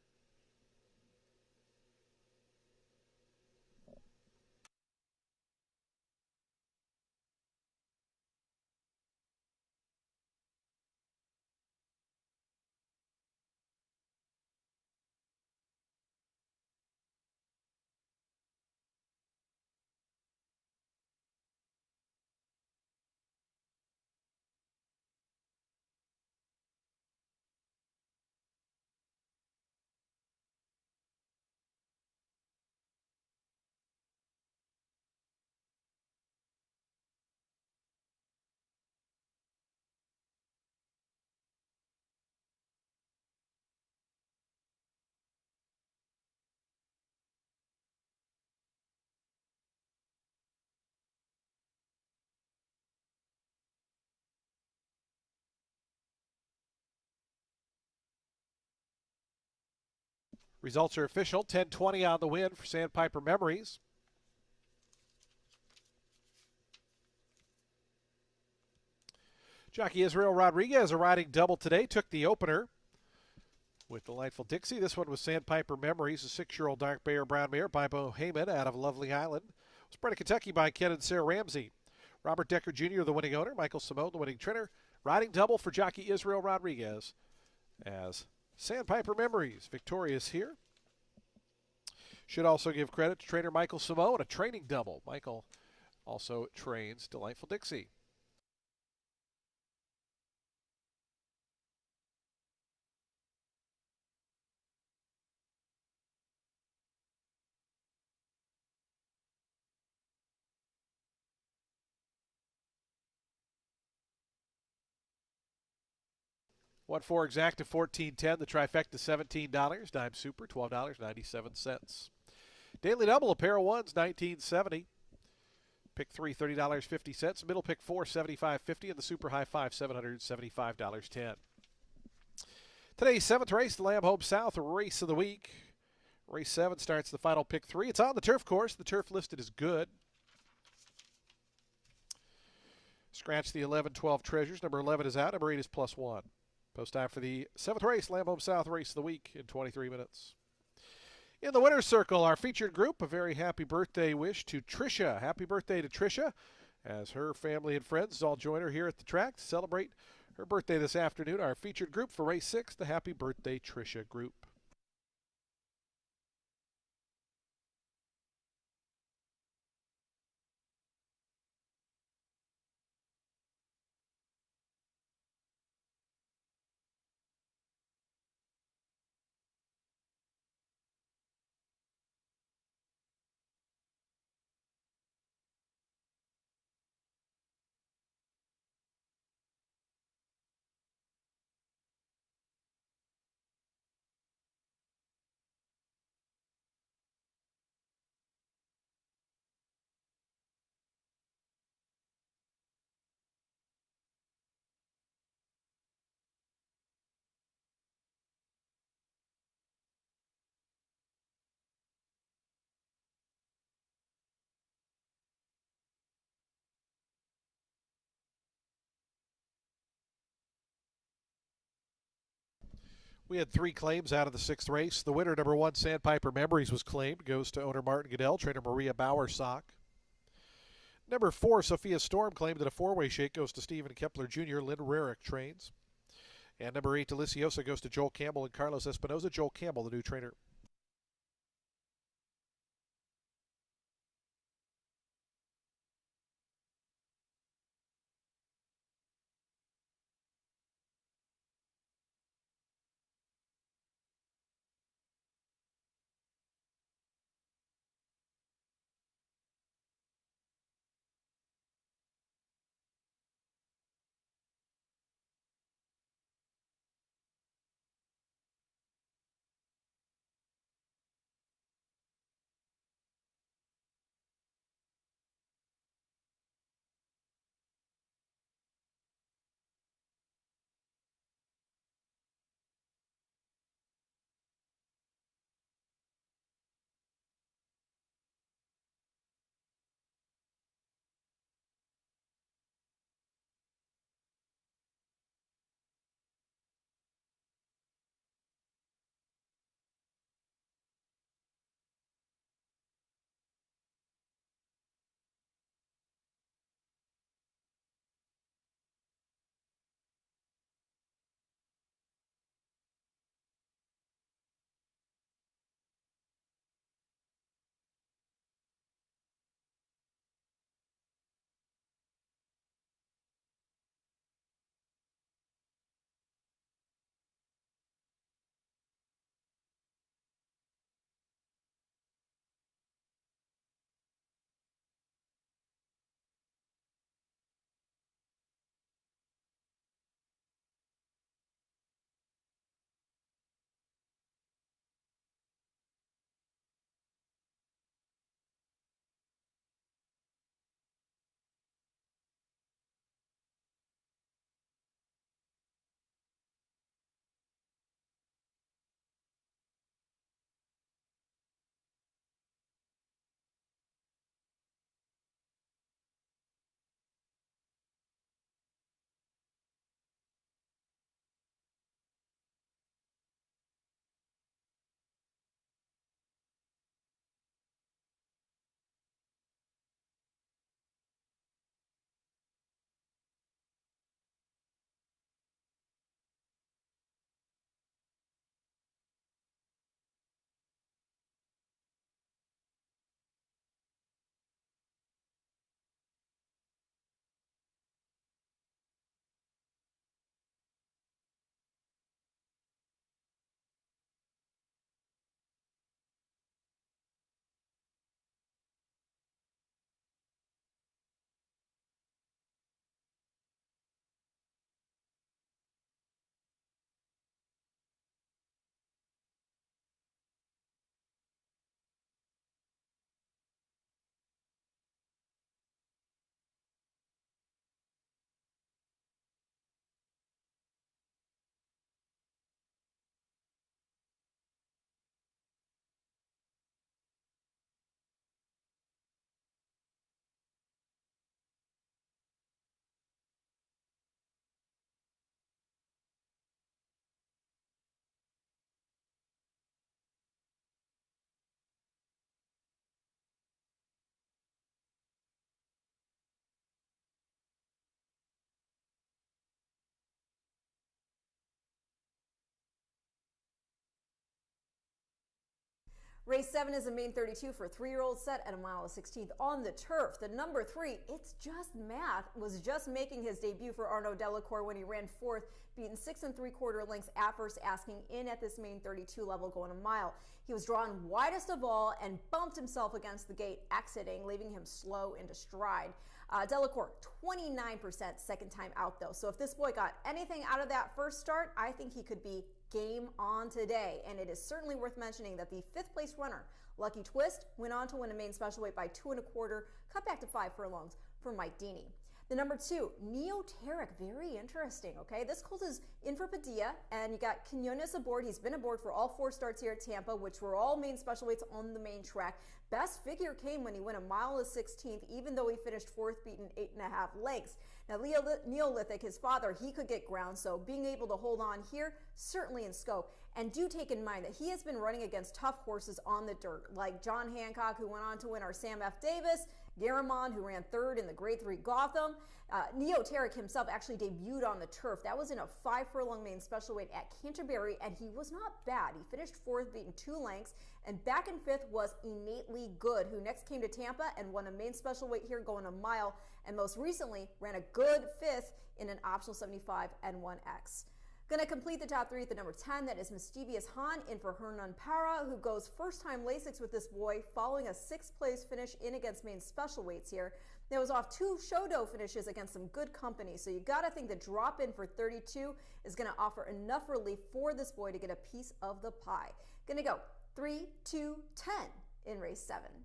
Results are official. 10-20 on the win for Sandpiper Memories. Jockey Israel Rodriguez, a riding double today, took the opener with Delightful Dixie. This one was Sandpiper Memories, a 6-year-old dark bay or brown mare by Bo Heyman out of Lovely Island. It was bred in Kentucky by Ken and Sarah Ramsey. Robert Decker Jr., the winning owner. Michael Simone, the winning trainer. Riding double for Jockey Israel Rodriguez as Sandpiper Memories victorious here. Should also give credit to trainer Michael Simone, a training double. Michael also trains Delightful Dixie. One four exacta $14.10. The trifecta $17. Dime super $12.97. Daily double, a pair of ones $19.70. Pick three $30.50. Middle pick four $75.50, and the super high five $775.10. Today's seventh race, the Lamb Home South race of the week. Race 7 starts the final pick 3. It's on the turf course. The turf listed is good. Scratch the 11-12 treasures. Number 11 is out. Number 8 is +1. Post time for the 7th race, Lamb Home South race of the week in 23 minutes. In the winner's circle, our featured group, a very happy birthday wish to Tricia. Happy birthday to Tricia, as her family and friends all join her here at the track to celebrate her birthday this afternoon. Our featured group for race 6, the Happy Birthday Tricia group. We had 3 claims out of the 6th race. The winner, number 1, Sandpiper Memories, was claimed. Goes to owner Martin Goodell, trainer Maria Bowersock. Number 4, Sophia Storm, claimed that a 4-way shake, goes to Stephen Kepler Jr., Lynn Rarick trains. And number 8, Deliciosa, goes to Joel Campbell and Carlos Espinoza. Joel Campbell, the new trainer. Race 7 is a main 32 for a 3-year-old set at a mile 16th on the turf. The number 3, It's Just Math, was just making his debut for Arnaud Delacour when he ran 4th, beaten 6 3/4 lengths at first, asking in at this main 32 level going a mile. He was drawn widest of all and bumped himself against the gate, exiting, leaving him slow into stride. Delacour, 29% second time out though. So if this boy got anything out of that first start, I think he could be game on today. And it is certainly worth mentioning that the 5th place runner, Lucky Twist, went on to win a main special weight by 2 1/4, cut back to 5 furlongs for Mike Deeney. The number 2, Neoteric, very interesting, okay? This colt is in for Padilla, and you got Quinones aboard. He's been aboard for all 4 starts here at Tampa, which were all main special weights on the main track. Best figure came when he went a mile a 16th, even though he finished 4th, beaten 8.5 lengths. Now, Neolithic, his father, he could get ground, so being able to hold on here, certainly in scope. And do take in mind that he has been running against tough horses on the dirt, like John Hancock, who went on to win our Sam F. Davis, Garamond, who ran 3rd in the Grade 3 Gotham. Neoteric himself actually debuted on the turf. That was in a 5 furlong main special weight at Canterbury, and he was not bad. He finished 4th, beaten 2 lengths, and back in 5th was Innately Good, who next came to Tampa and won a main special weight here going a mile, and most recently ran a good 5th in an optional 75 and 1X. Going to complete the top 3 at the number 10. That is Mischievous Han in for Hernan Parra, who goes first-time Lasix with this boy following a 6th place finish in against main special weights here. That was off 2 show-dough finishes against some good company. So you got to think the drop in for 32 is going to offer enough relief for this boy to get a piece of the pie. Going to go 3, 2, 10 in race 7.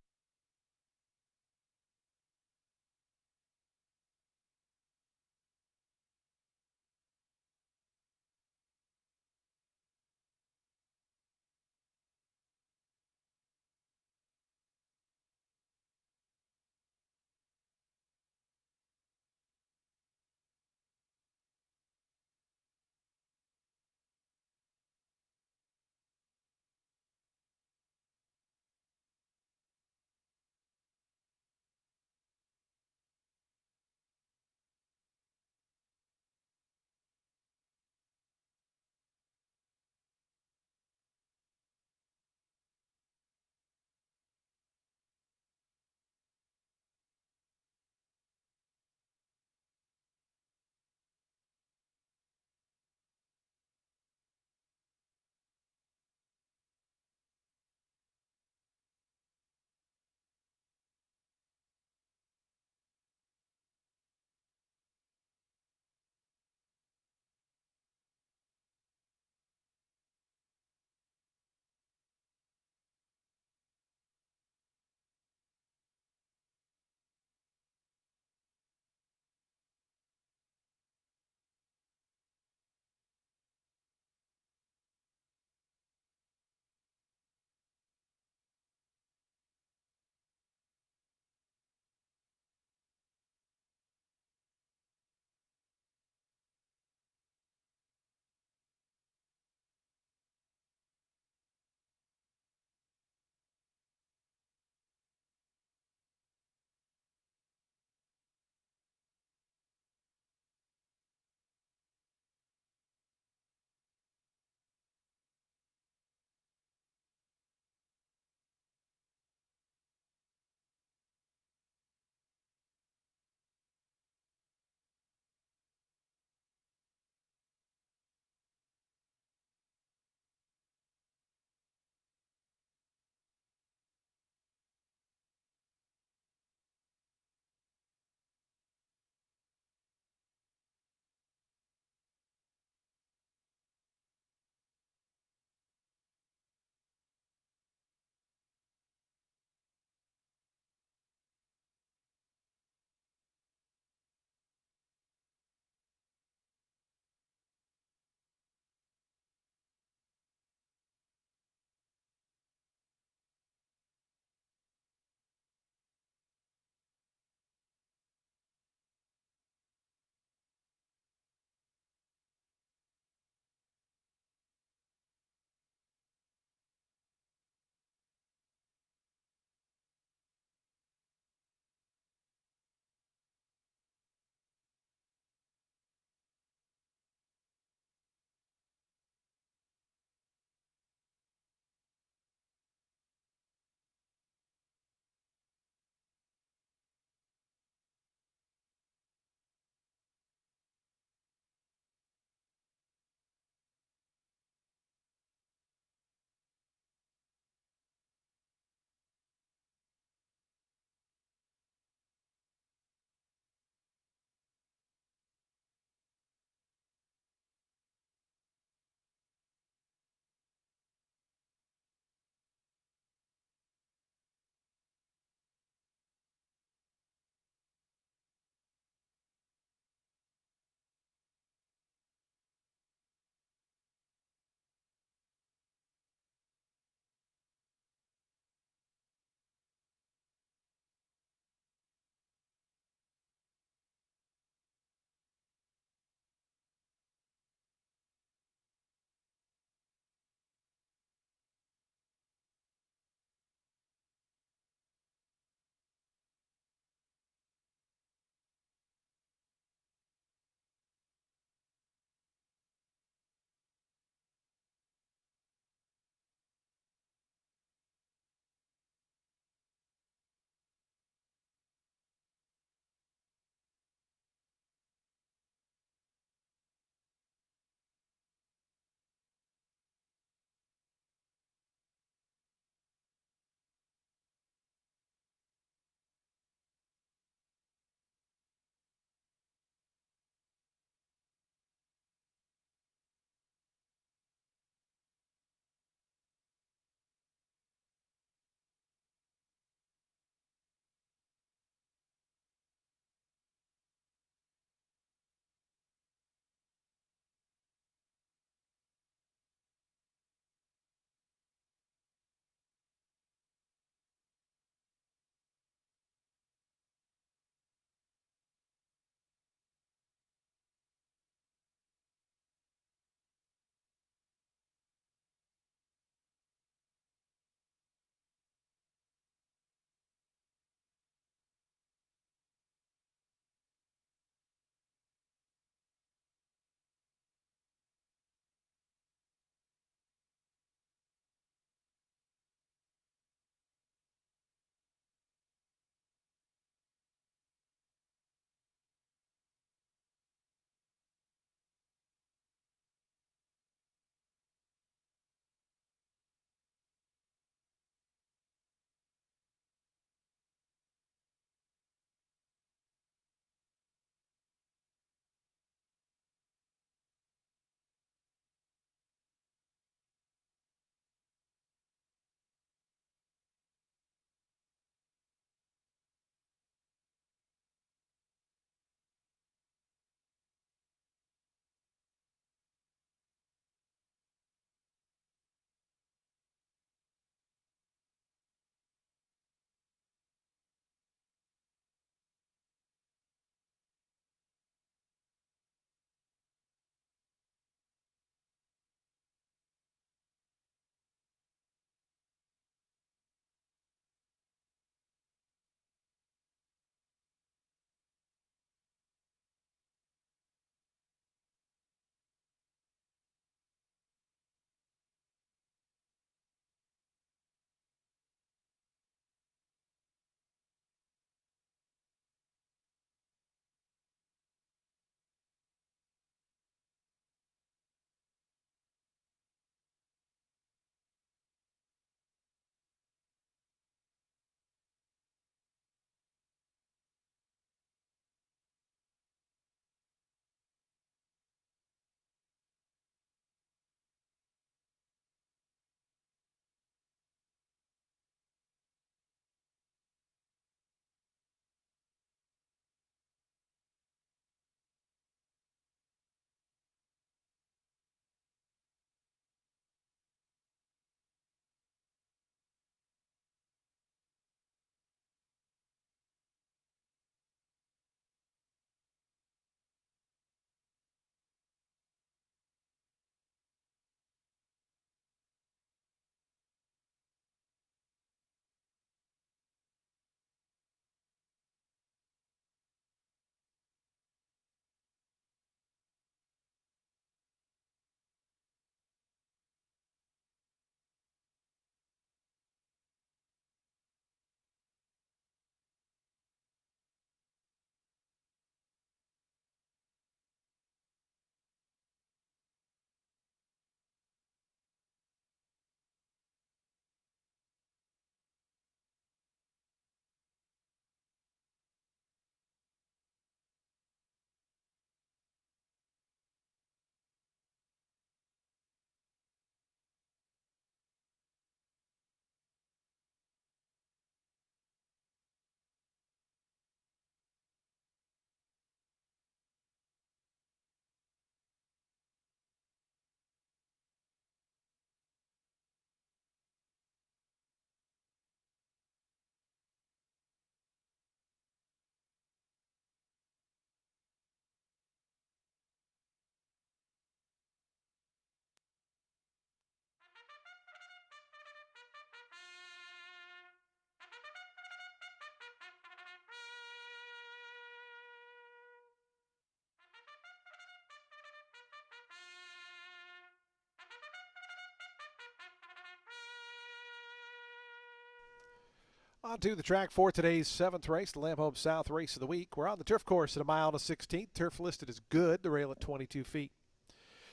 On to the track for today's seventh race, the Lamb Home South Race of the Week. We're on the turf course at a mile and a 16th. Turf listed as good, the rail at 22 feet.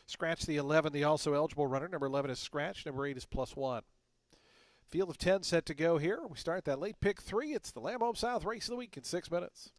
Scratch the 11, the also eligible runner. Number 11 is scratched. Number 8 is +1. Field of 10 set to go here. We start that late pick 3. It's the Lamb Home South Race of the Week in 6 minutes.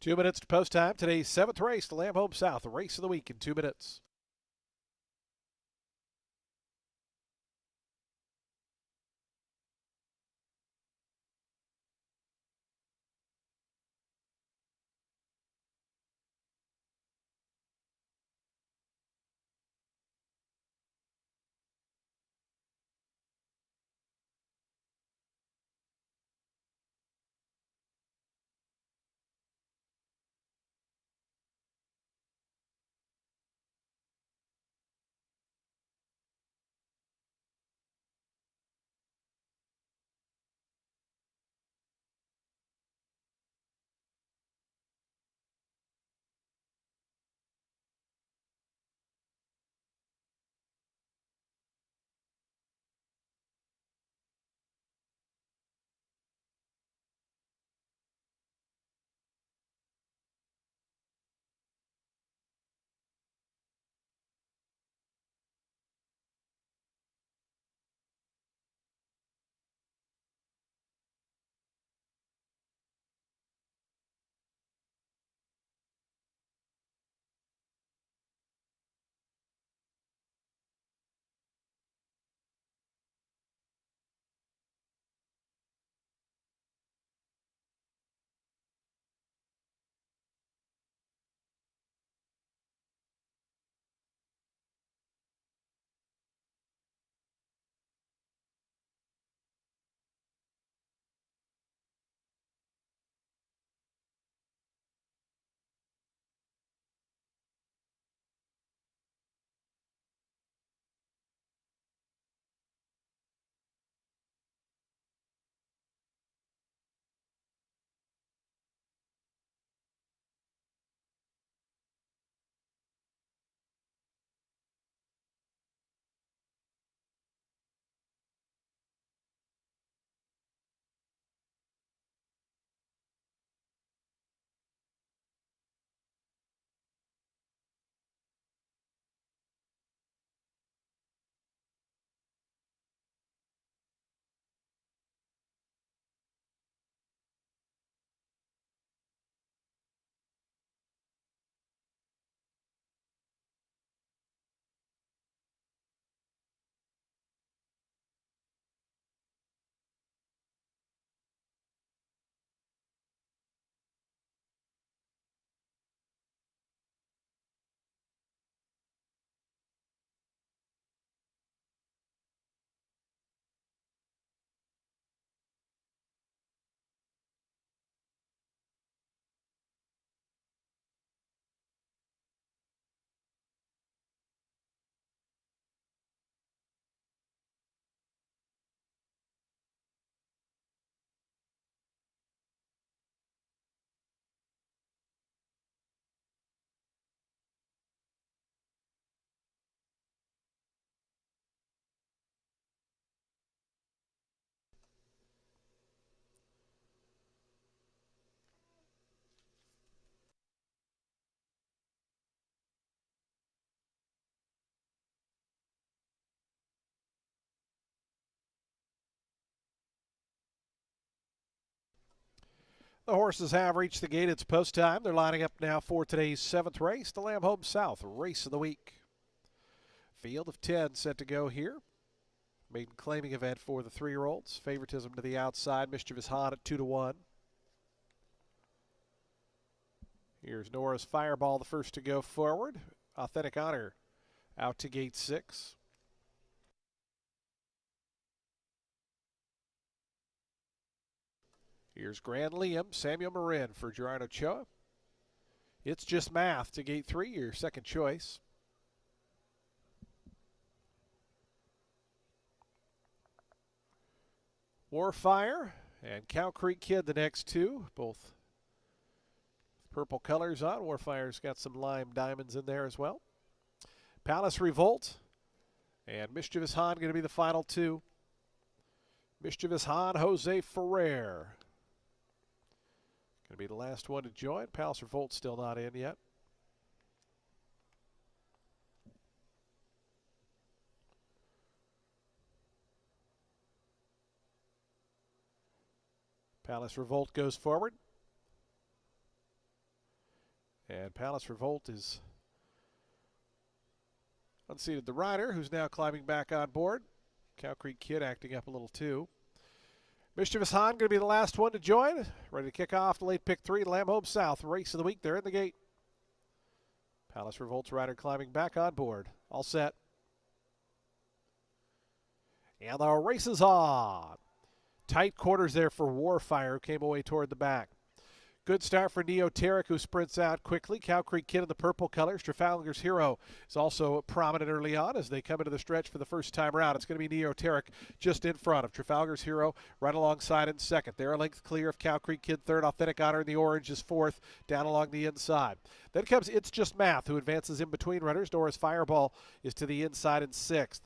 Two minutes to post time. Today's seventh race, the Lamb Home South Race of the Week in 2 minutes. The horses have reached the gate. It's post time. They're lining up now for today's 7th race, the Lamb Home South Race of the Week. Field of 10 set to go here. Maiden claiming event for the 3-year-olds. Favoritism to the outside. Mischievous Han at 2-1. Here's Nora's Fireball, the first to go forward. Authentic Honor out to gate 6. Here's Grand Liam, Samuel Marin for Gerardo Choa. It's Just Math to gate 3, your second choice. Warfire and Cow Creek Kid, the next two, both purple colors on. Warfire's got some lime diamonds in there as well. Palace Revolt and Mischievous Han going to be the final two. Mischievous Han, Jose Ferrer. Going to be the last one to join. Palace Revolt still not in yet. Palace Revolt goes forward. And Palace Revolt is unseated the rider, who's now climbing back on board. Cow Creek Kid acting up a little too. Mischievous Han going to be the last one to join. Ready to kick off the late pick 3, Lamb Home South Race of the Week. They're in the gate. Palace Revolt's rider climbing back on board. All set. And the race is on. Tight quarters there for Warfire, who came away toward the back. Good start for Neoteric, who sprints out quickly. Cow Creek Kid in the purple colors. Trafalgar's Hero is also prominent early on as they come into the stretch for the first time around. It's going to be Neoteric just in front of Trafalgar's Hero, right alongside in second. They're a length clear of Cow Creek Kid third. Authentic Honor in the orange is fourth, down along the inside. Then comes It's Just Math, who advances in between runners. Nora's Fireball is to the inside in sixth.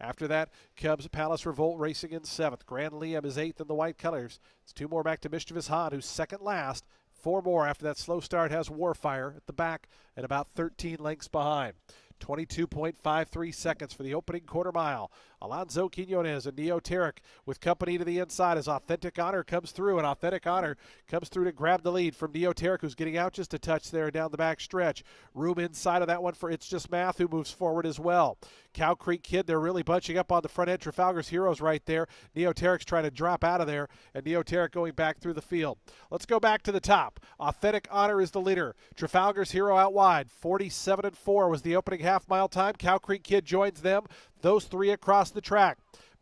After that comes Palace Revolt racing in 7th. Grand Liam is 8th in the white colors. It's 2 more back to Mischievous Han, who's second last. 4 more after that slow start has Warfire at the back and about 13 lengths behind. 22.53 seconds for the opening quarter mile. Alonzo Quinones and Neoteric with company to the inside as Authentic Honor comes through, and Authentic Honor comes through to grab the lead from Neoteric, who's getting out just a touch there down the back stretch. Room inside of that one for It's Just Math, who moves forward as well. Cow Creek Kid, they're really bunching up on the front end. Trafalgar's Heroes right there. Neoteric's trying to drop out of there, and Neoteric going back through the field. Let's go back to the top. Authentic Honor is the leader. Trafalgar's Hero out wide. 47-4 was the opening half-mile time. Cow Creek Kid joins them. Those 3 across the track.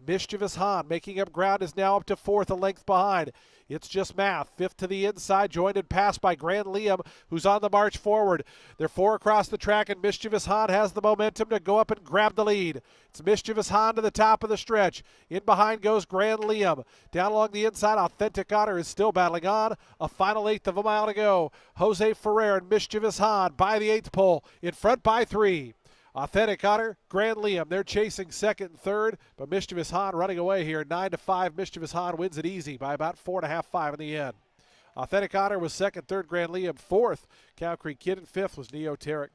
Mischievous Han making up ground is now up to 4th, a length behind. It's Just Math, 5th to the inside, joined and passed by Grand Liam, who's on the march forward. They're 4 across the track, and Mischievous Han has the momentum to go up and grab the lead. It's Mischievous Han to the top of the stretch. In behind goes Grand Liam. Down along the inside, Authentic Honor is still battling on. A final 1/8 of a mile to go. Jose Ferrer and Mischievous Han by the 8th pole, in front by 3. Authentic Honor, Grand Liam, they're chasing second and third, but Mischievous Han running away here. 9-5, Mischievous Han wins it easy by about 4.5, 5 in the end. Authentic Honor was second, third, Grand Liam fourth. Cow Creek Kid, and 5th was Neoteric.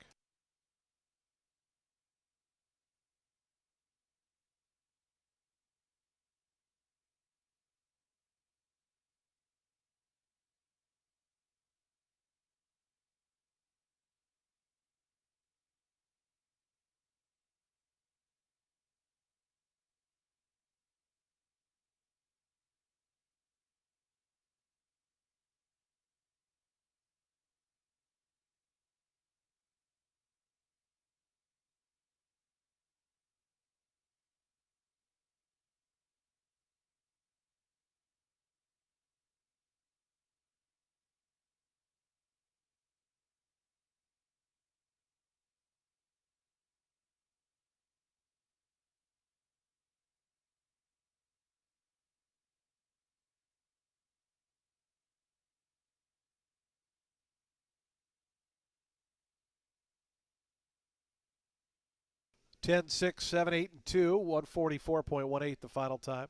Ten, 6, 7, 8, and 2. 144.18 the final time.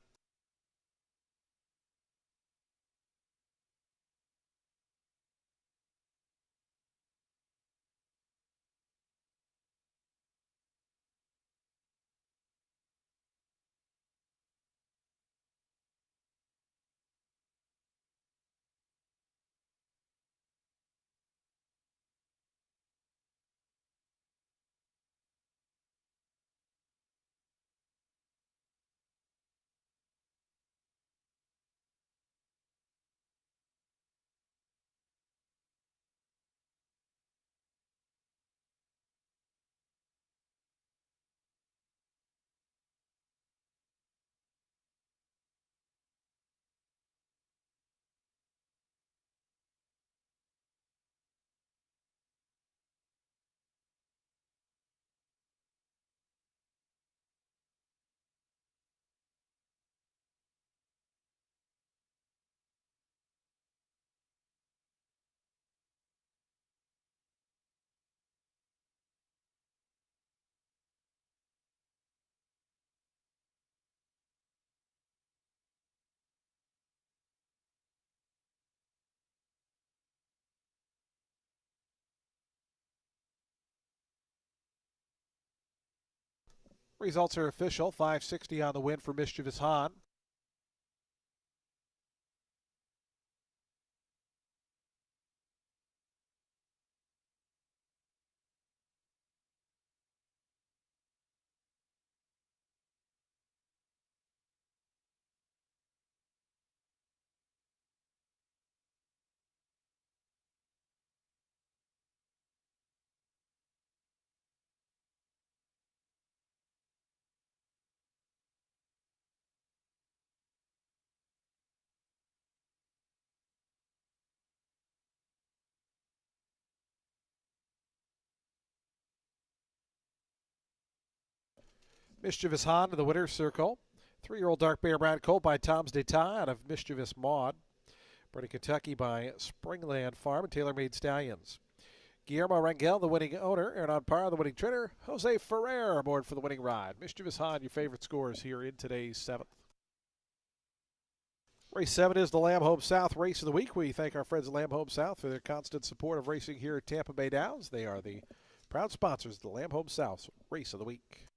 Results are official. 560 on the win for Mischievous Han. Mischievous Han in the winner's circle. 3-year-old Dark Bear Brown Colt by Tom's D'Etat out of Mischievous Maud. Bred in Kentucky by Springland Farm and Tailor Made Stallions. Guillermo Rangel, the winning owner, and on par, the winning trainer, Jose Ferrer aboard for the winning ride. Mischievous Han, your favorite scores here in today's 7th. Race 7 is the Lamb Home South Race of the Week. We thank our friends at Lamb Home South for their constant support of racing here at Tampa Bay Downs. They are the proud sponsors of the Lamb Home South Race of the Week.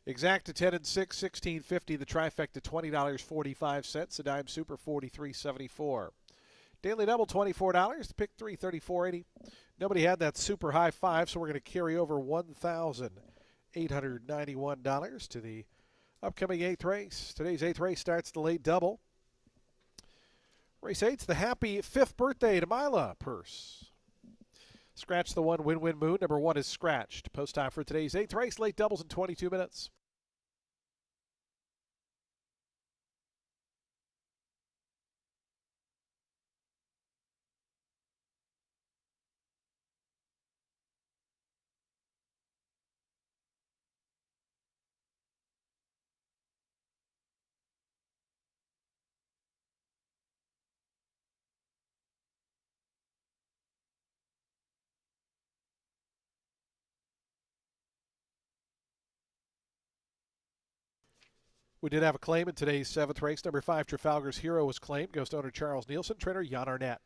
Exacta 10 and 6, $16.50. The trifecta $20.45. The dime super $43.74. Daily double $24. The pick 3 $34.80. Nobody had that super high five, so we're going to carry over $1,891 to the upcoming 8th race. Today's 8th race starts the late double. Race 8's the happy 5th birthday to Mila purse. Scratch the one, win-win moon. Number 1 is scratched. Post time for today's 8th race. Late doubles in 22 minutes. We did have a claim in today's 7th race. Number 5, Trafalgar's Hero was claimed. Goes to owner Charles Nielsen, trainer Jan Arnett.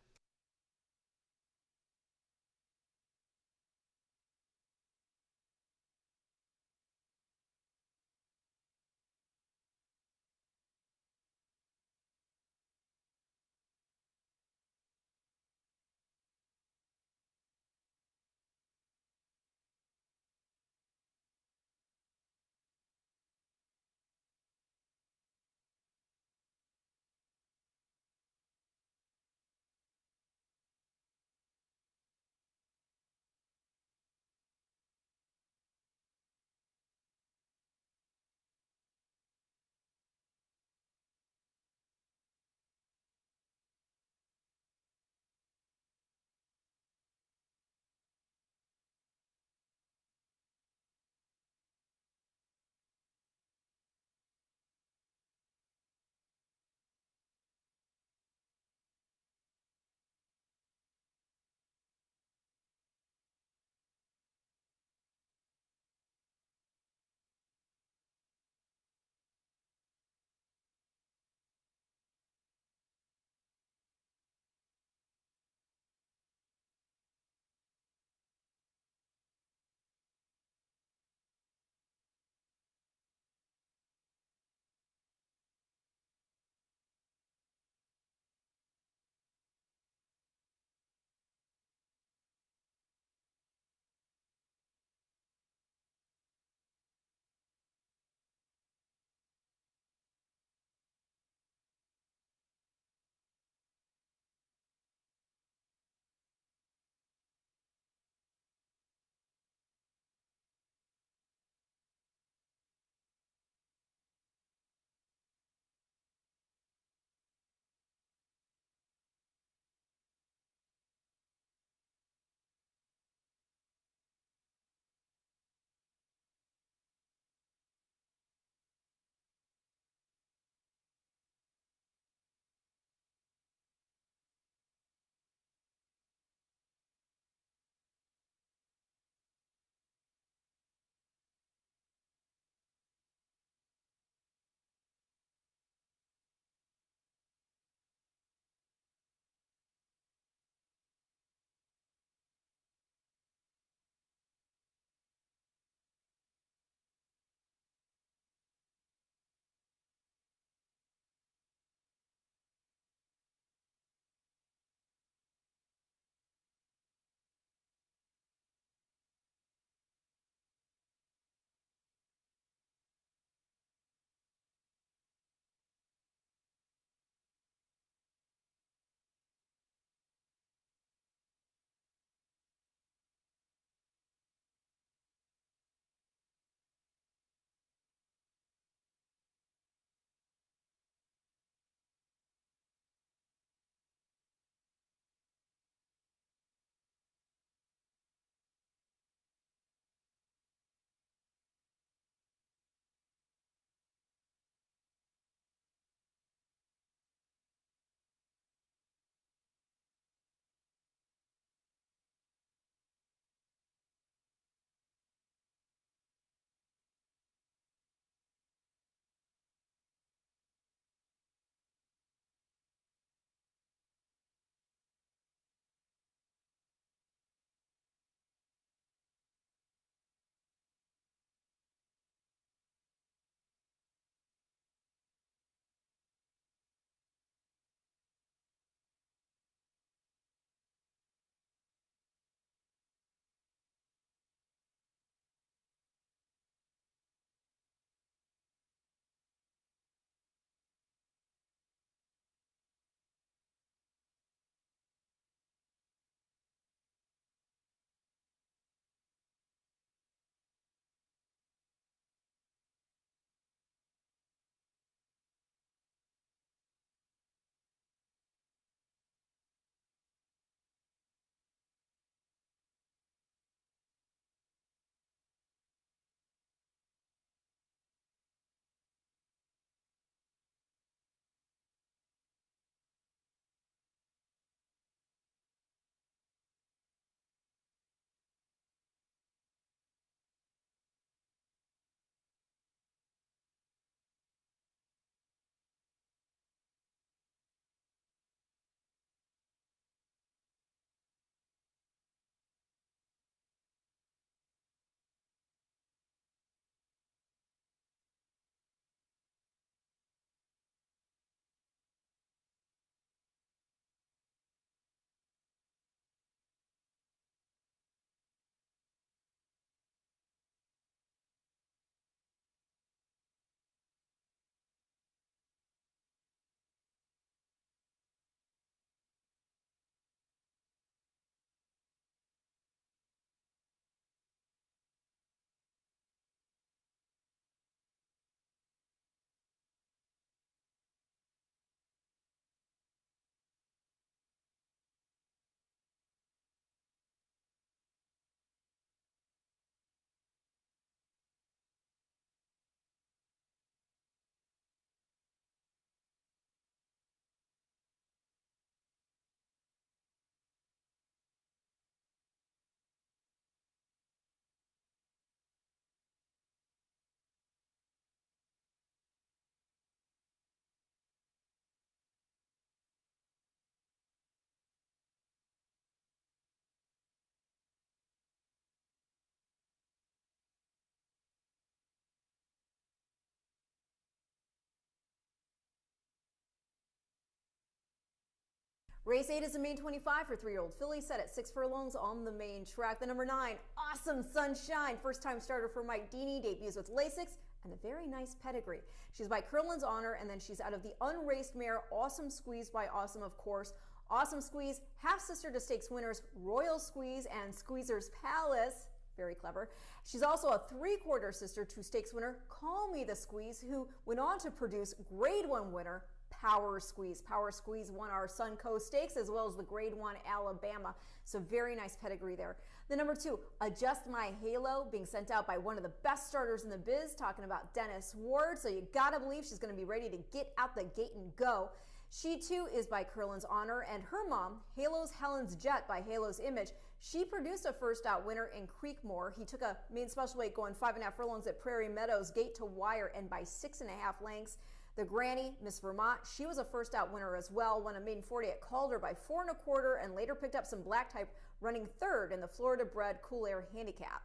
Race 8 is the main 25 for 3-year-old filly, set at 6 furlongs on the main track. The number 9, Awesome Sunshine, first-time starter for Mike Deeney, debuts with Lasix and a very nice pedigree. She's by Curlin's Honor, and then she's out of the unraced mare Awesome Squeeze by Awesome, of course. Awesome Squeeze, half-sister to stakes winners Royal Squeeze and Squeezer's Palace. Very clever. She's also a 3/4 sister to stakes winner Call Me the Squeeze, who went on to produce Grade 1 winner Power Squeeze. Power Squeeze won our Suncoast Stakes as well as the Grade 1 Alabama. So very nice pedigree there. The number 2, Adjust My Halo, being sent out by one of the best starters in the biz, talking about Dennis Ward. So you gotta believe she's gonna be ready to get out the gate and go. She too is by Curlin's Honor, and her mom, Halo's Helen's Jet by Halo's Image. She produced a first out winner in Creekmore. He took a main special weight going 5.5 furlongs at Prairie Meadows, gate to wire, and by 6.5 lengths. The Granny, Miss Vermont, she was a first out winner as well, won a maiden 40 at Calder by 4.25, and later picked up some black type, running third in the Florida bred Cool Air Handicap.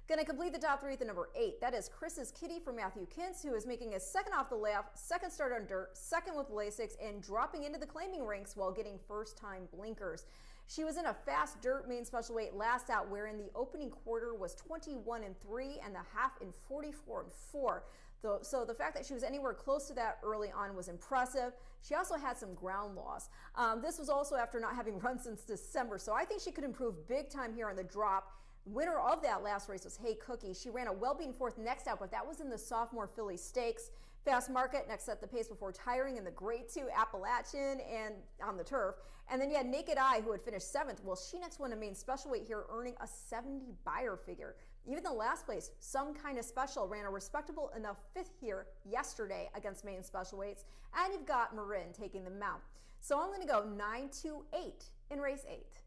Going to complete the top 3 at the number 8. That is Chris's Kitty for Matthew Kintz, who is making his second off the layoff, second start on dirt, second with Lasix, and dropping into the claiming ranks while getting first-time blinkers. She was in a fast dirt main special weight last out, wherein the opening quarter was 21-3 and the half in 44-4. So the fact that she was anywhere close to that early on was impressive. She also had some ground loss. This was also after not having run since December, so I think she could improve big time here on the drop. Winner of that last race was Hey Cookie. She ran a well-beaten fourth next out, but that was in the sophomore filly stakes. Fast Market next set the pace before tiring in the Grade 2 Appalachian and on the turf. And then you had Naked Eye, who had finished 7th. Well, she next won a main special weight here, earning a 70 buyer figure. Even the last place, Some Kind of Special, ran a respectable enough 5th here yesterday against main special weights. And you've got Marin taking the mount. So I'm going to go 9-8 in race 8.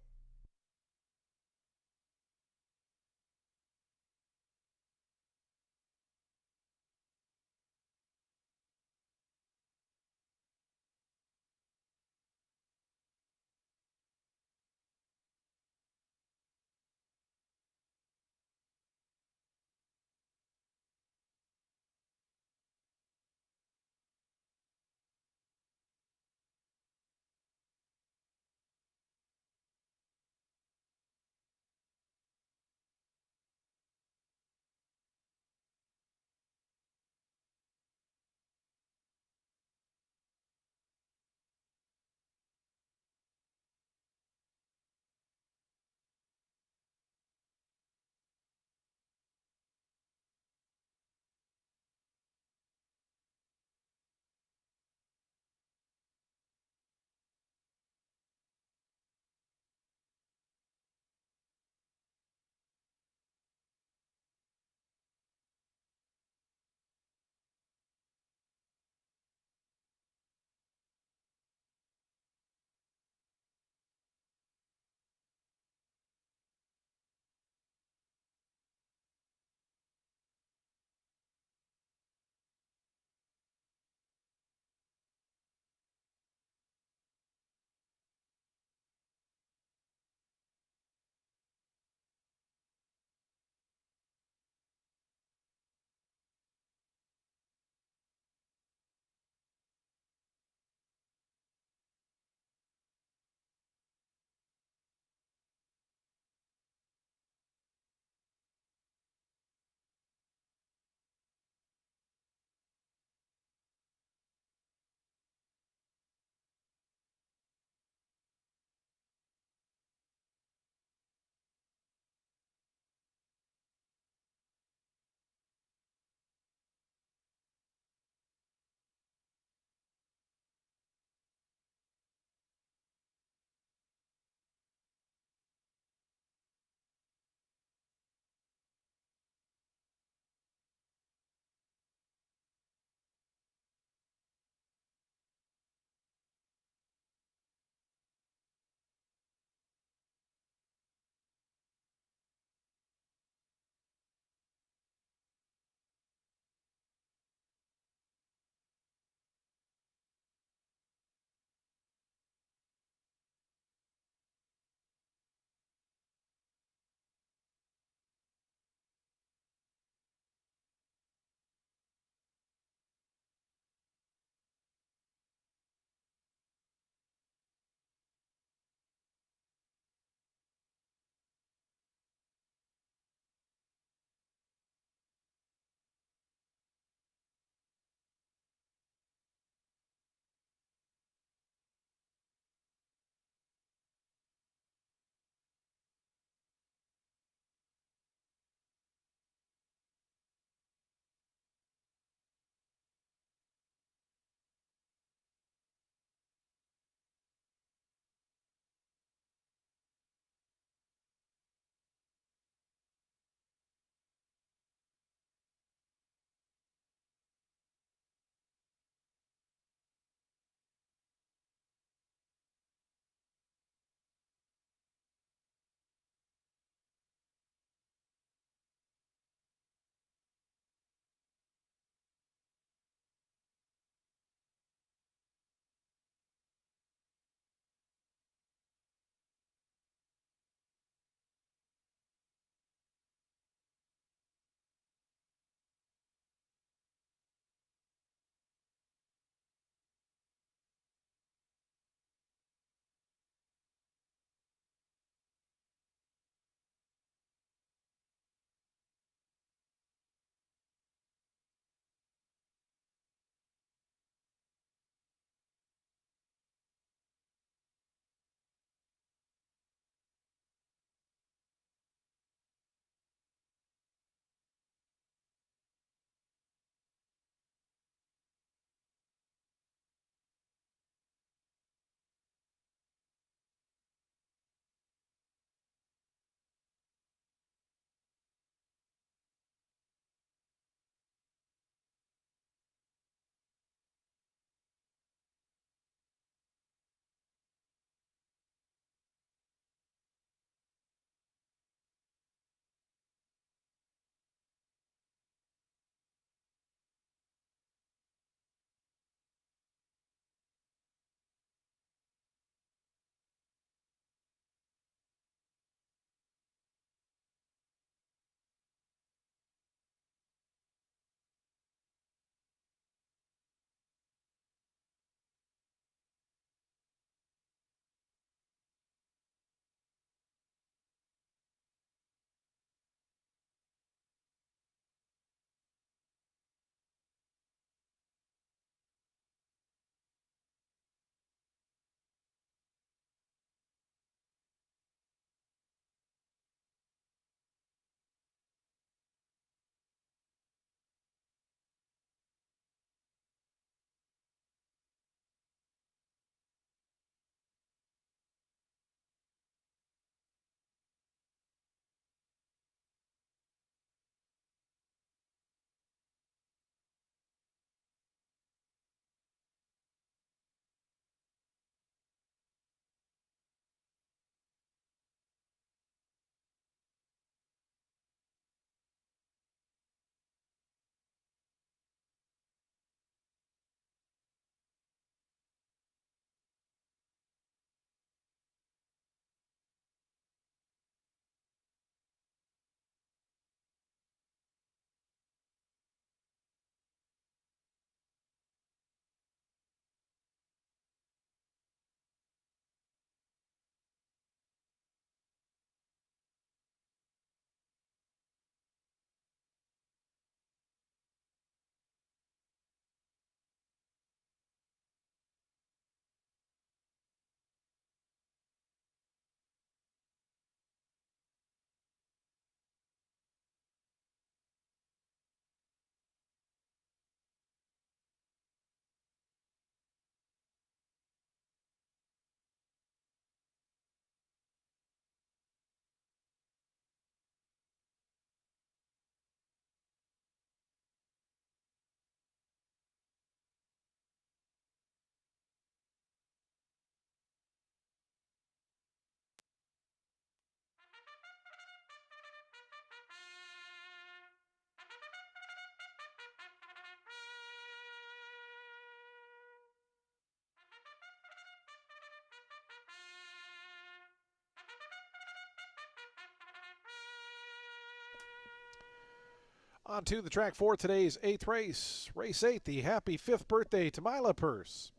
On to the track for today's 8th race. Race 8, the happy 5th birthday to Mila Purse.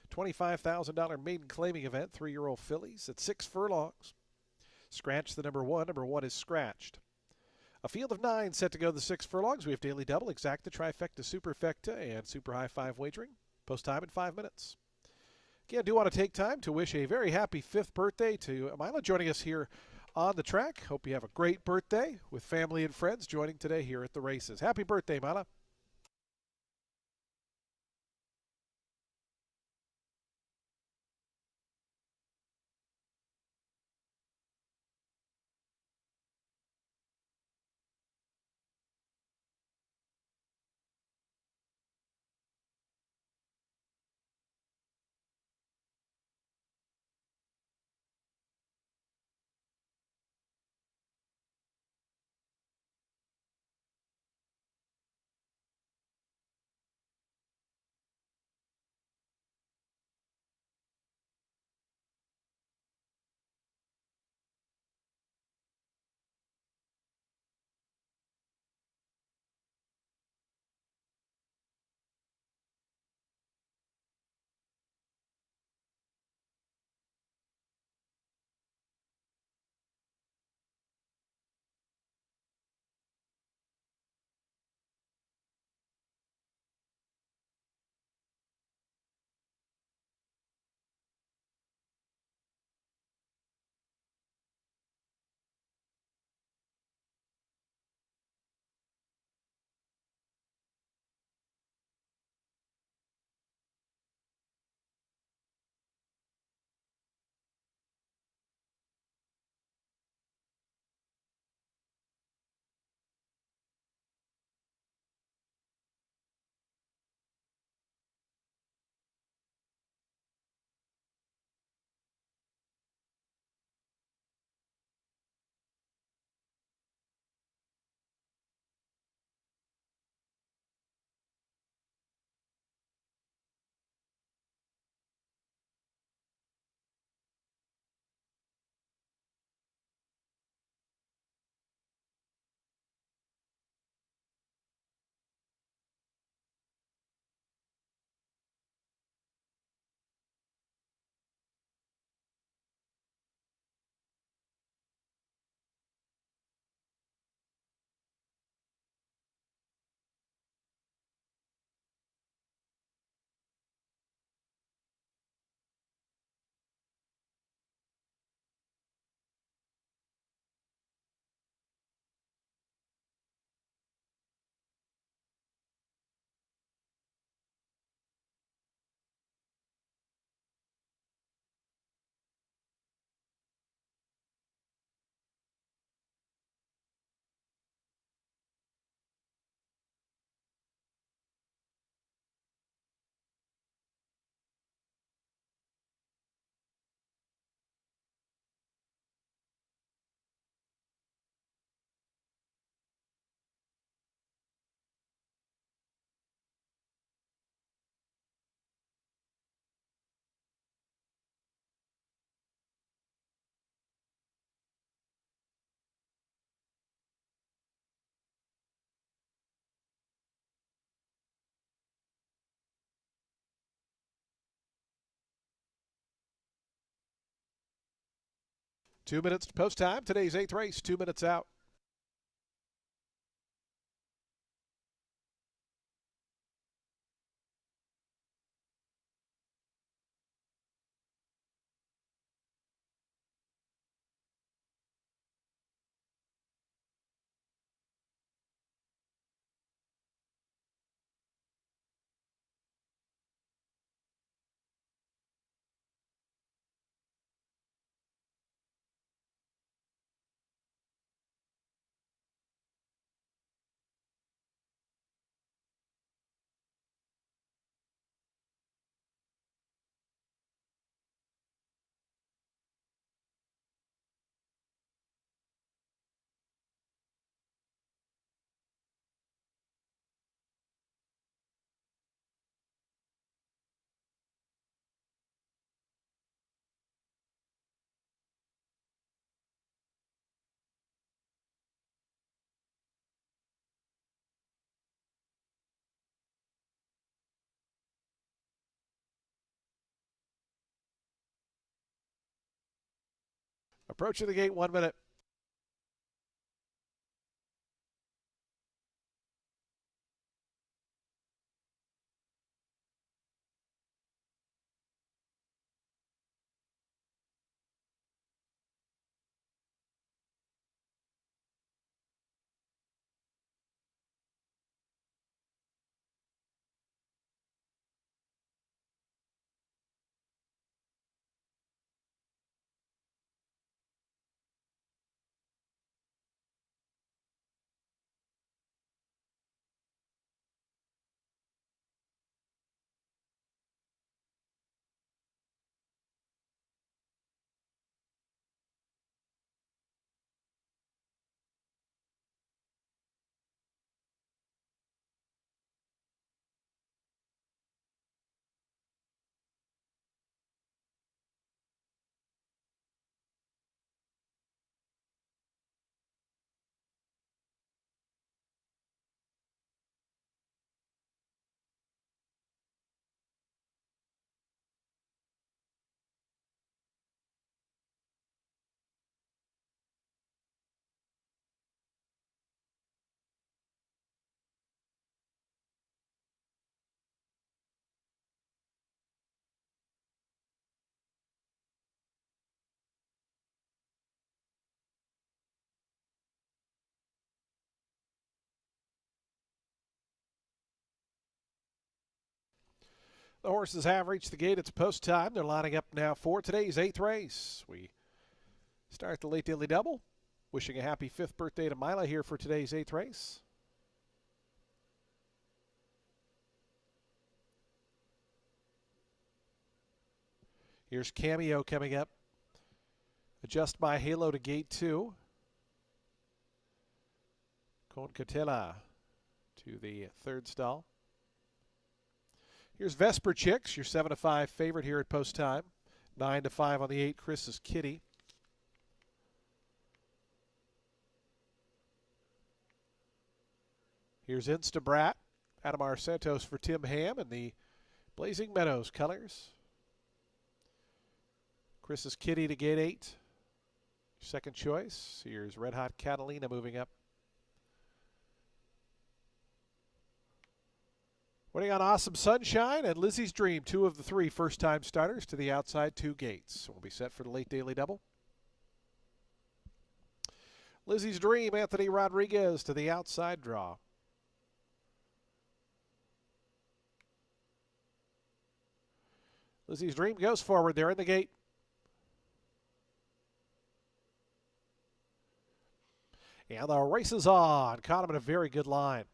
$25,000 maiden claiming event, 3-year-old fillies at 6 furlongs. Scratch the number 1. Number 1 is scratched. A field of 9 set to go the 6 furlongs. We have daily double, exacta, trifecta, superfecta, and super high 5 wagering. Post time in 5 minutes. Again, I do want to take time to wish a very happy 5th birthday to Mila joining us here on the track. Hope you have a great birthday with family and friends joining today here at the races. Happy birthday, Mila. Two minutes to post time. Today's 8th race, 2 minutes out. Approaching the gate, 1 minute. The horses have reached the gate. It's post time. They're lining up now for today's 8th race. We start the late daily double. Wishing a happy 5th birthday to Mila here for today's 8th race. Here's Cameo coming up. Adjust My Halo to gate 2. Concatella to the 3rd stall. Here's Vesper Chicks, your 7-5 favorite here at post time. 9-5 on the 8, Chris's Kitty. Here's Instabrat, Adamar Santos for Tim Ham in the Blazing Meadows colors. Chris's Kitty to gate 8. Second choice. Here's Red Hot Catalina moving up. Waiting on Awesome Sunshine and Lizzie's Dream, 2 of the 3 first-time starters to the outside 2 gates. We'll be set for the late daily double. Lizzie's Dream, Anthony Rodriguez to the outside draw. Lizzie's Dream goes forward. They're in the gate. And the race is on. Caught him in a very good line.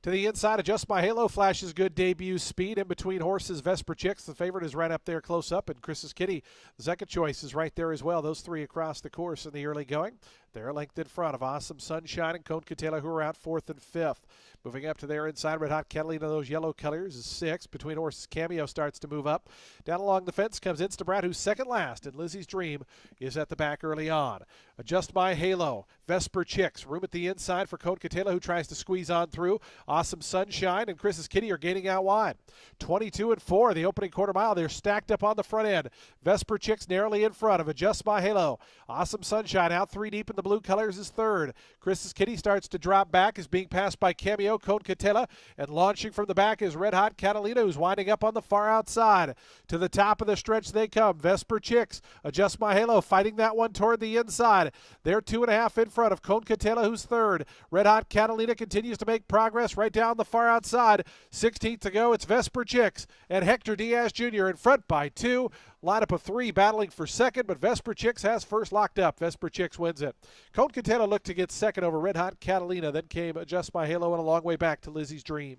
To the inside, Adjust My Halo flashes good debut speed. In between horses, Vesper Chicks, the favorite, is right up there close up. And Chris's Kitty, the second choice, is right there as well. Those 3 across the course in the early going. They're linked in front of Awesome Sunshine and Concatella, who are out 4th and 5th. Moving up to their inside, Red Hot Catalina, those yellow colors, is 6th. Between horses, Cameo starts to move up. Down along the fence comes Instabrat, who's second last. And Lizzie's Dream is at the back early on. Adjust My Halo, Vesper Chicks, room at the inside for Concatella, who tries to squeeze on through. Awesome Sunshine and Chris's Kitty are gaining out wide. 22 and 4, the opening quarter mile. They're stacked up on the front end. Vesper Chicks narrowly in front of Adjust My Halo. Awesome Sunshine out 3 deep in the blue colors is 3rd. Chris's Kitty starts to drop back, is being passed by Cameo, Concatella, and launching from the back is Red Hot Catalina, who's winding up on the far outside. To the top of the stretch they come. Vesper Chicks, Adjust My Halo, fighting that one toward the inside. They're 2.5 in front of Concatella, who's 3rd. Red Hot Catalina continues to make progress right down the far outside. 16th to go. It's Vesper Chicks and Hector Diaz Jr. in front by 2. Lineup of 3 battling for second, but Vesper Chicks has first locked up. Vesper Chicks wins it. Concatella looked to get second over Red Hot Catalina. Then came Adjust My Halo and a long way back to Lizzie's Dream.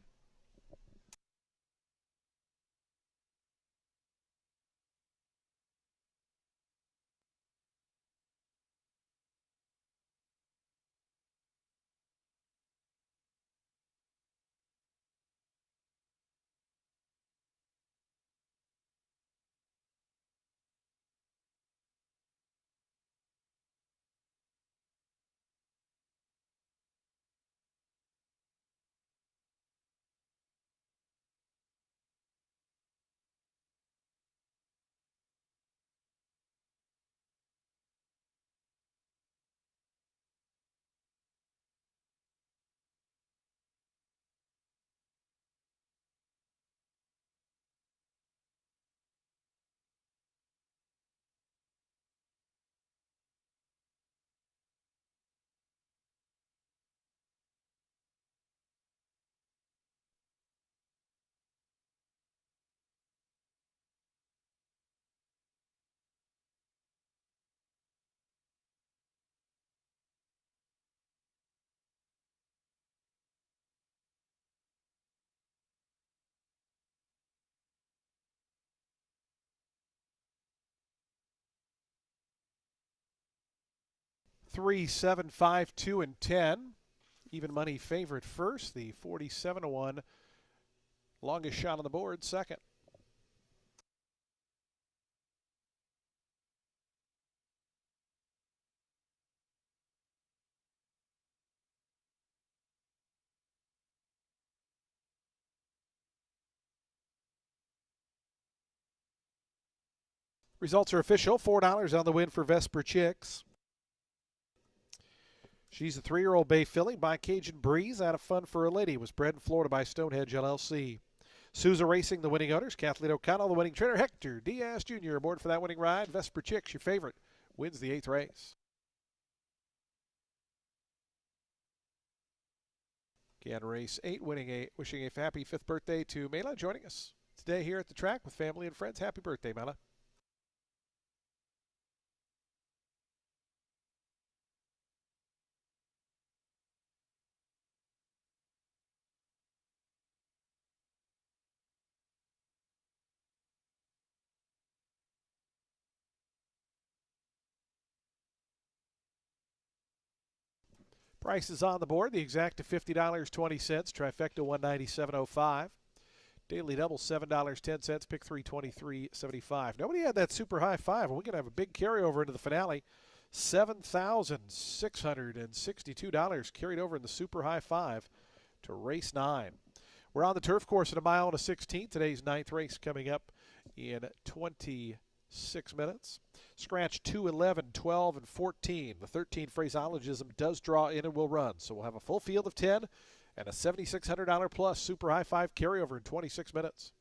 3, 7, 5, 2, and 10. Even money favorite first. The 47-1 longest shot on the board second. Results are official. $4 on the win for Vesper Chicks. She's a 3-year-old Bay filly by Cajun Breeze out of Fun for a Lady. Was bred in Florida by Stonehenge LLC. Souza Racing, the winning owners. Kathleen O'Connell, the winning trainer. Hector Diaz Jr. aboard for that winning ride. Vesper Chicks, your favorite, wins the 8th race. Again, race 8, wishing a happy 5th birthday to Mela, joining us today here at the track with family and friends. Happy birthday, Mela. Prices on the board. The exact to $50.20. Trifecta $197.05. Daily double $7.10. Pick 323.75. Nobody had that super high five, and we're going to have a big carryover into the finale. $7,662 carried over in the super high five to race 9. We're on the turf course at 1:16. Today's 9th race coming up in 26 minutes. Scratch 2, 11, 12, and 14. The 13 phraseologism does draw in and will run. So we'll have a full field of 10 and a $7,600 plus super high five carryover in 26 minutes.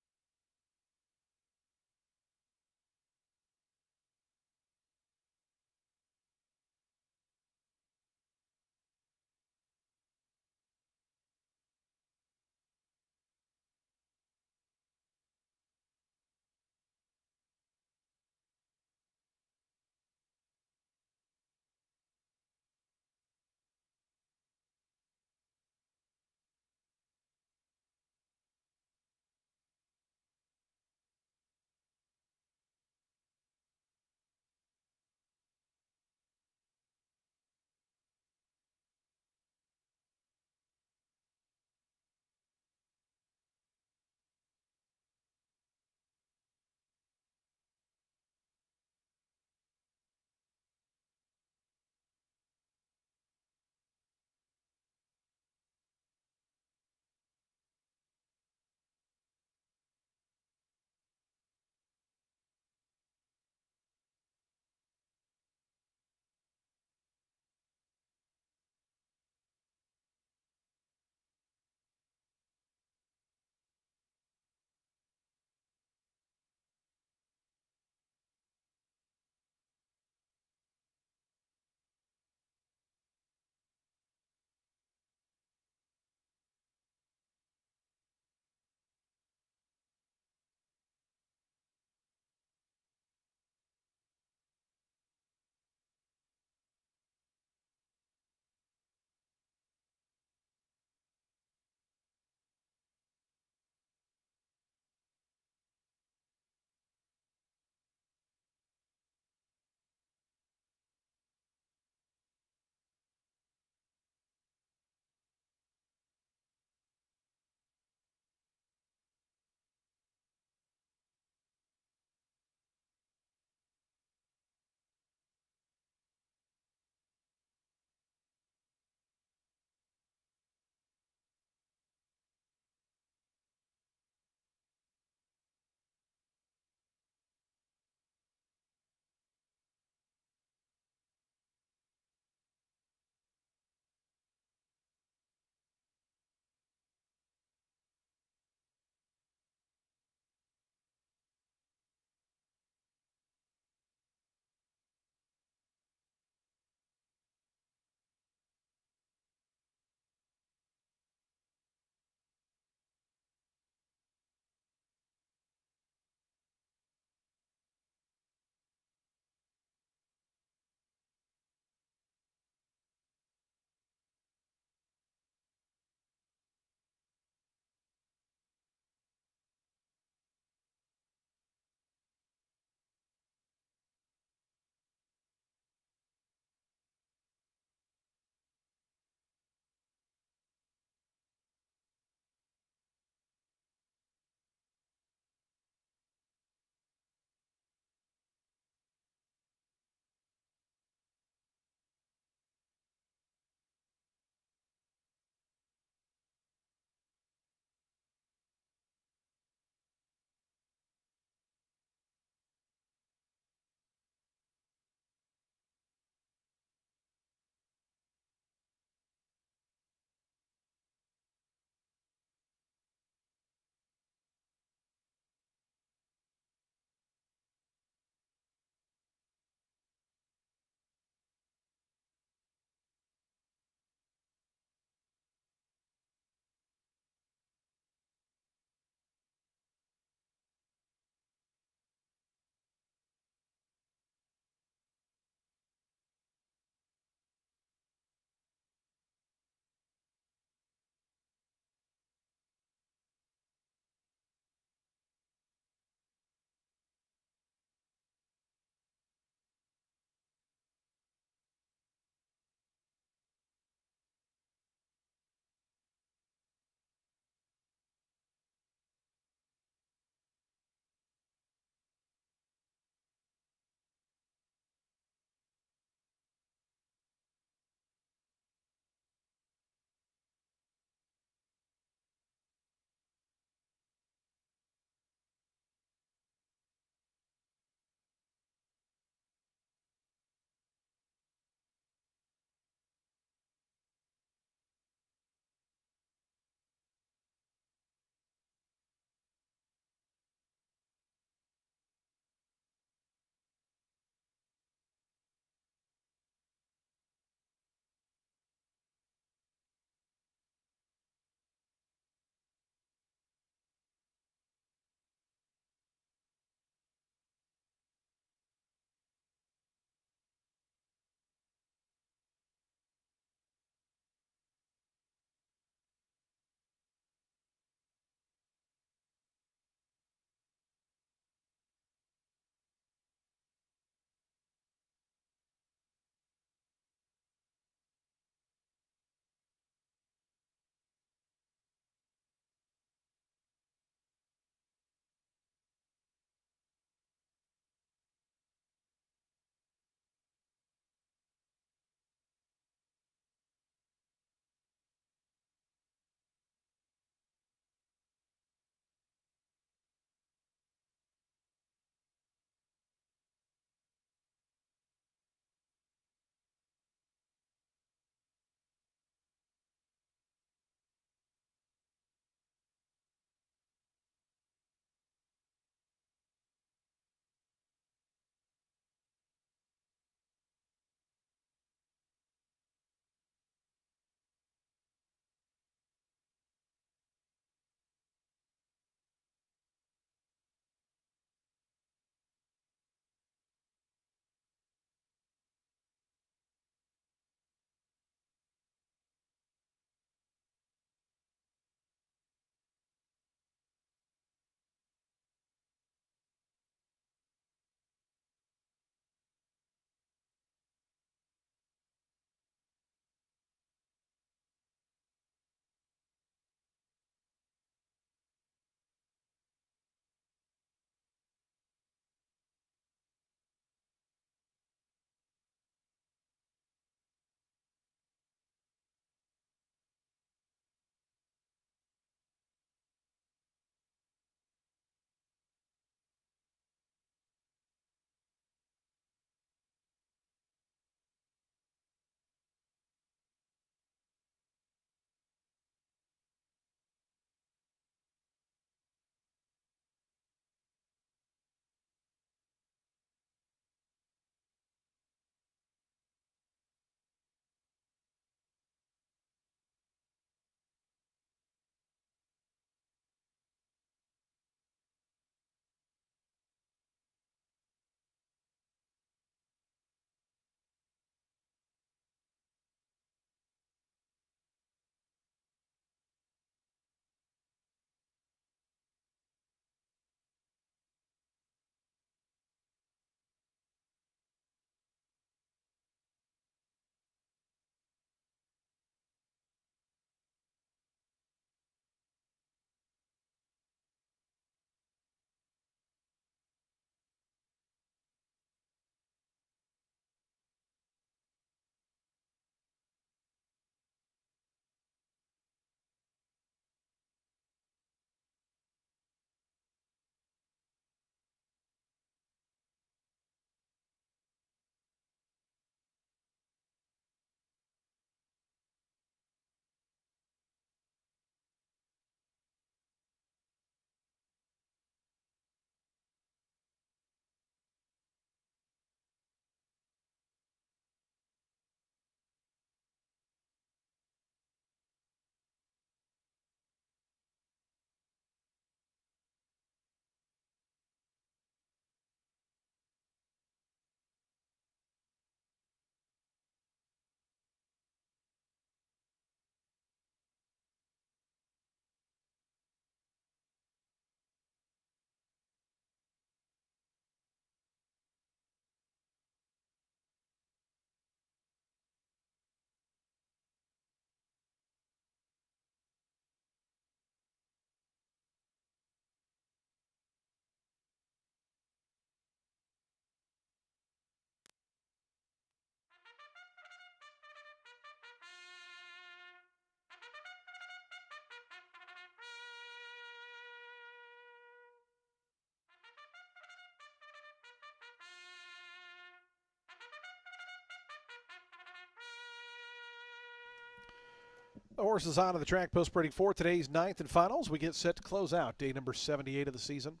The horses on the track post-breeding for today's ninth and finals. We get set to close out day number 78 of the season.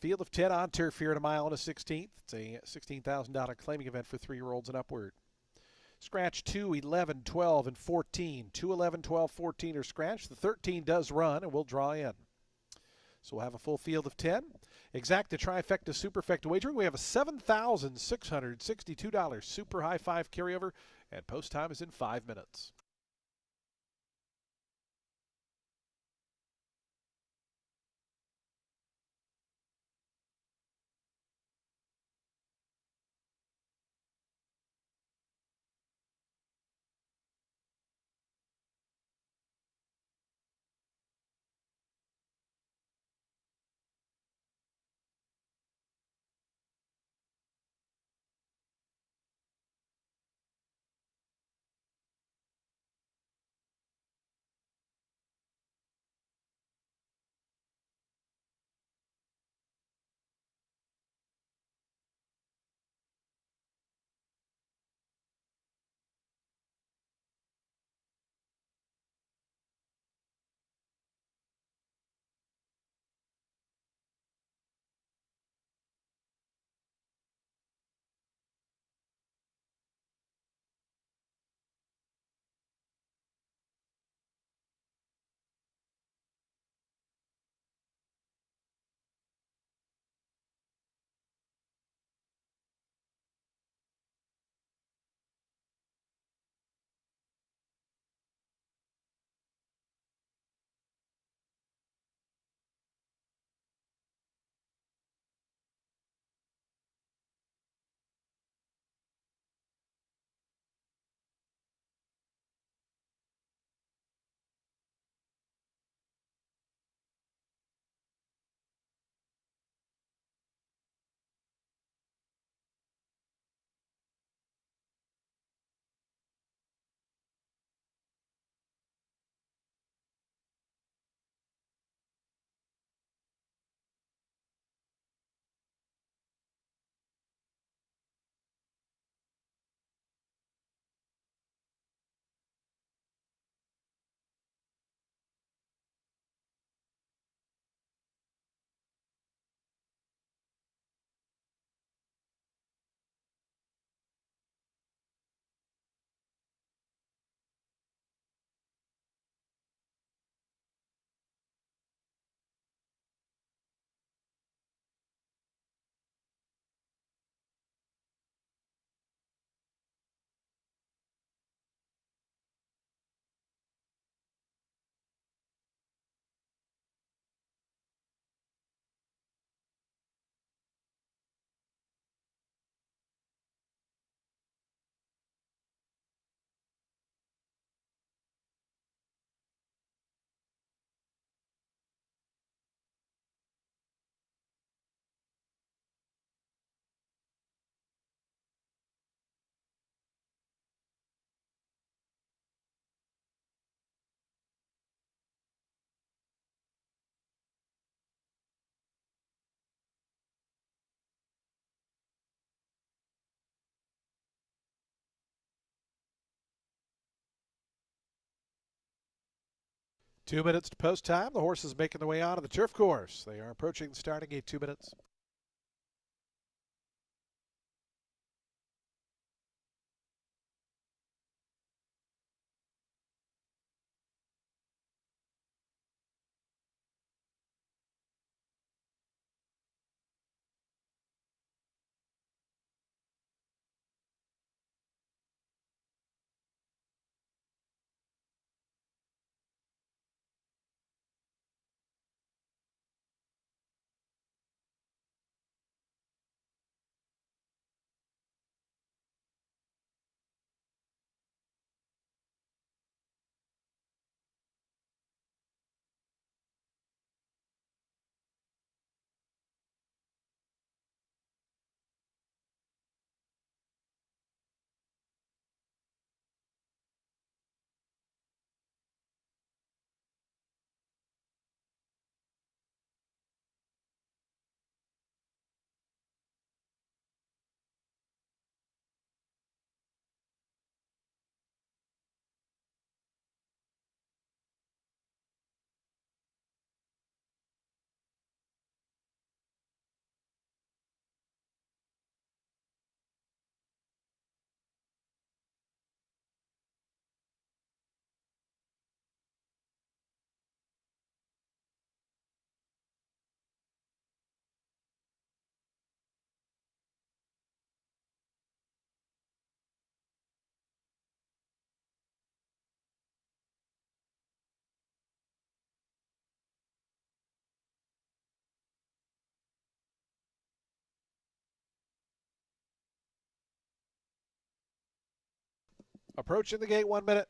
Field of 10 on turf here at a mile and a 16th. It's a $16,000 claiming event for 3-year-olds and upward. Scratch 2, 11, 12, and 14. 2, 11, 12, 14 are scratched. The 13 does run, and we'll draw in. So we'll have a full field of 10. Exacta trifecta superfecta wagering. We have a $7,662 super high five carryover, and post time is in 5 minutes. Two minutes to post time. The horses making their way onto the turf course. They are approaching the starting gate. 2 minutes. Approaching the gate, 1 minute.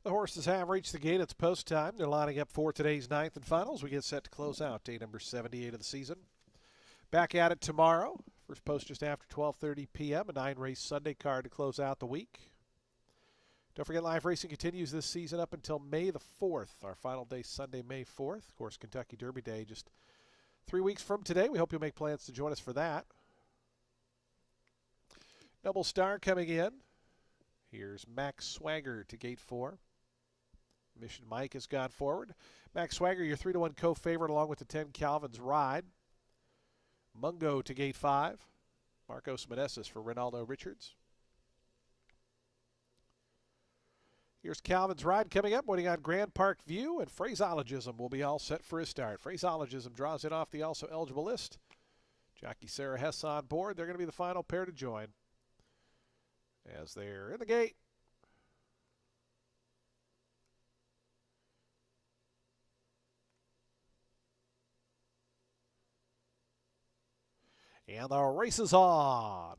The horses have reached the gate. It's post time. They're lining up for today's ninth and finals. We get set to close out day number 78 of the season. Back at it tomorrow. First post just after 12:30 p.m. A 9-race Sunday card to close out the week. Don't forget, live racing continues this season up until May the 4th. Our final day Sunday, May 4th. Of course, Kentucky Derby Day just 3 weeks from today. We hope you'll make plans to join us for that. Noble Star coming in. Here's Max Swagger to gate 4. Mission Mike has gone forward. Max Swagger, your 3-1 co-favorite, along with the 10 Calvin's Ride. Mungo to gate 5. Marcos Meneses for Ronaldo Richards. Here's Calvin's Ride coming up, waiting on Grand Park View, and Phraseologism will be all set for his start. Phraseologism draws in off the also eligible list. Jockey Sarah Hess on board. They're going to be the final pair to join as they're in the gate. And the race is on.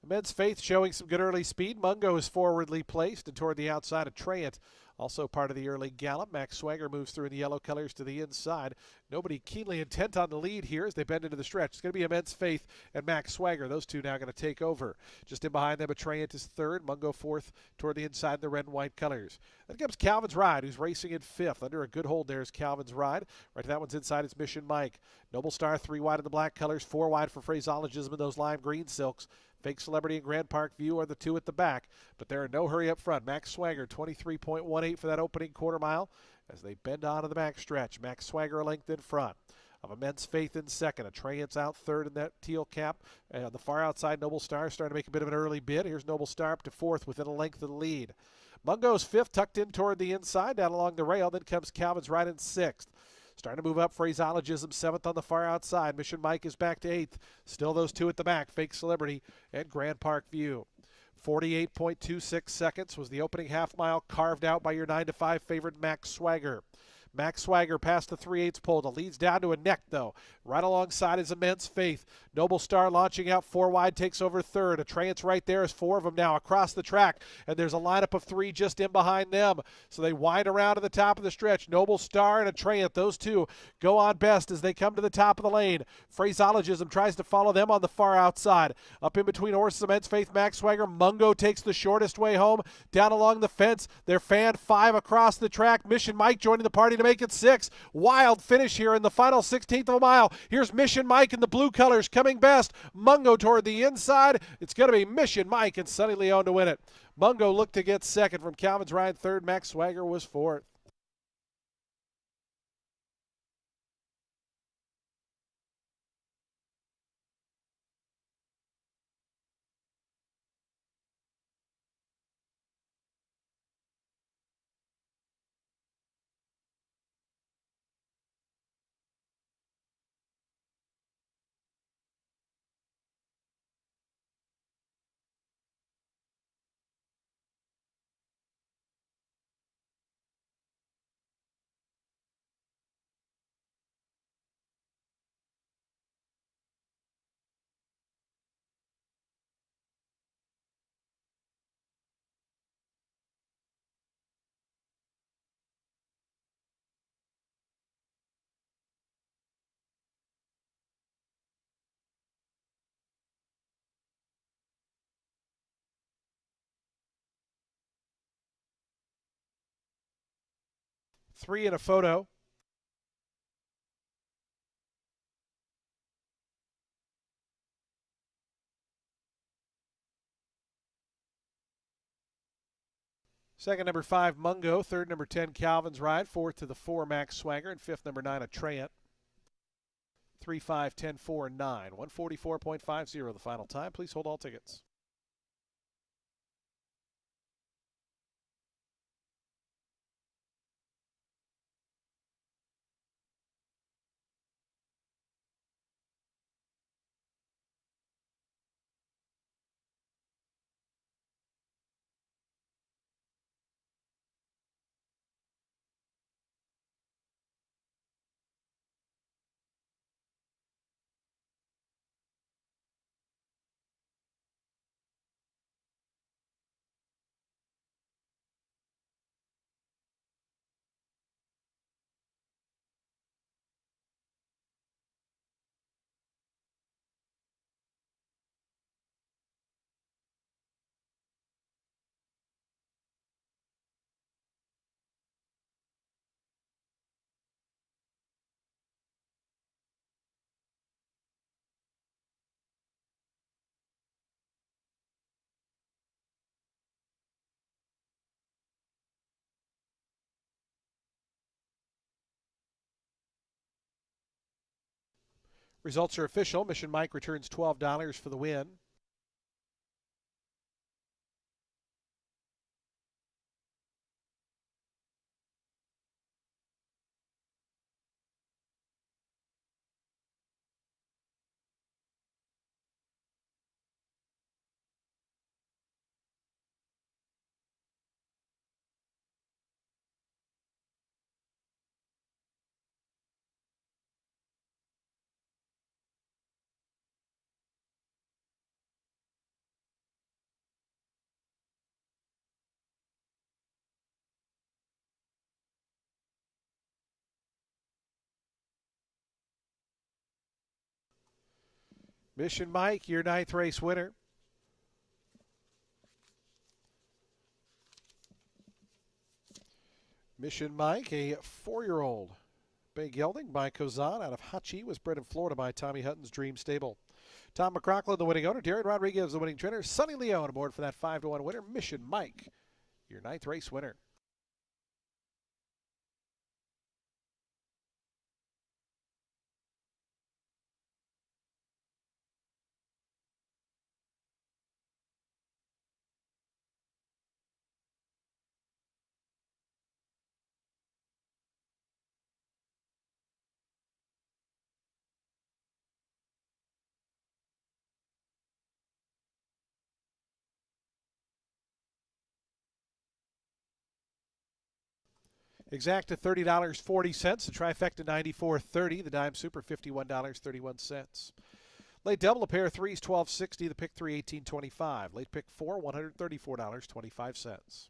Immense Faith showing some good early speed. Mungo is forwardly placed and toward the outside of Treyant. Also part of the early gallop. Max Swagger moves through in the yellow colors to the inside. Nobody keenly intent on the lead here as they bend into the stretch. It's going to be Immense Faith and Max Swagger. Those two now going to take over. Just in behind them, Treyant is third. Mungo fourth toward the inside in the red and white colors. Then comes Calvin's Ride, who's racing in fifth. Under a good hold there is Calvin's Ride. Right to that one's inside is Mission Mike. Noble Star 3 wide in the black colors, 4 wide for Phraseologism in those lime green silks. Fake Celebrity and Grand Park View are the two at the back, but they're in no hurry up front. Max Swagger, 23.18 for that opening quarter mile as they bend onto the back stretch. Max Swagger a length in front of Immense Faith in second. Treyant's out third in that teal cap. On the far outside, Noble Star starting to make a bit of an early bid. Here's Noble Star up to fourth within a length of the lead. Mungo's fifth, tucked in toward the inside, down along the rail. Then comes Calvin's Ride in sixth. Starting to move up, Phraseologism seventh on the far outside. Mission Mike is back to eighth. Still those two at the back, Fake Celebrity and Grand Park View. 48.26 seconds was the opening half mile, carved out by your 9-5 favorite Max Swagger. Max Swagger past the 3/8 pole. The lead's down to a neck, though. Right alongside is Immense Faith. Noble Star launching out 4 wide, takes over third. Atreus right there is 4 of them now across the track, and there's a lineup of 3 just in behind them. So they wind around to the top of the stretch. Noble Star and Atreus, those two go on best as they come to the top of the lane. Phraseologism tries to follow them on the far outside. Up in between horses, Immense Faith, Max Swagger. Mungo takes the shortest way home. Down along the fence, they're fanned 5 across the track. Mission Mike joining the party to make it 6. Wild finish here in the final 16th of a mile. Here's Mission Mike in the blue colors coming best. Mungo toward the inside. It's going to be Mission Mike and Sonny Leone to win it. Mungo looked to get second from Calvin's Ride. Third, Max Swagger was fourth. Three in a photo. Second, number 5, Mungo. Third, number 10, Calvin's Ride. Fourth to the 4, Max Swagger. And fifth, number 9, Atreus. 3, 5, 10, 4, and 9. 144.50 the final time. Please hold all tickets. Results are official. Mission Mike returns $12 for the win. Mission Mike, your 9th race winner. Mission Mike, a 4-year-old bay gelding by Kozan out of Hachi, was bred in Florida by Tommy Hutton's Dream Stable. Tom McCrocklin, the winning owner. Darren Rodriguez, the winning trainer. Sonny Leone aboard for that 5-1 winner. Mission Mike, your 9th race winner. Exacta $30.40. The trifecta $94.30. The dime super $51.31. Late double, a pair of threes, $12.60. The pick three, $18.25. Late pick four, $134.25.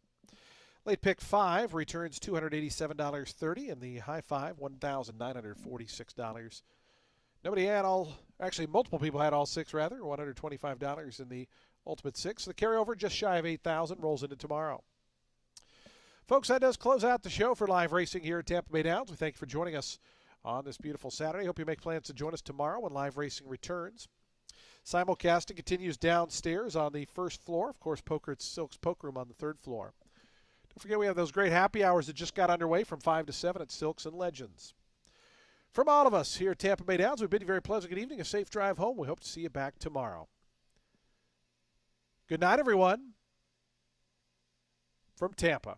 Late pick five returns $287.30, and the high five, $1,946. Nobody had multiple people had all six, rather, $125 in the ultimate six. The carryover just shy of $8,000 rolls into tomorrow. Folks, that does close out the show for live racing here at Tampa Bay Downs. We thank you for joining us on this beautiful Saturday. Hope you make plans to join us tomorrow when live racing returns. Simulcasting continues downstairs on the first floor. Of course, poker at Silk's Poker Room on the third floor. Don't forget we have those great happy hours that just got underway from 5 to 7 at Silks and Legends. From all of us here at Tampa Bay Downs, we bid you a very pleasant good evening, a safe drive home. We hope to see you back tomorrow. Good night, everyone, from Tampa.